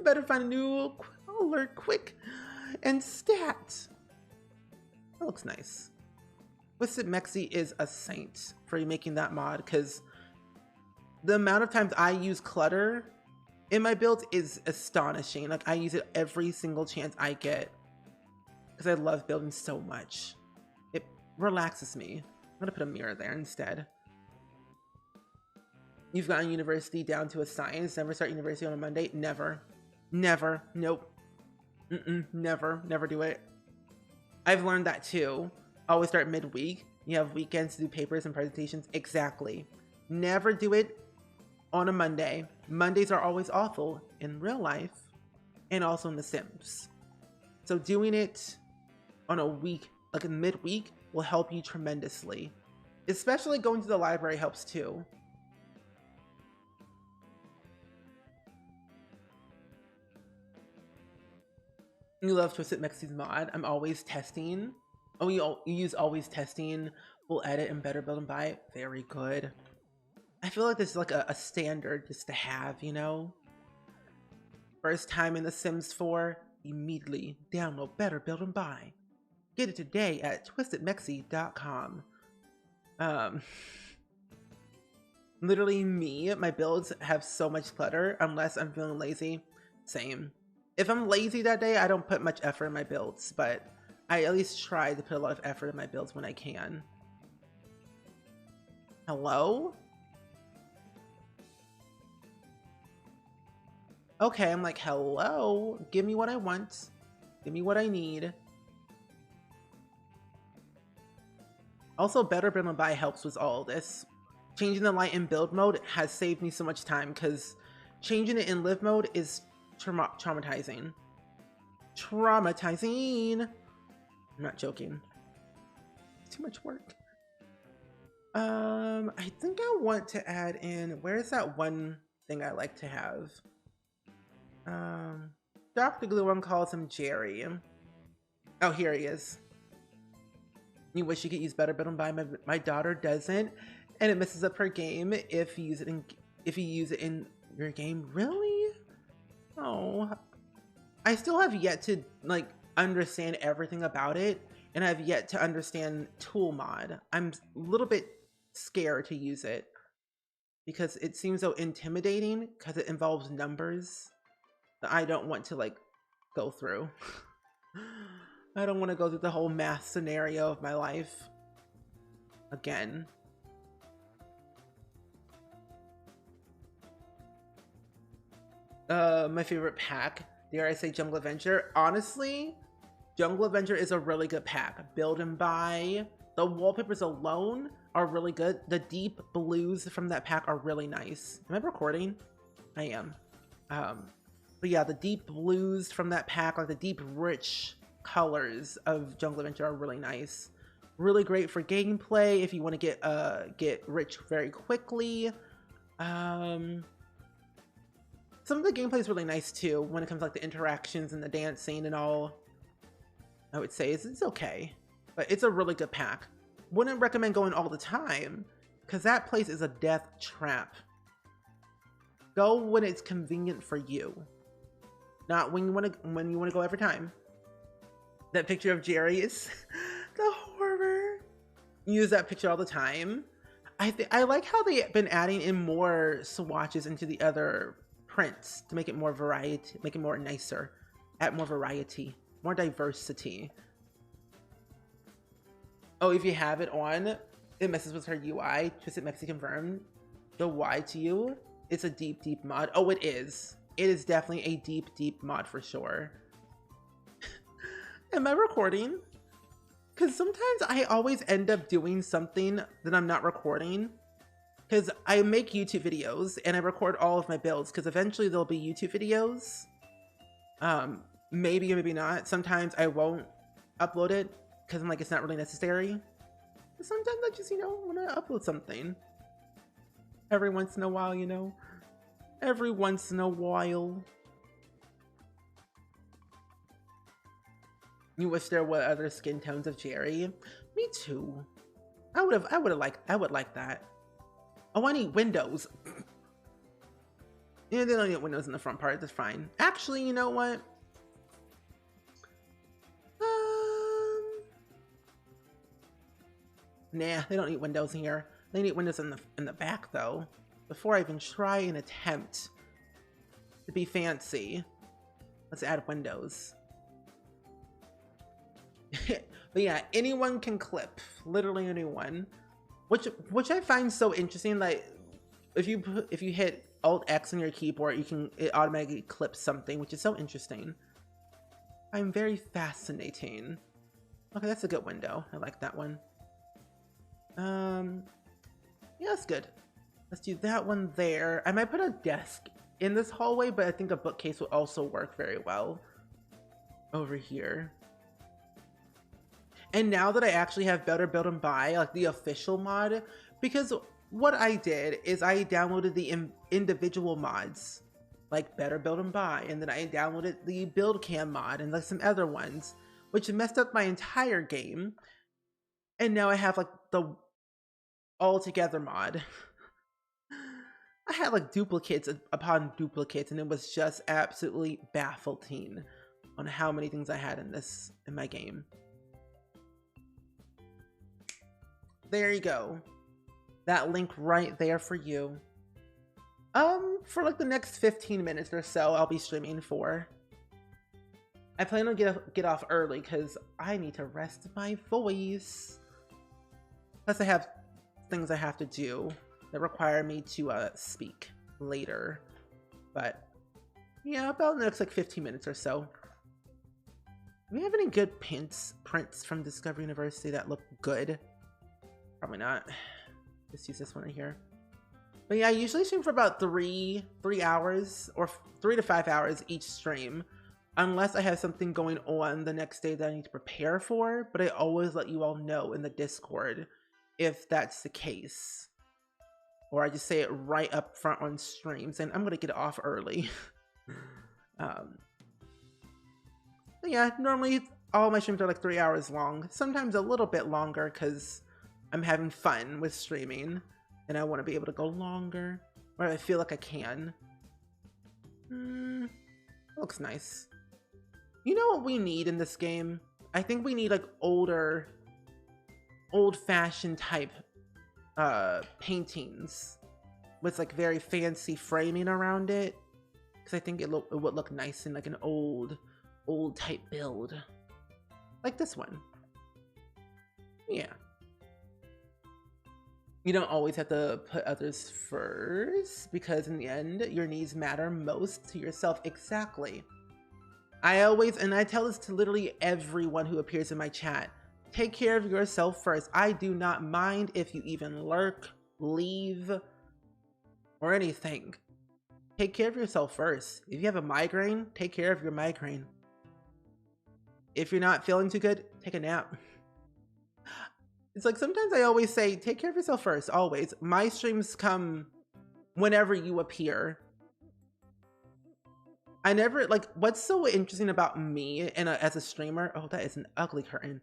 Better find a new alert quick and stat. That looks nice. Twisted Mexi is a saint for making that mod because the amount of times I use clutter in my builds is astonishing. Like I use it every single chance I get because I love building so much. It relaxes me. I'm gonna put a mirror there instead. You've gotten university down to a science. Never start university on a Monday. Never. Never. Nope. Never do it. I've learned that too. Always start midweek. You have weekends to do papers and presentations. Exactly. Never do it on a Monday. Mondays are always awful in real life and also in The Sims. So doing it on a week, like a midweek, will help you tremendously. Especially going to the library helps too. You love Twisted Mexi's mod. I'm always testing. Oh, you use always testing. We'll edit and Better Build and Buy. Very good. I feel like this is like a standard just to have, you know? First time in The Sims 4, immediately download Better Build and Buy. Get it today at twistedmexi.com. Literally me, my builds have so much clutter unless I'm feeling lazy. Same. If I'm lazy that day, I don't put much effort in my builds, but I at least try to put a lot of effort in my builds when I can. Hello? Okay, I'm like, hello? Give me what I want. Give me what I need. Also, Better Build and Buy helps with all this. Changing the light in build mode has saved me so much time because changing it in live mode is traumatizing. Traumatizing. I'm not joking. It's too much work. I think I want to add in, where's that one thing I like to have? Dr. Glueworm calls him Jerry. Oh, here he is. You wish you could use Better Build and Buy. My daughter doesn't, and it messes up her game if you use it in your game. Really? Oh, I still have yet to like understand everything about it, and I've yet to understand tool mod. I'm a little bit scared to use it because it seems so intimidating because it involves numbers that I don't want to like go through. I don't want to go through the whole math scenario of my life again. My favorite pack, dare I say Jungle Adventure. Honestly, Jungle Adventure is a really good pack. Build and Buy. The wallpapers alone are really good. The deep blues from that pack are really nice. Am I recording? I am. But yeah, the deep blues from that pack, like the deep rich colors of Jungle Adventure are really nice. Really great for gameplay if you want to get rich very quickly. Some of the gameplay is really nice too when it comes to like the interactions and the dancing and all. I would say it's okay, but it's a really good pack. Wouldn't recommend going all the time because that place is a death trap. Go when it's convenient for you, not when you want to go every time. That picture of Jerry is the horror. Use that picture all the time. I like how they've been adding in more swatches into the other prints to make it more variety, make it more nicer, add more variety. more diversity. Oh, if you have it on, it messes with her UI. Twisted Mexi confirmed. The Y to you. It's a deep, deep mod. Oh, it is. It is definitely a deep, deep mod for sure. Am I recording? Because sometimes I always end up doing something that I'm not recording. Because I make YouTube videos and I record all of my builds because eventually there'll be YouTube videos. Maybe or maybe not. Sometimes I won't upload it because I'm like, it's not really necessary. But sometimes I just, want to upload something. Every once in a while, Every once in a while. You wish there were other skin tones of Jerry? Me too. I would like that. Oh, I need windows. They don't need windows in the front part, that's fine. Actually, you know what? Nah, they don't need windows here. They need windows in the back though. Before I even try and attempt to be fancy, let's add windows. But yeah, anyone can clip, literally anyone, which I find so interesting. Like if you hit Alt X on your keyboard, it automatically clips something, which is so interesting. I'm very fascinating. Okay, that's a good window. I like that one. Yeah, that's good. Let's do that one there. I might put a desk in this hallway, but I think a bookcase will also work very well over here. And now that I actually have Better Build and Buy, like the official mod, because what I did is I downloaded the individual mods, like Better Build and Buy, and then I downloaded the Build Cam mod and like some other ones, which messed up my entire game. And now I have like the all together mod. I had like duplicates upon duplicates, and it was just absolutely baffling on how many things I had in my game. There you go. That link right there for you. For like the next 15 minutes or so, I'll be streaming for. I plan on get off early because I need to rest my voice. Plus I have things I have to do that require me to speak later. But yeah, about the next like 15 minutes or so. Do we have any good prints from Discovery University that look good? Probably not. Just use this one right here. But yeah, I usually stream for about 3 hours or 3 to 5 hours each stream, unless I have something going on the next day that I need to prepare for. But I always let you all know in the Discord if that's the case, or I just say it right up front on streams, and I'm gonna get off early. But yeah, normally all my streams are like 3 hours long, sometimes a little bit longer because I'm having fun with streaming and I want to be able to go longer, or I feel like I can. Looks nice. You know what we need in this game? I think we need like old-fashioned type paintings with like very fancy framing around it, because I think it would look nice in like an old type build like this one. Yeah. You don't always have to put others first, because in the end, your needs matter most to yourself. Exactly. I tell this to literally everyone who appears in my chat. Take care of yourself first. I do not mind if you even lurk, leave, or anything. Take care of yourself first. If you have a migraine, take care of your migraine. If you're not feeling too good, take a nap. It's like sometimes I always say, take care of yourself first, always. My streams come whenever you appear. I never, like, what's so interesting about me and as a streamer, oh, that is an ugly curtain,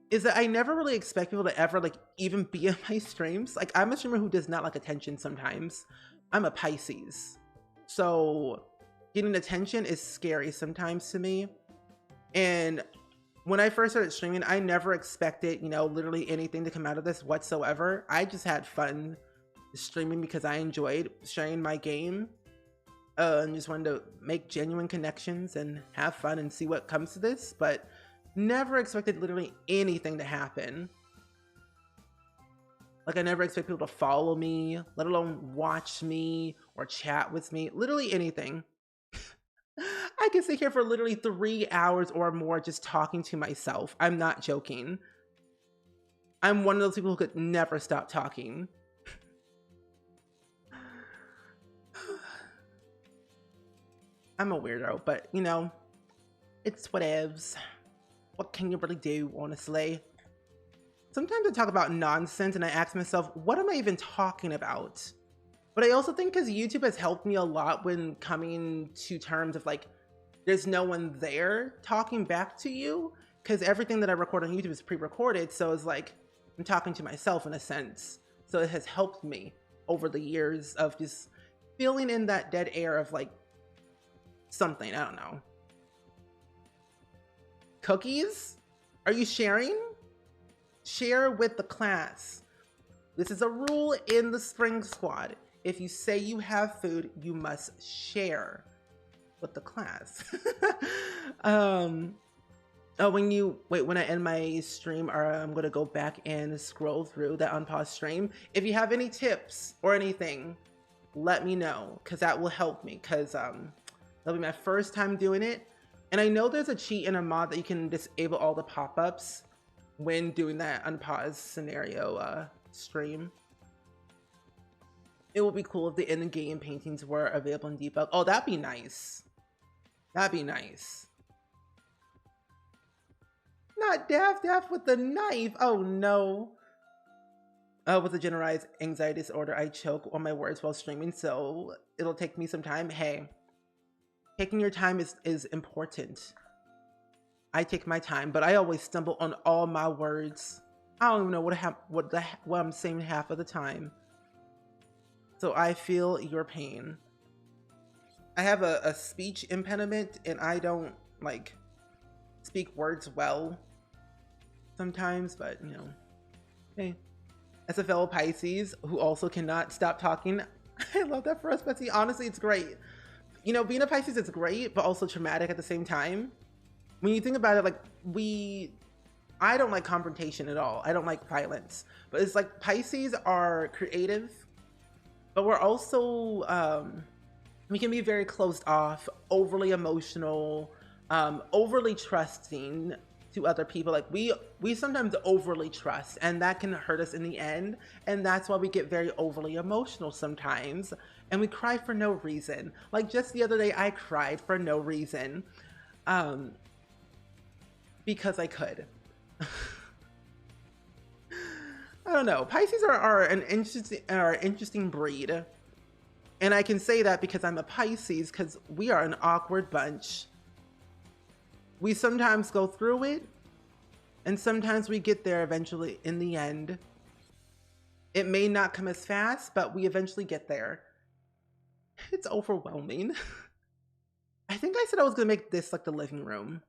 is that I never really expect people to ever, like, even be in my streams. Like, I'm a streamer who does not like attention sometimes. I'm a Pisces. So getting attention is scary sometimes to me. And when I first started streaming, I never expected, literally anything to come out of this whatsoever. I just had fun streaming because I enjoyed sharing my game. and just wanted to make genuine connections and have fun and see what comes to this, but never expected literally anything to happen. Like, I never expect people to follow me, let alone watch me or chat with me, literally anything. I can sit here for literally 3 hours or more just talking to myself. I'm not joking. I'm one of those people who could never stop talking. I'm a weirdo, but you know, it's whatevs. What can you really do, honestly? Sometimes I talk about nonsense and I ask myself, what am I even talking about? But I also think because YouTube has helped me a lot when coming to terms of like, there's no one there talking back to you, because everything that I record on YouTube is pre-recorded. So it's like, I'm talking to myself in a sense. So it has helped me over the years of just feeling in that dead air of like something, I don't know. Cookies? Are you sharing? Share with the class. This is a rule in the Spring Squad. If you say you have food, you must share with the class. Oh, when I end my stream, I'm gonna go back and scroll through that unpaused stream. If you have any tips or anything, let me know, because that will help me, because that'll be my first time doing it. And I know there's a cheat in a mod that you can disable all the pop-ups when doing that unpaused scenario stream. It would be cool if the in-game paintings were available in debug. Oh, that'd be nice. That'd be nice. Not Daff with the knife. Oh no. With a generalized anxiety disorder, I choke on my words while streaming, so it'll take me some time. Hey, taking your time is important. I take my time, but I always stumble on all my words. I don't even know what I'm saying half of the time. So I feel your pain. I have a speech impediment and I don't like speak words well sometimes, but you know, hey, as a fellow Pisces who also cannot stop talking, I love that for us, Betsy. Honestly, it's great. You know, being a Pisces is great, but also traumatic at the same time. When you think about it, like I don't like confrontation at all. I don't like violence, but it's like Pisces are creative, but we're also, we can be very closed off, overly emotional, overly trusting to other people. Like we sometimes overly trust, and that can hurt us in the end. And that's why we get very overly emotional sometimes, and we cry for no reason. Like just the other day, I cried for no reason, because I could. I don't know. Pisces are an interesting breed. And I can say that because I'm a Pisces, because we are an awkward bunch. We sometimes go through it, and sometimes we get there eventually in the end. It may not come as fast, but we eventually get there. It's overwhelming. I think I said I was gonna make this like the living room.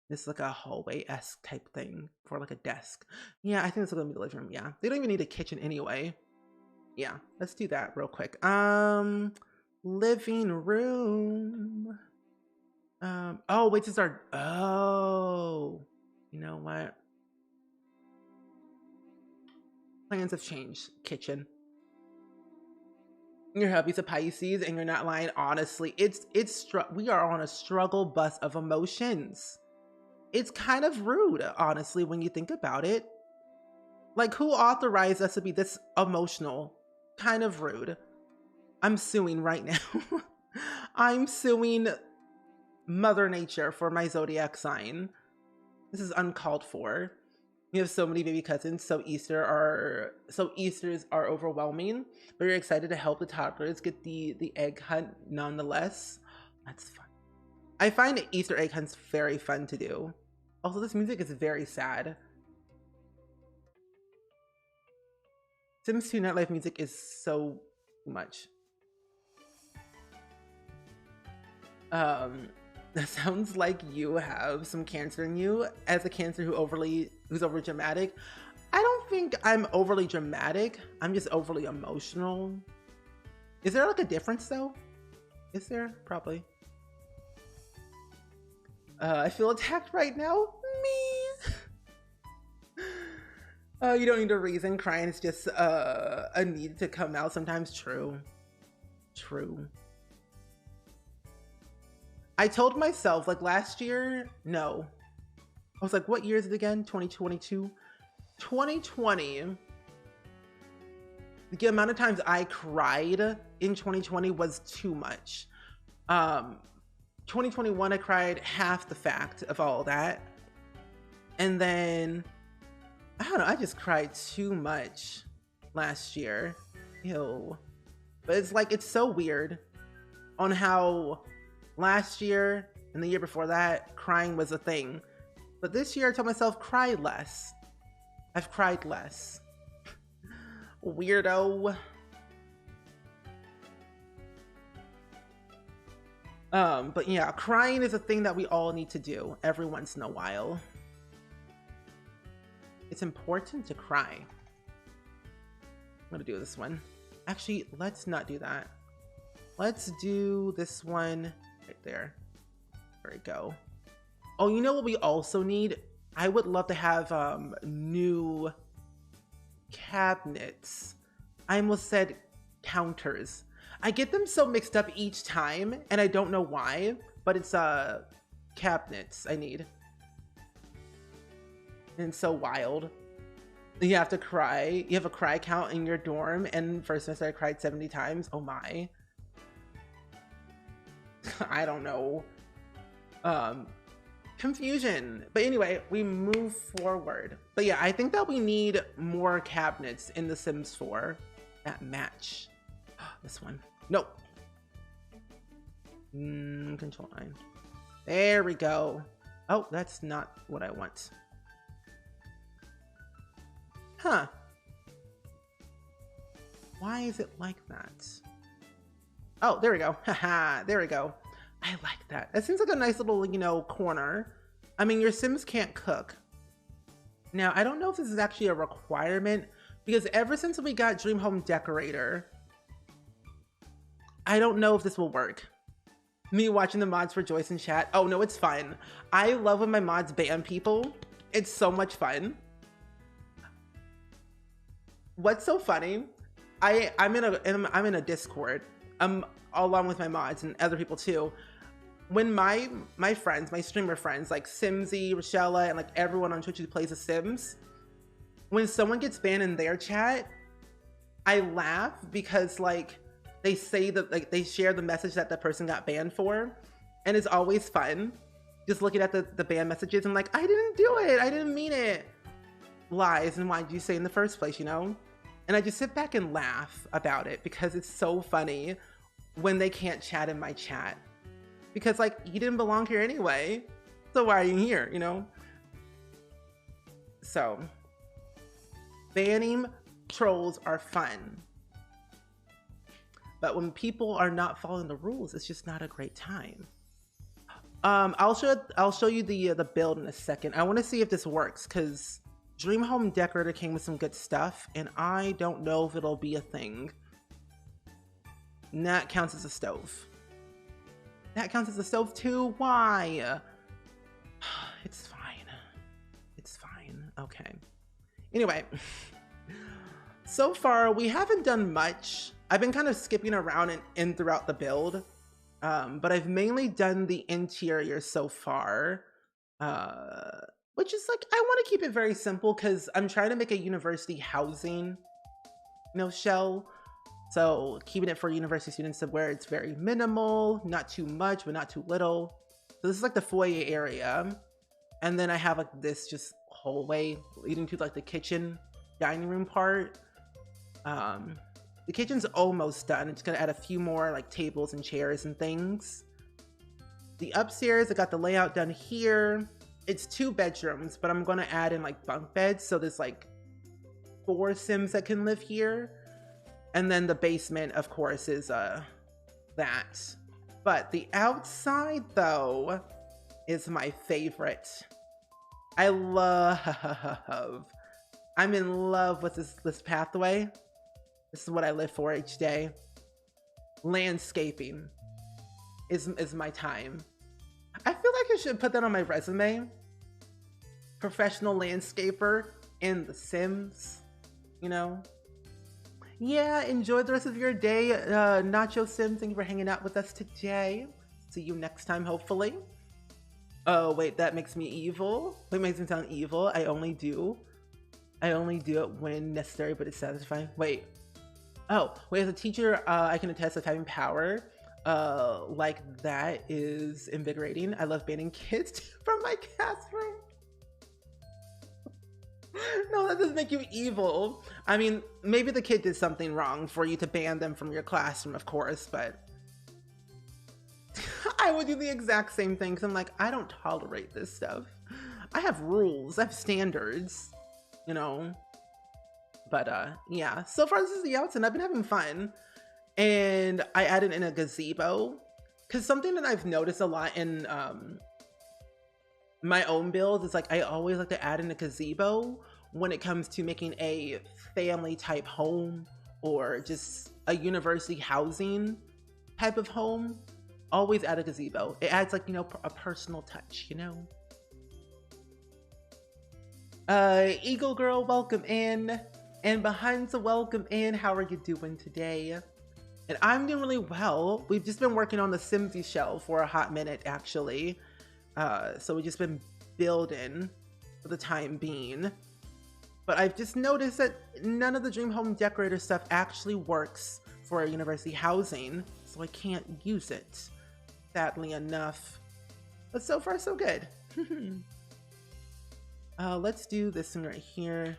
This is like a hallway-esque type thing for like a desk. Yeah, I think this is gonna be the living room. Yeah, they don't even need a kitchen anyway. Yeah, let's do that real quick. Living room. Oh, wait, this is our, oh, you know what? Plans have changed. Kitchen. Your hubby's a Pisces and you're not lying. Honestly, we are on a struggle bus of emotions. It's kind of rude, honestly, when you think about it. Like, who authorized us to be this emotional? Kind of rude. I'm suing right now. I'm suing Mother Nature for my zodiac sign. This is uncalled for. We have so many baby cousins, so Easters are overwhelming. But you're excited to help the toddlers get the egg hunt nonetheless. That's fun. I find Easter egg hunts very fun to do. Also, this music is very sad. Sims 2 nightlife music is so much. That sounds like you have some Cancer in you. As a Cancer who's over dramatic. I don't think I'm overly dramatic. I'm just overly emotional. Is there like a difference though? Is there? Probably. I feel attacked right now. Me. You don't need a reason. Crying is just a need to come out sometimes. True. True. I told myself, like last year, no. I was like, what year is it again? 2022? 2020. The amount of times I cried in 2020 was too much. 2021, I cried half the fact of all that. And then, I don't know, I just cried too much last year. Ew. But it's like, it's so weird on how last year and the year before that, crying was a thing. But this year I told myself, cry less. I've cried less. Weirdo. But yeah, crying is a thing that we all need to do every once in a while. It's important to cry. I'm gonna do this one. Actually, let's not do that. Let's do this one right there. There we go. Oh, you know what we also need? I would love to have new cabinets. I almost said counters. I get them so mixed up each time and I don't know why, but it's cabinets I need. And it's so wild. You have to cry. You have a cry count in your dorm, and first semester I cried 70 times. Oh my. I don't know. Confusion. But anyway, we move forward. But yeah, I think that we need more cabinets in The Sims 4 that match. This one. Nope. Control 9. There we go. Oh, that's not what I want. Huh. Why is it like that? Oh, there we go. Haha, there we go. I like that. That seems like a nice little, you know, corner. I mean, your Sims can't cook. Now, I don't know if this is actually a requirement because ever since we got Dream Home Decorator, I don't know if this will work. Me watching the mods for Joyce in chat. Oh, no, it's fine. I love when my mods ban people. It's so much fun. What's so funny? I'm in a Discord. Along with my mods and other people too. When my friends, my streamer friends, like Simsie, Rochella, and like everyone on Twitch who plays The Sims, when someone gets banned in their chat, I laugh because like they say that like they share the message that the person got banned for, and it's always fun just looking at the ban messages and like, I didn't do it, I didn't mean it. Lies, and why did you say in the first place, you know? And I just sit back and laugh about it because it's so funny when they can't chat in my chat. Because like, you didn't belong here anyway. So why are you here, you know? So, banning trolls are fun. But when people are not following the rules, it's just not a great time. I'll show you the build in a second. I want to see if this works because Dream Home Decorator came with some good stuff, and I don't know if it'll be a thing. And that counts as a stove. That counts as a stove too? Why? It's fine. It's fine. Okay. Anyway, so far we haven't done much. I've been kind of skipping around in throughout the build, but I've mainly done the interior so far. Which is like, I want to keep it very simple because I'm trying to make a university housing, you know, shell. So keeping it for university students where it's very minimal, not too much, but not too little. So this is like the foyer area. And then I have like this just hallway leading to like the kitchen dining room part. The kitchen's almost done. It's gonna add a few more like tables and chairs and things. The upstairs, I got the layout done here. It's 2 bedrooms, but I'm gonna add in like bunk beds. So there's like 4 Sims that can live here. And then the basement, of course, is that. But the outside though is my favorite. I'm in love with this pathway. This is what I live for each day. Landscaping. is my time. I feel like I should put that on my resume. Professional landscaper in The Sims, you know? Yeah, enjoy the rest of your day, Nacho Sims. Thank you for hanging out with us today. See you next time, hopefully. Oh, wait, that makes me evil. That makes me sound evil. I only do it when necessary, but it's satisfying. Wait. Oh, wait, as a teacher, I can attest that having power like that is invigorating. I love banning kids from my classroom. No, that doesn't make you evil. I mean, maybe the kid did something wrong for you to ban them from your classroom, of course, but I would do the exact same thing because I'm like, I don't tolerate this stuff. I have rules, I have standards, you know? But yeah, so far this is the outside. I've been having fun. And I added in a gazebo because something that I've noticed a lot in my own builds is like I always like to add in a gazebo when it comes to making a family type home or just a university housing type of home. Always add a gazebo. It adds, like, you know, a personal touch, you know. Eagle Girl, welcome in. And behind the welcome in, how are you doing today? And I'm doing really well. We've just been working on the simsie shell for a hot minute, actually. So we've just been building for the time being. But I've just noticed that none of the Dream Home Decorator stuff actually works for university housing, so I can't use it, sadly enough. But so far, so good. Let's do this thing right here.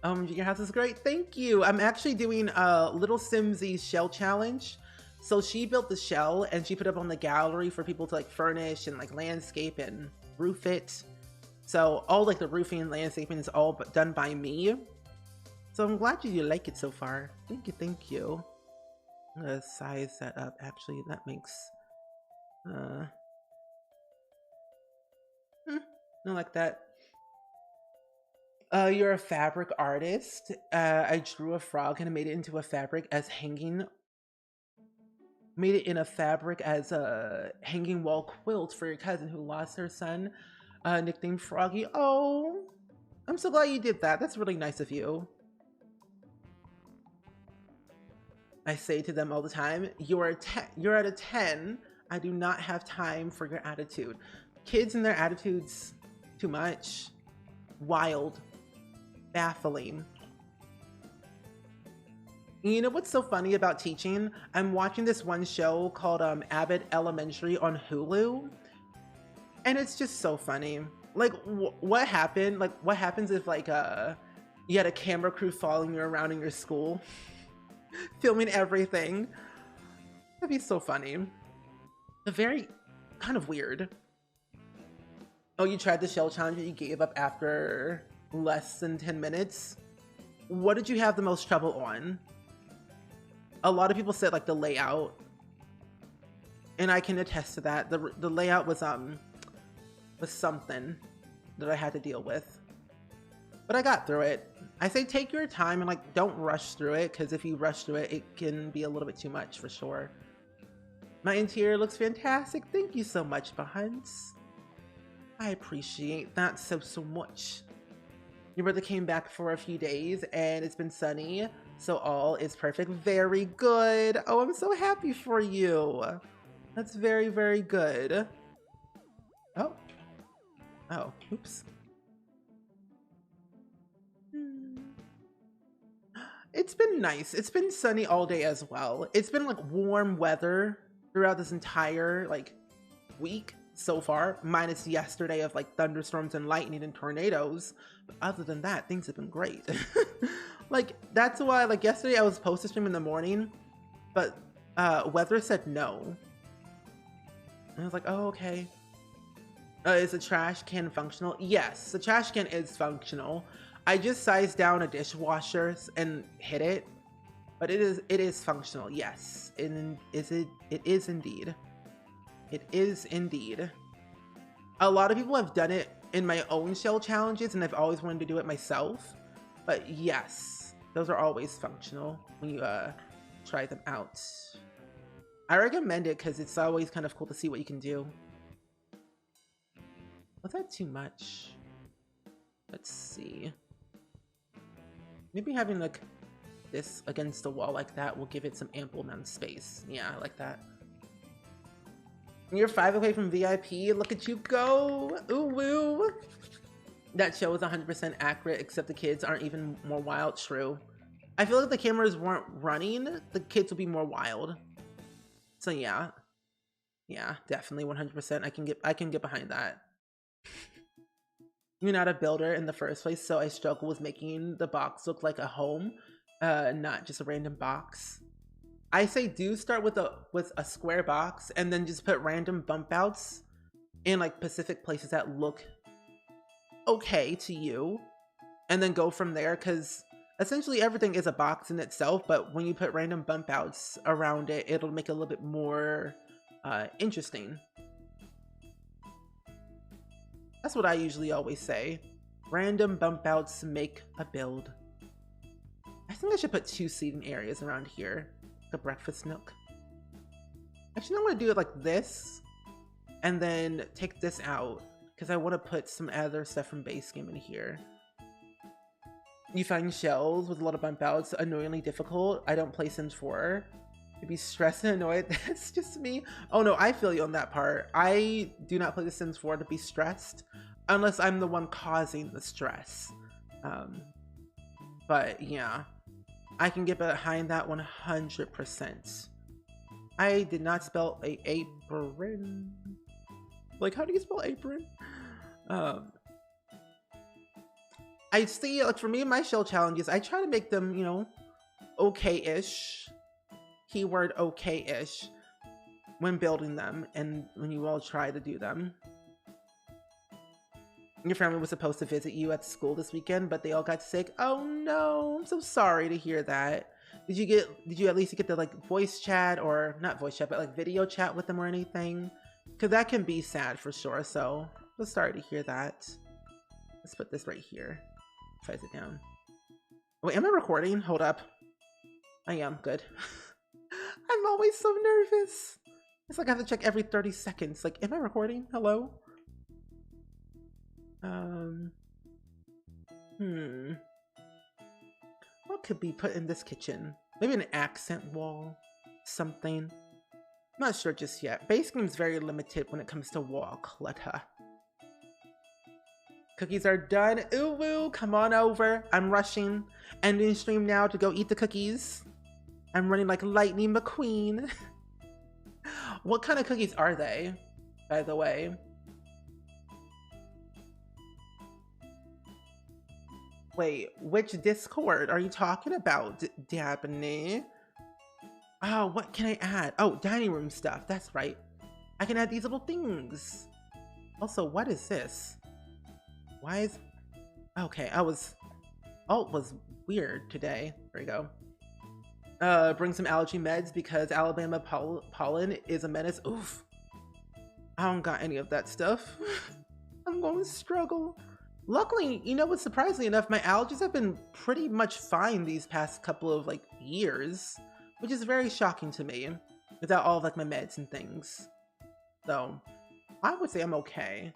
Your house is great. Thank you. I'm actually doing a Little Simsie shell challenge. So she built the shell and she put it up on the gallery for people to like furnish and like landscape and roof it. So all like the roofing and landscaping is all done by me. So I'm glad you like it so far. Thank you, thank you. I'm gonna size that up. Actually, that makes not like that. You're a fabric artist. I drew a frog and I made it into a fabric as hanging. Made it in a fabric as a hanging wall quilt for your cousin who lost her son, nicknamed Froggy. Oh, I'm so glad you did that. That's really nice of you. I say to them all the time, you're at a 10. I do not have time for your attitude. Kids and their attitudes, too much. Wild. Baffling. You know what's so funny about teaching? I'm watching this one show called Abbott Elementary on Hulu, and it's just so funny. Like, what happened? Like, what happens if like you had a camera crew following you around in your school, filming everything? That'd be so funny. Very kind of weird. Oh, you tried the shell challenge and you gave up after less than 10 minutes? What did you have the most trouble on? A lot of people said like the layout, and I can attest to that. The layout was something that I had to deal with, but I got through it. I say take your time and like don't rush through it, because if you rush through it, it can be a little bit too much for sure. My interior looks fantastic. Thank you so much, Bahunts. I appreciate that so much. Your brother came back for a few days and it's been sunny, so all is perfect. Very good. Oh, I'm so happy for you. That's very, very good. Oh. Oh, oops. It's been nice. It's been sunny all day as well. It's been like warm weather throughout this entire like week so far, minus yesterday of like thunderstorms and lightning and tornadoes. But other than that, things have been great. Like, that's why, like, yesterday I was supposed to stream in the morning, but weather said no. And I was like, oh, okay. Is the trash can functional? Yes, the trash can is functional. I just sized down a dishwasher and hit it, but it is functional. Yes, it is indeed. It is indeed. A lot of people have done it in my own shell challenges, and I've always wanted to do it myself. But yes, Those are always functional when you try them out. I recommend it because it's always kind of cool to see what you can do. Was that too much? Let's see. Maybe having like this against the wall like that will give it some ample amount of space. Yeah, I like that. You're 5 away from VIP. Look at you go. Ooh woo. That show is 100% accurate, except the kids aren't even more wild. True. I feel like the cameras weren't running. The kids will be more wild. So yeah. Yeah, definitely 100%. I can get behind that. You're not a builder in the first place, so I struggle with making the box look like a home, not just a random box. I say do start with a square box and then just put random bump outs in like specific places that look okay to you, and then go from there, because essentially everything is a box in itself, but when you put random bump outs around it, it'll make it a little bit more interesting. That's what I usually always say. Random bump outs make a build. I think I should put 2 seating areas around here. The breakfast nook. Actually, I'm gonna do it like this, and then take this out, because I want to put some other stuff from base game in here. You find shells with a lot of bump outs annoyingly difficult. I don't play Sims 4. To be stressed and annoyed, that's just me. Oh no, I feel you on that part. I do not play The Sims 4 to be stressed, unless I'm the one causing the stress. But yeah, I can get behind that 100%. I did not spell a apron. Like, how do you spell apron? I see, like, for me, my shell challenges, I try to make them, you know, okay-ish. Keyword okay-ish when building them and when you all try to do them. Your family was supposed to visit you at school this weekend, but they all got sick. Oh no, I'm so sorry to hear that. Did you at least get the like voice chat, or not voice chat, but like video chat with them or anything? Because that can be sad for sure. So I'm sorry to hear that. Let's put this right here. Size it down. Wait, am I recording? Hold up. I am. Good. I'm always so nervous. It's like I have to check every 30 seconds. Like, am I recording? Hello? What could be put in this kitchen? Maybe an accent wall? Something? Not sure just yet. Base game's very limited when it comes to wall clutter. Cookies are done. Ooh woo, come on over. I'm rushing. Ending stream now to go eat the cookies. I'm running like Lightning McQueen. What kind of cookies are they, by the way? Wait, which Discord are you talking about, Dabney? Oh, what can I add? Oh, dining room stuff. That's right. I can add these little things. Also, what is this? Why is... Okay, it was weird today. There we go. Bring some allergy meds because Alabama pollen is a menace. Oof. I don't got any of that stuff. I'm going to struggle. Luckily, you know what, surprisingly enough, my allergies have been pretty much fine these past couple of like years, which is very shocking to me without all of like my meds and things. So I would say I'm okay.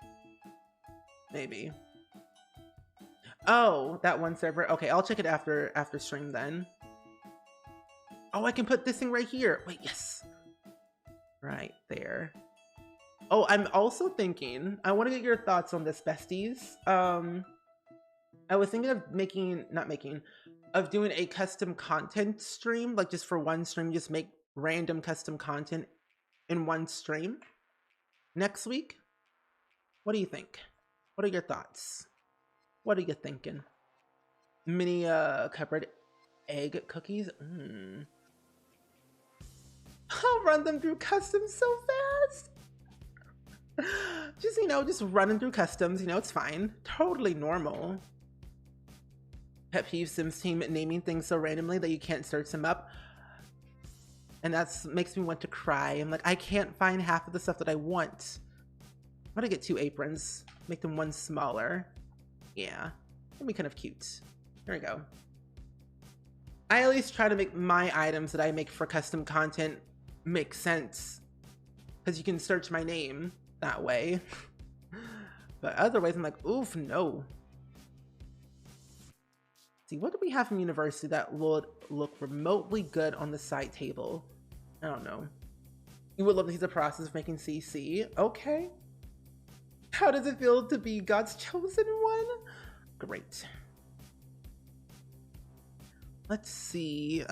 Maybe. Oh, that one server. Okay, I'll check it after stream then. Oh, I can put this thing right here. Wait, yes. Right there. Oh, I'm also thinking, I want to get your thoughts on this, besties. I was thinking of doing a custom content stream, like just for one stream, just make random custom content in one stream next week. What do you think? What are your thoughts? What are you thinking? Mini cupboard egg cookies? I'll run them through customs so fast. Just, you know, just running through customs, you know, it's fine. Totally normal. Pet peeve Sims team naming things so randomly that you can't search them up. And that makes me want to cry. I'm like, I can't find half of the stuff that I want. I'm gonna get 2 aprons. Make them one smaller. Yeah, that'd be kind of cute. There we go. I at least try to make my items that I make for custom content make sense, because you can search my name that way. But otherwise, I'm like, oof, no. See, what do we have from university that would look remotely good on the side table? I don't know. You would love to see the process of making CC. Okay. How does it feel to be God's chosen one? Great. Let's see.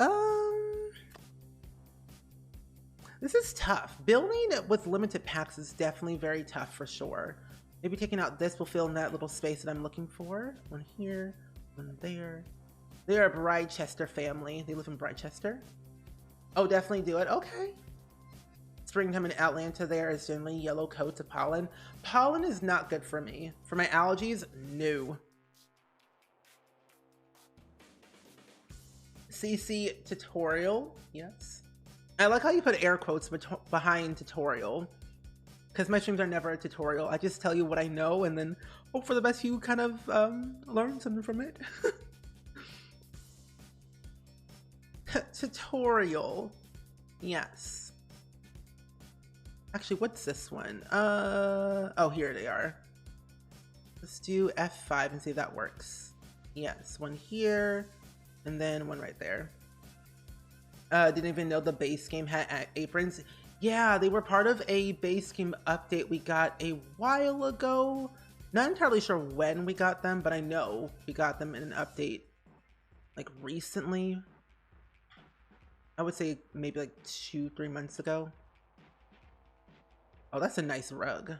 This is tough. Building with limited packs is definitely very tough for sure. Maybe taking out this will fill in that little space that I'm looking for. One here, one there. They're a Bridechester family. They live in Bridechester. Oh, definitely do it. Okay. Springtime in Atlanta there is generally yellow coats of pollen. Pollen is not good for me. For my allergies, no. CC tutorial, yes. I like how you put air quotes behind tutorial, because my streams are never a tutorial. I just tell you what I know and then hope for the best you kind of learn something from it. Tutorial, yes. Actually, what's this one? Oh, here they are. Let's do F5 and see if that works. Yes, one here, and then one right there. Didn't even know the base game had aprons. Yeah, they were part of a base game update we got a while ago. Not entirely sure when we got them, but I know we got them in an update like recently. I would say maybe like 2-3 months ago. Oh, that's a nice rug. I'm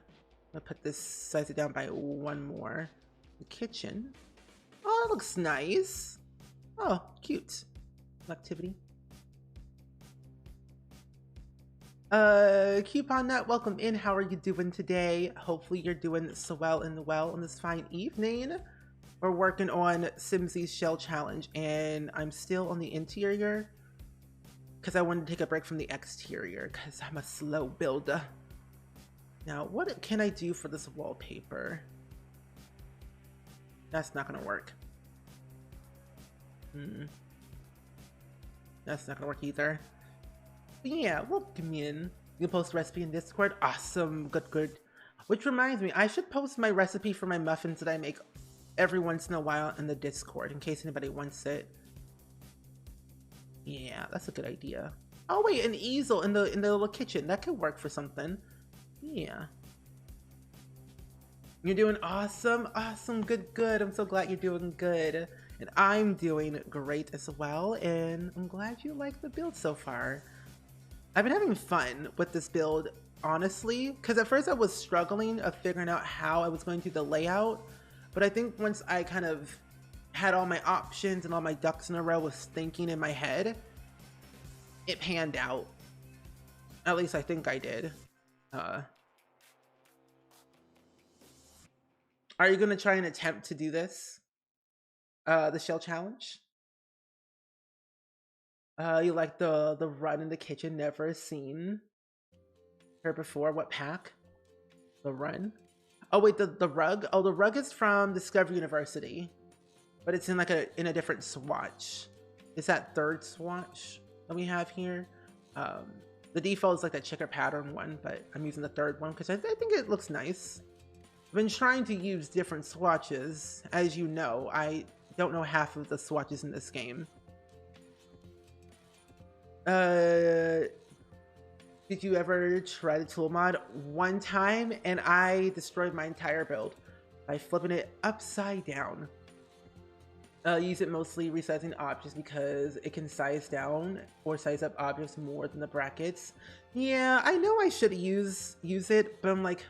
gonna put this, size it down by one more. The kitchen. Oh, that looks nice. Oh, cute. Activity. Coupon Nut, welcome in. How are you doing today? Hopefully you're doing so well on this fine evening. We're working on Simsie's Shell Challenge, and I'm still on the interior because I wanted to take a break from the exterior because I'm a slow builder. Now, what can I do for this wallpaper? That's not gonna work. That's not gonna work either. But yeah, welcome in. You can post a recipe in Discord. Awesome, good. Which reminds me, I should post my recipe for my muffins that I make every once in a while in the Discord in case anybody wants it. Yeah, that's a good idea. Oh wait, an easel in the little kitchen. That could work for something. Yeah. You're doing awesome. Awesome, good. I'm so glad you're doing good. And I'm doing great as well. And I'm glad you like the build so far. I've been having fun with this build, honestly, because at first I was struggling of figuring out how I was going to do the layout. But I think once I kind of had all my options and all my ducks in a row was thinking in my head, it panned out. At least I think I did. Are you going to try and attempt to do this? The shell challenge? You like the run in the kitchen, never seen her before. What pack? The run? Oh wait, the rug? Oh, the rug is from Discovery University, but it's in like a different swatch. It's that third swatch that we have here. The default is like that checker pattern one, but I'm using the third one because I think it looks nice. I've been trying to use different swatches. As you know, I don't know half of the swatches in this game. Did you ever try the tool mod? One time, and I destroyed my entire build by flipping it upside down. Use it mostly resizing objects because it can size down or size up objects more than the brackets. Yeah, I know I should use it, but I'm like,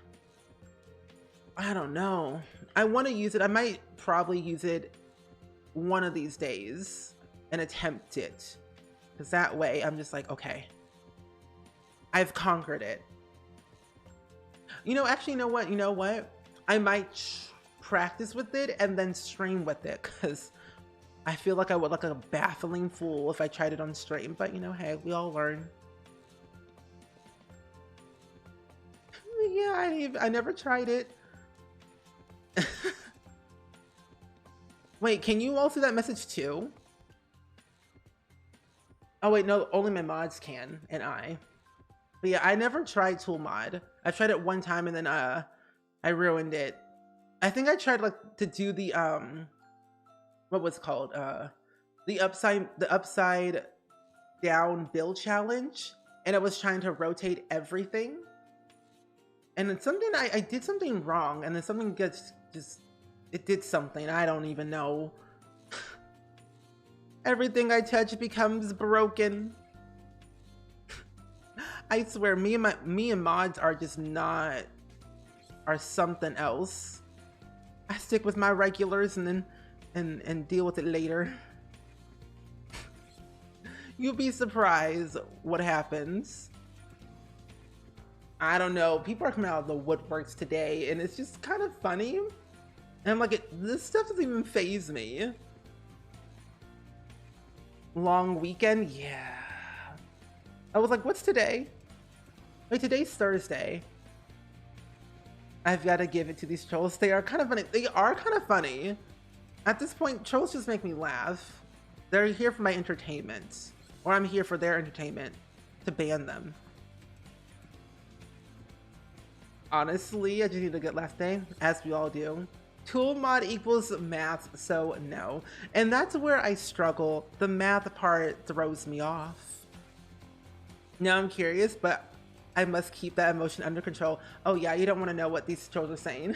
I don't know. I want to use it. I might probably use it one of these days and attempt it. Because that way I'm just like, okay, I've conquered it. Actually, you know what? I might practice with it and then stream with it because I feel like I would look like a baffling fool if I tried it on stream. But hey, we all learn. Yeah, I never tried it. Wait, can you all see that message too? Oh wait, no, only my mods can, and I. But yeah, I never tried tool mod. I tried it one time and then I ruined it. I think I tried like to do the what was it called? The upside down build challenge, and I was trying to rotate everything. And then something I did something wrong, and then something gets just it did something. I don't even know. Everything I touch becomes broken. I swear, me and mods are just not are something else. I stick with my regulars and then and deal with it later. You'll be surprised what happens. I don't know. People are coming out of the woodworks today, and it's just kind of funny. And I'm like, this stuff doesn't even faze me. Long weekend? Yeah. I was like, what's today? Wait, today's Thursday. I've got to give it to these trolls. They are kind of funny. They are kind of funny. At this point, trolls just make me laugh. They're here for my entertainment. Or I'm here for their entertainment. To ban them. Honestly, I just need a good last day, as we all do. Tool mod equals math, so no. And that's where I struggle. The math part throws me off. Now I'm curious, but I must keep that emotion under control. Oh yeah, you don't want to know what these trolls are saying.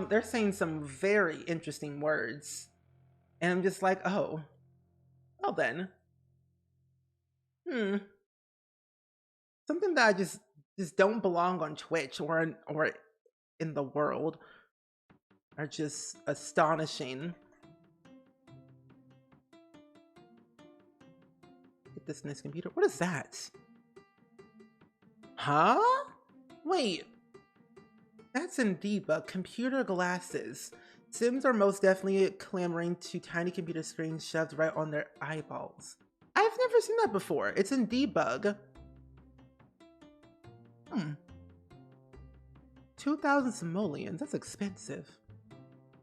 They're saying some very interesting words. And I'm just like, oh. Well then. Something that I just don't belong on Twitch or in the world are just astonishing. Get this nice computer. What is that? Huh? Wait. That's in debug. Computer glasses. Sims are most definitely clamoring to tiny computer screens shoved right on their eyeballs. I've never seen that before. It's in debug. 2,000 simoleons. That's expensive.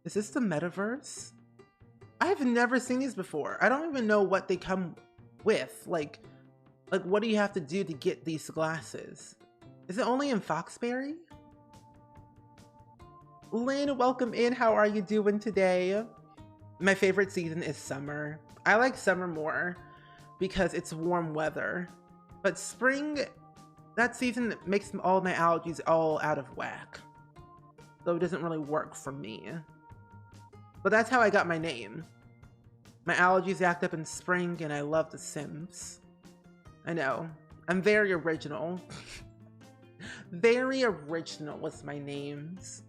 Is this the metaverse? I've never seen these before. I don't even know what they come with. Like what do you have to do to get these glasses? Is it only in Foxberry? Lynn, welcome in. How are you doing today? My favorite season is summer. I like summer more because it's warm weather. But spring, that season makes all my allergies all out of whack. So it doesn't really work for me. But that's how I got my name. My allergies act up in spring and I love The Sims. I know. I'm very original. Very original with my names.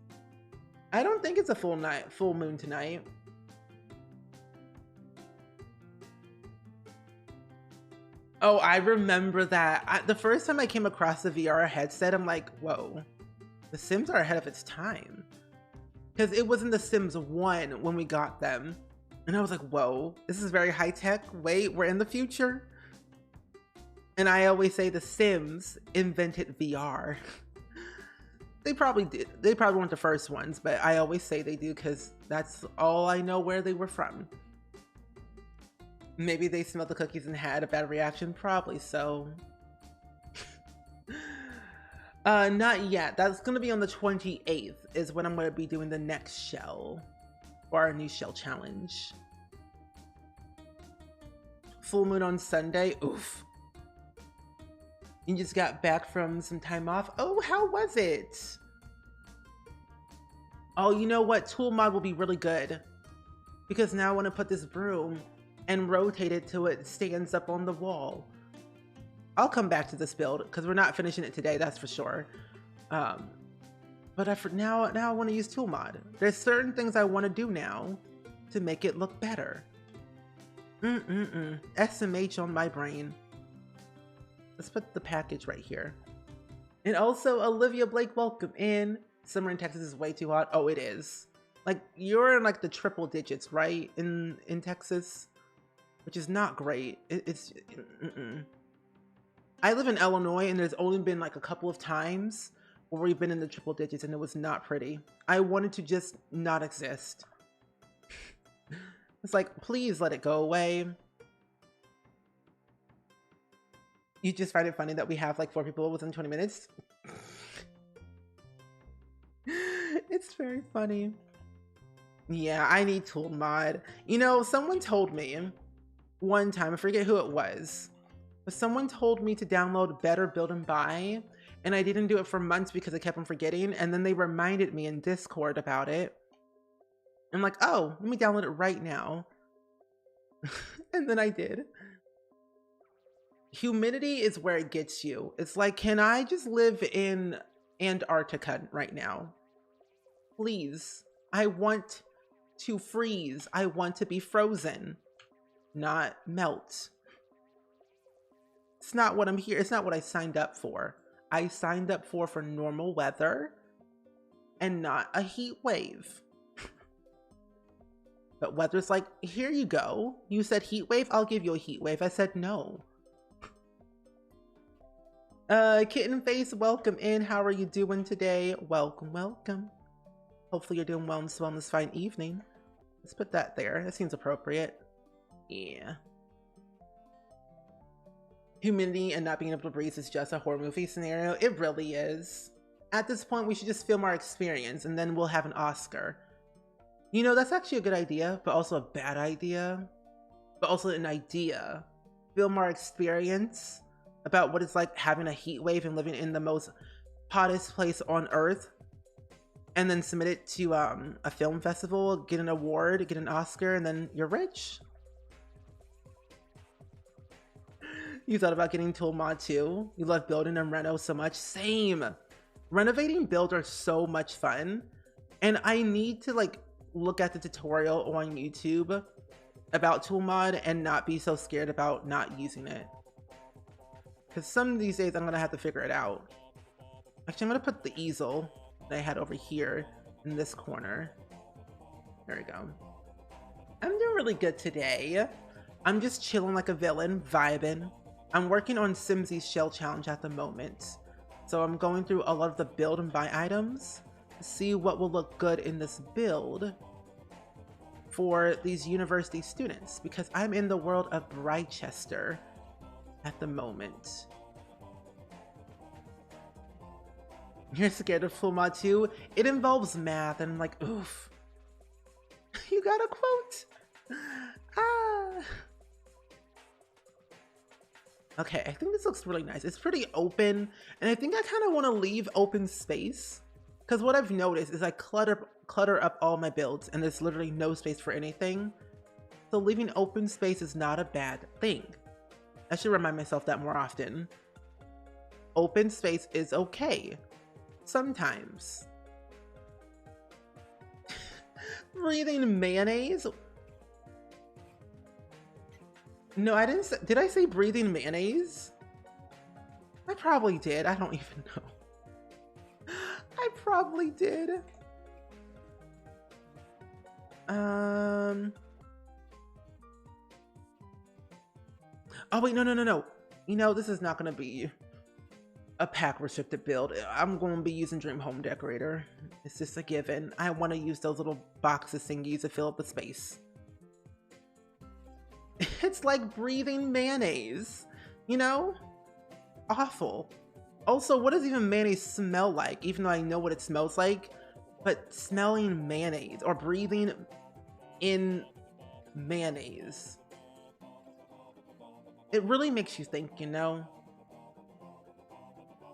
I don't think it's a full moon tonight. Oh, I remember that. The first time I came across the VR headset, I'm like, whoa, The Sims are ahead of its time. Because it was in The Sims 1 when we got them. And I was like, whoa, this is very high tech. Wait, we're in the future. And I always say The Sims invented VR. They probably did. They probably weren't the first ones, but I always say they do because that's all I know where they were from. Maybe they smelled the cookies and had a bad reaction. Probably so. Not yet. That's going to be on the 28th is when I'm going to be doing the next shell. Or our new shell challenge. Full moon on Sunday. Oof. You just got back from some time off. Oh, how was it? Oh, you know what? Tool mod will be really good. Because now I want to put this broom and rotate it till it stands up on the wall. I'll come back to this build because we're not finishing it today, that's for sure. But now I want to use tool mod. There's certain things I want to do now to make it look better. SMH on my brain. Let's put the package right here. And also, Olivia Blake, welcome in. Summer in Texas is way too hot. Oh, it is. Like, you're in like the triple digits, right? In Texas, which is not great. It's. I live in Illinois, and there's only been like a couple of times where we've been in the triple digits, and it was not pretty. I wanted to just not exist. It's like, please let it go away. You just find it funny that we have like 4 people within 20 minutes. It's very funny. Yeah, I need tool mod. You know, someone told me one time, I forget who it was, but someone told me to download Better Build and Buy, and I didn't do it for months because I kept on forgetting, and then they reminded me in Discord about it. I'm like, oh, let me download it right now. And then I did. Humidity is where it gets you. It's like, can I just live in Antarctica right now? Please. I want to freeze. I want to be frozen, not melt. It's not what I'm here. It's not what I signed up for. I signed up for normal weather and not a heat wave. But weather's like, here you go. You said heat wave, I'll give you a heat wave. I said no. Kitten Face, welcome in. How are you doing today? Welcome, welcome. Hopefully you're doing well on this fine evening. Let's put that there. That seems appropriate. Yeah. Humidity and not being able to breathe is just a horror movie scenario. It really is. At this point, we should just film our experience and then we'll have an Oscar. You know, that's actually a good idea, but also a bad idea. But also an idea. Film our experience about what it's like having a heat wave and living in the most hottest place on earth. And then submit it to a film festival, get an award, get an Oscar, and then you're rich. You thought about getting tool mod too? You love building and reno so much? Same. Renovating builds are so much fun. And I need to like look at the tutorial on YouTube about tool mod and not be so scared about not using it. Because some of these days I'm gonna have to figure it out. Actually, I'm gonna put the easel that I had over here in this corner. There we go. I'm doing really good today. I'm just chilling like a villain, vibing. I'm working on Simsie's shell challenge at the moment. So I'm going through a lot of the build and buy items to see what will look good in this build for these university students, because I'm in the world of Brychester at the moment. You're scared of full mod too? It involves math and I'm like, oof. You got a quote? Ah. Okay, I think this looks really nice. It's pretty open, and I think I kind of want to leave open space, because what I've noticed is I clutter up all my builds and there's literally no space for anything. So leaving open space is not a bad thing. I should remind myself that more often. Open space is okay. Sometimes. Breathing mayonnaise? No, I didn't say, did I say breathing mayonnaise? I probably did. I don't even know. I probably did. Oh wait, no. You know, this is not gonna be a pack restricted build. I'm gonna be using Dream Home Decorator. It's just a given. I wanna use those little boxes thingies to fill up the space. It's like breathing mayonnaise, you know? Awful. Also, what does even mayonnaise smell like? Even though I know what it smells like, but smelling mayonnaise or breathing in mayonnaise, it really makes you think, you know?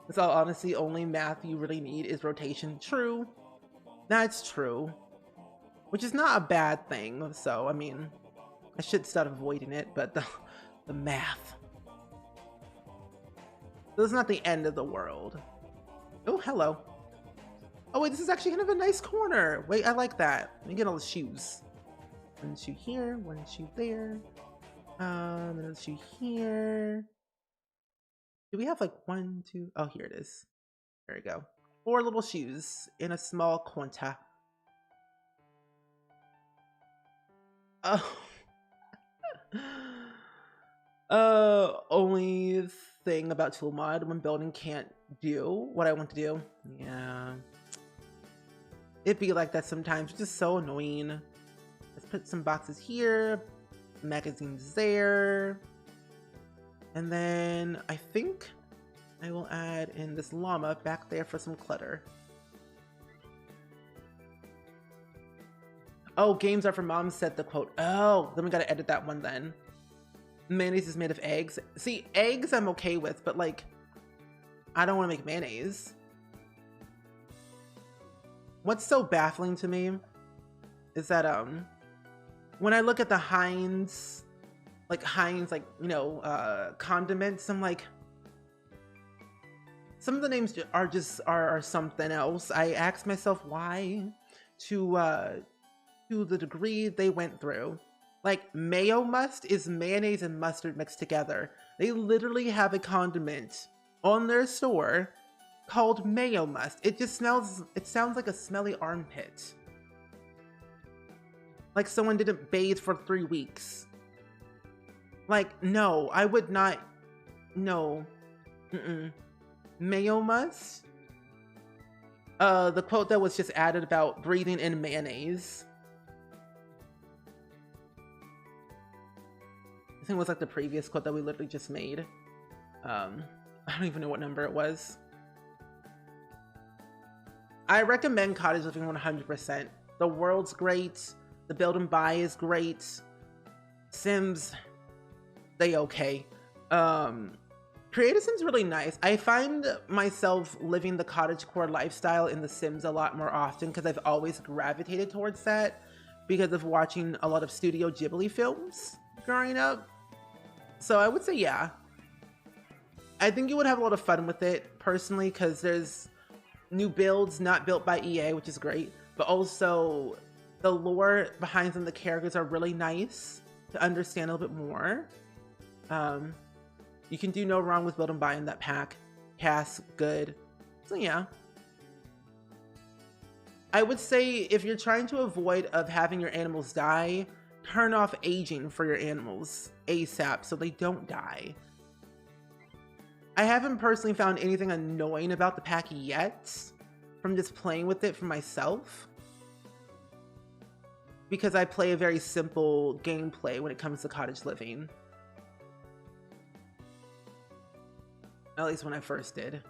With all honesty, only math you really need is rotation. True. That's true. Which is not a bad thing, so, I mean, I should start avoiding it, but the math. So it's not the end of the world. Oh, hello. Oh wait, this is actually kind of a nice corner. Wait, I like that. Let me get all the shoes. One shoe here, one shoe there. Another shoe here. Do we have like 1, 2? Oh, here it is. There we go. 4 little shoes in a small quanta. Oh. Only thing about tool mod when building can't do what I want to do. Yeah. It'd be like that sometimes. It's just so annoying. Let's put some boxes here. Magazines there. And then I think I will add in this llama back there for some clutter. Oh, games are for moms, said the quote. Oh, then we gotta edit that one then. Mayonnaise is made of eggs. See, eggs I'm okay with, but like, I don't want to make mayonnaise. What's so baffling to me is that when I look at the Heinz, you know, condiments, I'm like, some of the names are something else. I ask myself why, to the degree they went through. Like, mayo must is mayonnaise and mustard mixed together. They literally have a condiment on their store called mayo must. It sounds like a smelly armpit. Like someone didn't bathe for 3 weeks. Like, no, I would not, no. Mayo must? The quote that was just added about breathing in mayonnaise. I think it was like the previous quote that we literally just made. I don't even know what number it was. I recommend cottage living 100%. The world's great. The build and buy is great. Sims, they okay. Creative Sims really nice. I find myself living the cottagecore lifestyle in The Sims a lot more often because I've always gravitated towards that because of watching a lot of Studio Ghibli films growing up. So I would say, yeah. I think you would have a lot of fun with it personally because there's new builds not built by EA, which is great, but also the lore behind some of the characters are really nice to understand a little bit more. You can do no wrong with build and buy in that pack. Cast, good. So yeah. I would say if you're trying to avoid of having your animals die, turn off aging for your animals ASAP so they don't die. I haven't personally found anything annoying about the pack yet from just playing with it for myself, because I play a very simple gameplay when it comes to cottage living. At least when I first did.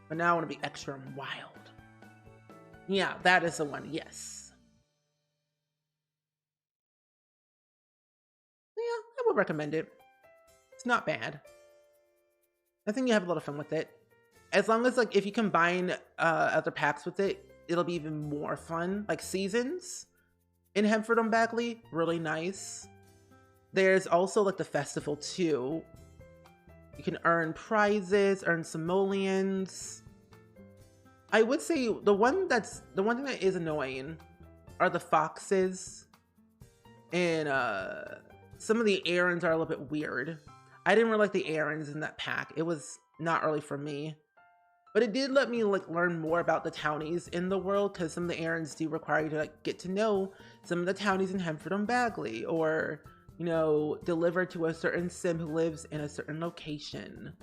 But now I want to be extra and wild. Yeah, that is the one, yes. Yeah, I would recommend it. It's not bad. I think you have a lot of fun with it. As long as, like, if you combine other packs with it, it'll be even more fun. Like Seasons in Hemford and Bagley, really nice. There's also like the festival too. You can earn prizes, earn simoleons. I would say the one thing that is annoying are the foxes, and some of the errands are a little bit weird. I didn't really like the errands in that pack. It was not really for me. But it did let me like learn more about the townies in the world, because some of the errands do require you to like get to know some of the townies in Hemford and Bagley, or, you know, deliver to a certain sim who lives in a certain location.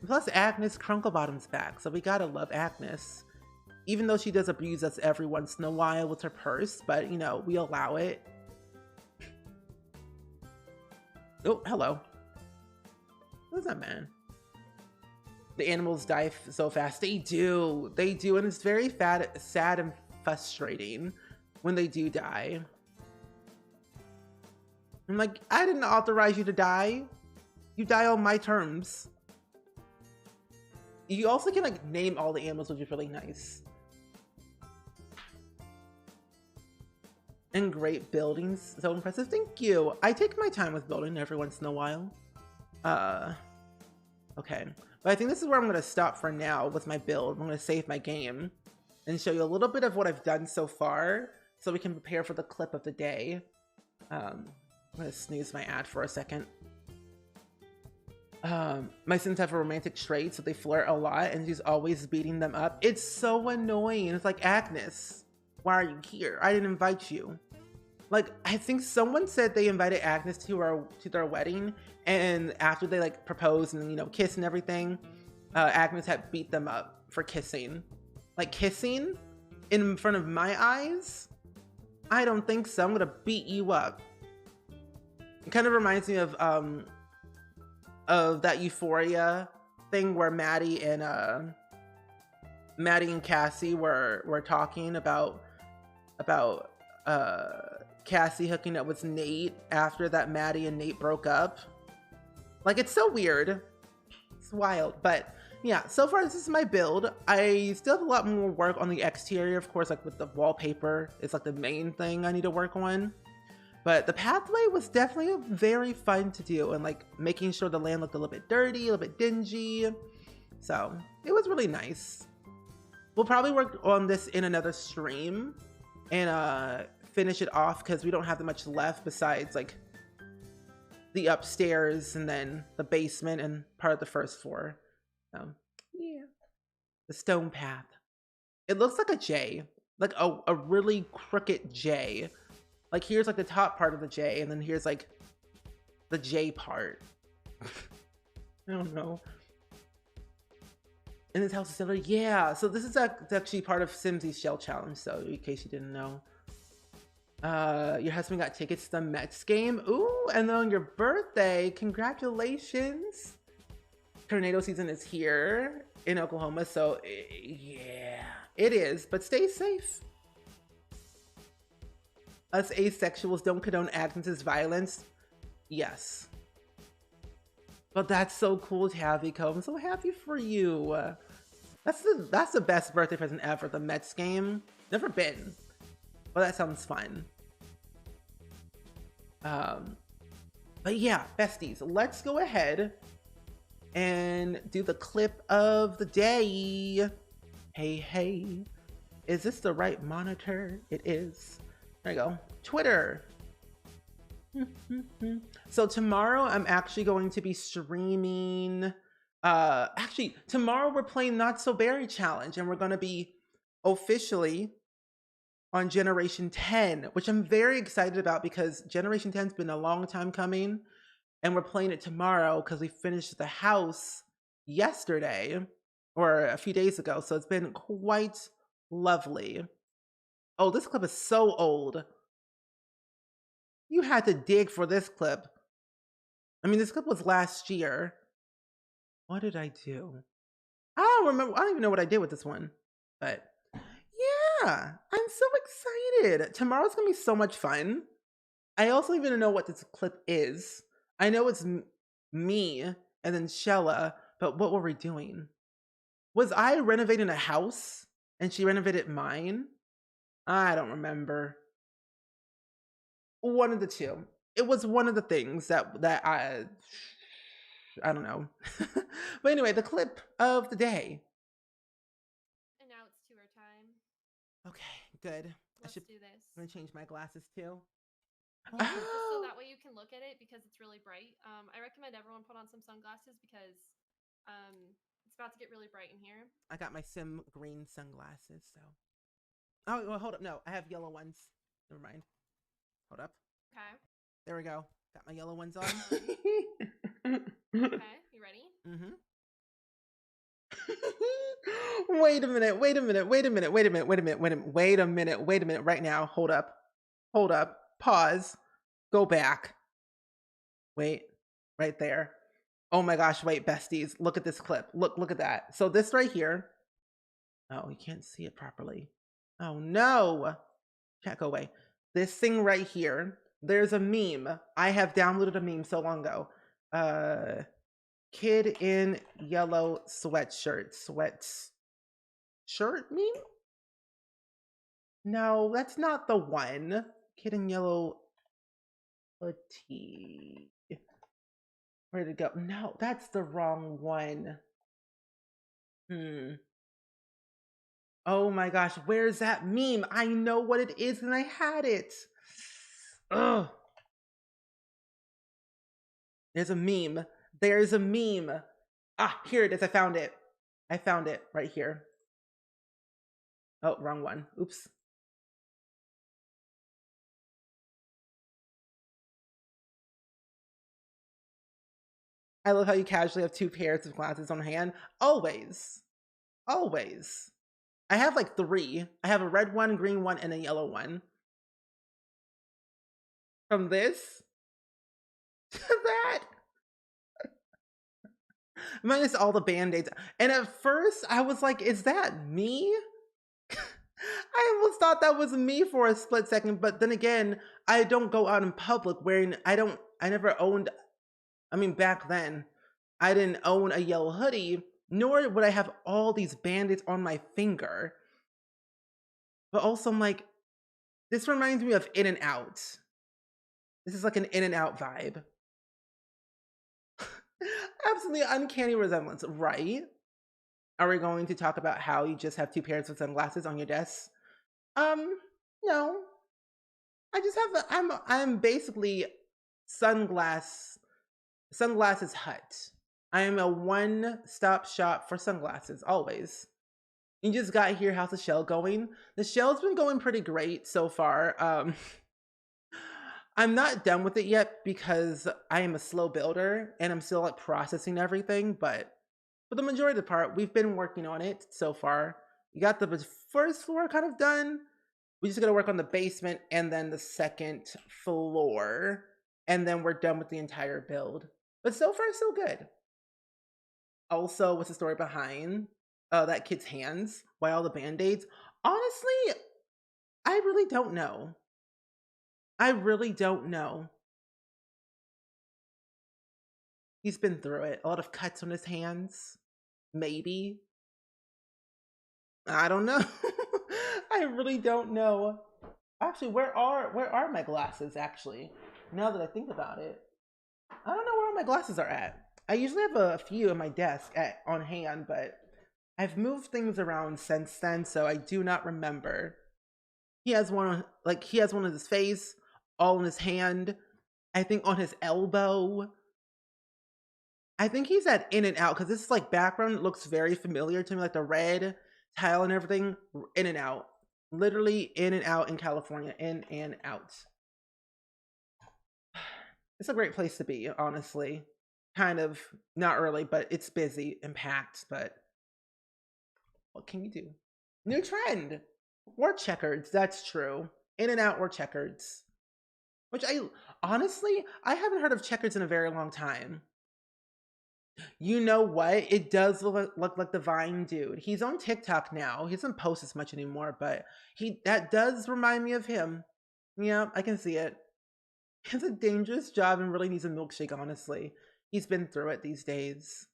Plus Agnes Crunklebottom's back, so we gotta love Agnes. Even though she does abuse us every once in a while with her purse, but you know, we allow it. Oh, hello. What's that, man? The animals die so fast. They do, and it's very sad and frustrating when they do die. I'm like, I didn't authorize you to die. You die on my terms. You also can like name all the animals, which is really nice. And great buildings, so impressive. Thank you. I take my time with building every once in a while. Okay. But I think this is where I'm going to stop for now with my build. I'm going to save my game and show you a little bit of what I've done so far so we can prepare for the clip of the day. I'm going to snooze my ad for a second. My Sims have a romantic trait, so they flirt a lot and she's always beating them up. It's so annoying. It's like, Agnes, why are you here? I didn't invite you. Like, I think someone said they invited Agnes to their wedding, and after they like proposed and, you know, kiss and everything, Agnes had beat them up for kissing. Like, kissing in front of my eyes? I don't think so. I'm gonna beat you up. It kind of reminds me of that Euphoria thing where Maddie and Cassie were talking about Cassie hooking up with Nate after that Maddie and Nate broke up. Like, it's so weird. It's wild. But yeah, so far this is my build. I still have a lot more work on the exterior, of course, like with the wallpaper. It's like the main thing I need to work on. But the pathway was definitely very fun to do, and like making sure the land looked a little bit dirty, a little bit dingy. So it was really nice. We'll probably work on this in another stream and finish it off because we don't have that much left besides like the upstairs and then the basement and part of the first floor. So yeah, the stone path. It looks like a J, like a really crooked J. Like here's like the top part of the J, and then here's like the J part. I don't know. And this house is similar. Yeah, so this is actually part of simsie's shell challenge, so in case you didn't know. Your husband got tickets to the Mets game. Ooh, and then on your birthday, congratulations. Tornado season is here in Oklahoma, so yeah, it is, but stay safe. Us asexuals don't condone Agnes's violence. Yes. But that's so cool, Tavico. I'm so happy for you. That's the best birthday present ever, the Mets game. Never been. Well, that sounds fun. But yeah, besties, let's go ahead and do the clip of the day. Hey, hey. Is this the right monitor? It is. There you go. Twitter. So tomorrow I'm actually going to be streaming. Actually, tomorrow we're playing Not So Berry Challenge, and we're going to be officially on Generation 10, which I'm very excited about because Generation 10's been a long time coming, and we're playing it tomorrow because we finished the house yesterday or a few days ago, so it's been quite lovely. Oh, this clip is so old. You had to dig for this clip. I mean, this clip was last year. What did I do? I don't remember. I don't even know what I did with this one. But yeah, I'm so excited. Tomorrow's going to be so much fun. I also don't even know what this clip is. I know it's me and then Shella, but what were we doing? Was I renovating a house and she renovated mine? I don't remember. One of the two. It was one of the things that I don't know. But anyway, the clip of the day. And now it's tour time. Okay, good. Let's do this. I'm gonna change my glasses too. Just so that way you can look at it because it's really bright. I recommend everyone put on some sunglasses because it's about to get really bright in here. I got my sim green sunglasses, so. Oh, well, hold up. No, I have yellow ones. Never mind. Hold up. Okay. There we go. Got my yellow ones on. Okay, you ready? Mm-hmm. Wait a minute. Right now. Hold up. Pause. Go back. Wait. Right there. Oh my gosh, wait, besties. Look at this clip. Look at that. So this right here. Oh, you can't see it properly. Oh no. Can't go away. This thing right here. There's a meme. I have downloaded a meme so long ago. Kid in yellow sweatshirt. Shirt meme? No, that's not the one. Kid in yellow fatigue. Where'd it go? No, that's the wrong one. Oh my gosh, where's that meme? I know what it is and I had it. Ugh. There's a meme. Ah, here it is. I found it right here. Oh, wrong one. Oops. I love how you casually have two pairs of glasses on hand. Always. I have like three. I have a red one, green one, and a yellow one. From this, That minus all the band-aids. And at first I was like, is that me? I almost thought that was me for a split second, but then again, I don't go out in public wearing, I never owned, I mean, back then, I didn't own a yellow hoodie, nor would I have all these band-aids on my finger. But also, I'm like, this reminds me of In and Out. This is like an In and Out vibe. Absolutely uncanny resemblance, right? Are we going to talk about how you just have two pairs of sunglasses on your desk? No. I just have I'm basically sunglasses hut. I am a one-stop shop for sunglasses, always. You just got here, how's the shell going? The shell's been going pretty great so far. I'm not done with it yet because I am a slow builder and I'm still like processing everything, but for the majority of the part, we've been working on it so far. We got the first floor kind of done. We just gotta work on the basement and then the second floor, and then we're done with the entire build. But so far, so good. Also, what's the story behind that kid's hands? Why all the band-aids? Honestly, I really don't know. I really don't know. He's been through it. A lot of cuts on his hands. Maybe. I don't know. I really don't know. Actually, where are my glasses, actually? Now that I think about it. I don't know where all my glasses are at. I usually have a few on my desk on hand, but I've moved things around since then, so I do not remember. He has one on his face, all in his hand, I think on his elbow. I think he's at In and Out because this like background looks very familiar to me, like the red tile and everything. In and Out. Literally In and Out in California. In and Out. It's a great place to be, honestly. Kind of, not really, but it's busy and packed, but what can you do? New trend! Or checkers, that's true. In and Out or checkers. Which honestly, I haven't heard of checkers in a very long time. You know what? It does look like the Vine dude. He's on TikTok now. He doesn't post as much anymore, but that does remind me of him. Yeah, I can see it. He has a dangerous job and really needs a milkshake, honestly. He's been through it these days.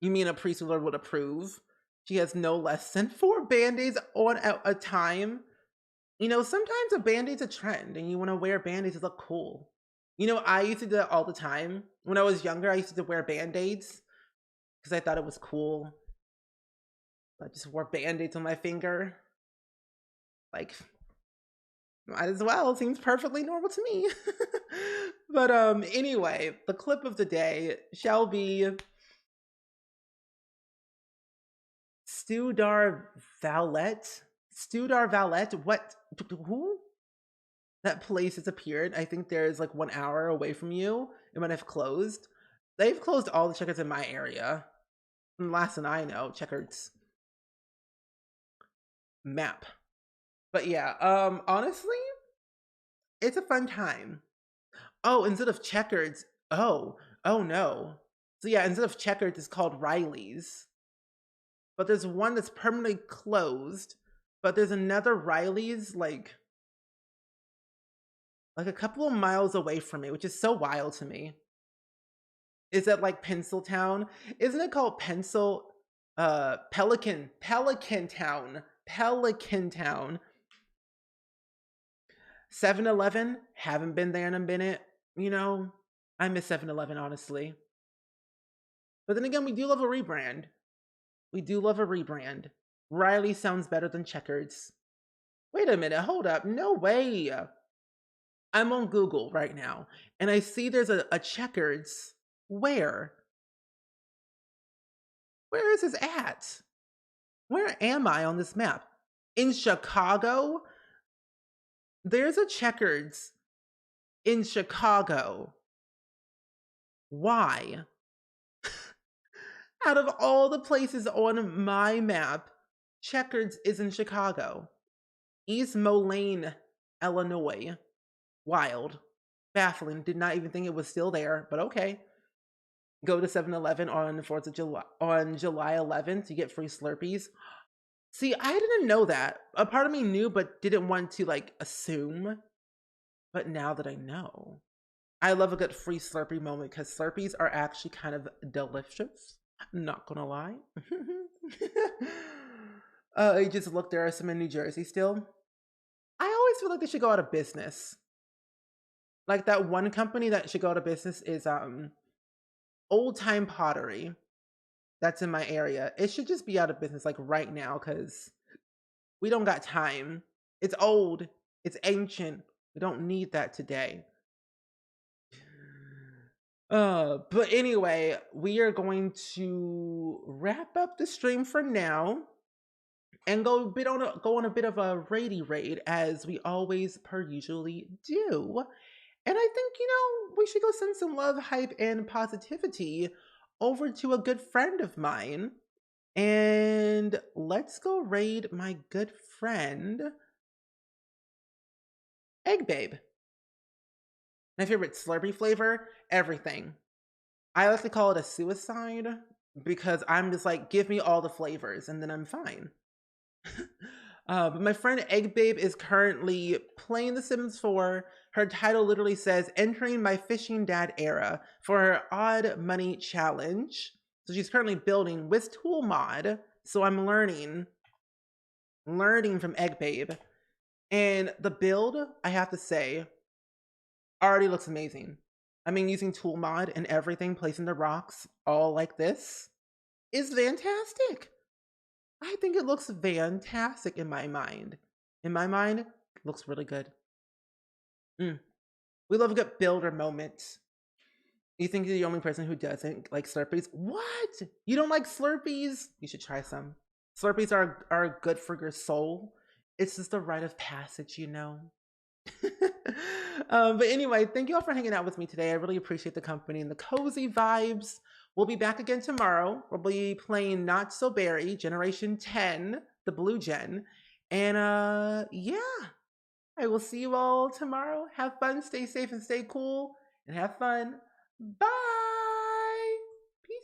You mean a preschooler would approve? She has no less than 4 band-aids on a time. You know, sometimes a band-aid's a trend and you want to wear band-aids to look cool. You know, I used to do that all the time. When I was younger, I used to wear band-aids because I thought it was cool. I just wore band-aids on my finger. Like, might as well. Seems perfectly normal to me. But anyway, the clip of the day shall be Studar Valette. Studar Valette? What? Who? That place has appeared. I think there's like 1 hour away from you. It might have closed. They've closed all the checkers in my area. And last than I know, checkers map. But yeah, honestly, it's a fun time. Oh, instead of checkers, oh no. So yeah, instead of checkers, it's called Riley's. But there's one that's permanently closed. But there's another Riley's like a couple of miles away from me, which is so wild to me. Is that like Penciltown? Isn't it called Pelican Town? 7-Eleven, haven't been there in a minute. You know, I miss 7-Eleven, honestly. But then again, we do love a rebrand. We do love a rebrand. Riley sounds better than Checkers. Wait a minute, hold up. No way. I'm on Google right now, and I see there's a Checkers. Where? Where is this at? Where am I on this map? In Chicago? There's a Checkers in Chicago. Why? Out of all the places on my map, Checkers is in Chicago. East Moline, Illinois. Wild. Baffling. Did not even think it was still there, but okay. Go to 7-Eleven on 4th of July on July 11th to get free Slurpees. See, I didn't know that. A part of me knew but didn't want to like assume. But now that I know, I love a good free Slurpee moment because Slurpees are actually kind of delicious. Not gonna lie. You just look, there are some in New Jersey still. I always feel like they should go out of business. Like that one company that should go out of business is Old Time Pottery. That's in my area. It should just be out of business like right now because we don't got time. It's old. It's ancient. We don't need that today. But anyway, we are going to wrap up the stream for now and go on a bit of a raid as we always per usually do. And I think, we should go send some love, hype, and positivity over to a good friend of mine. And let's go raid my good friend, Egg Babe. My favorite Slurpee flavor, everything. I like to call it a suicide because I'm just like, give me all the flavors and then I'm fine. But my friend Egg Babe is currently playing The Sims 4. Her title literally says, entering my fishing dad era for her odd money challenge. So she's currently building with Tool Mod. So I'm learning from Egg Babe. And the build, I have to say, already looks amazing. I mean, using Tool Mod and everything, placing the rocks all like this is fantastic. I think it looks fantastic in my mind. In my mind, it looks really good. We love a good builder moment. You think you're the only person who doesn't like Slurpees? What? You don't like Slurpees? You should try some. Slurpees are good for your soul. It's just a rite of passage, But anyway, thank you all for hanging out with me today. I really appreciate the company and the cozy vibes. We'll be back again tomorrow. We'll be playing Not So Berry, Generation 10, the blue gen. And yeah, I will see you all tomorrow. Have fun, stay safe, and stay cool, and have fun. Bye!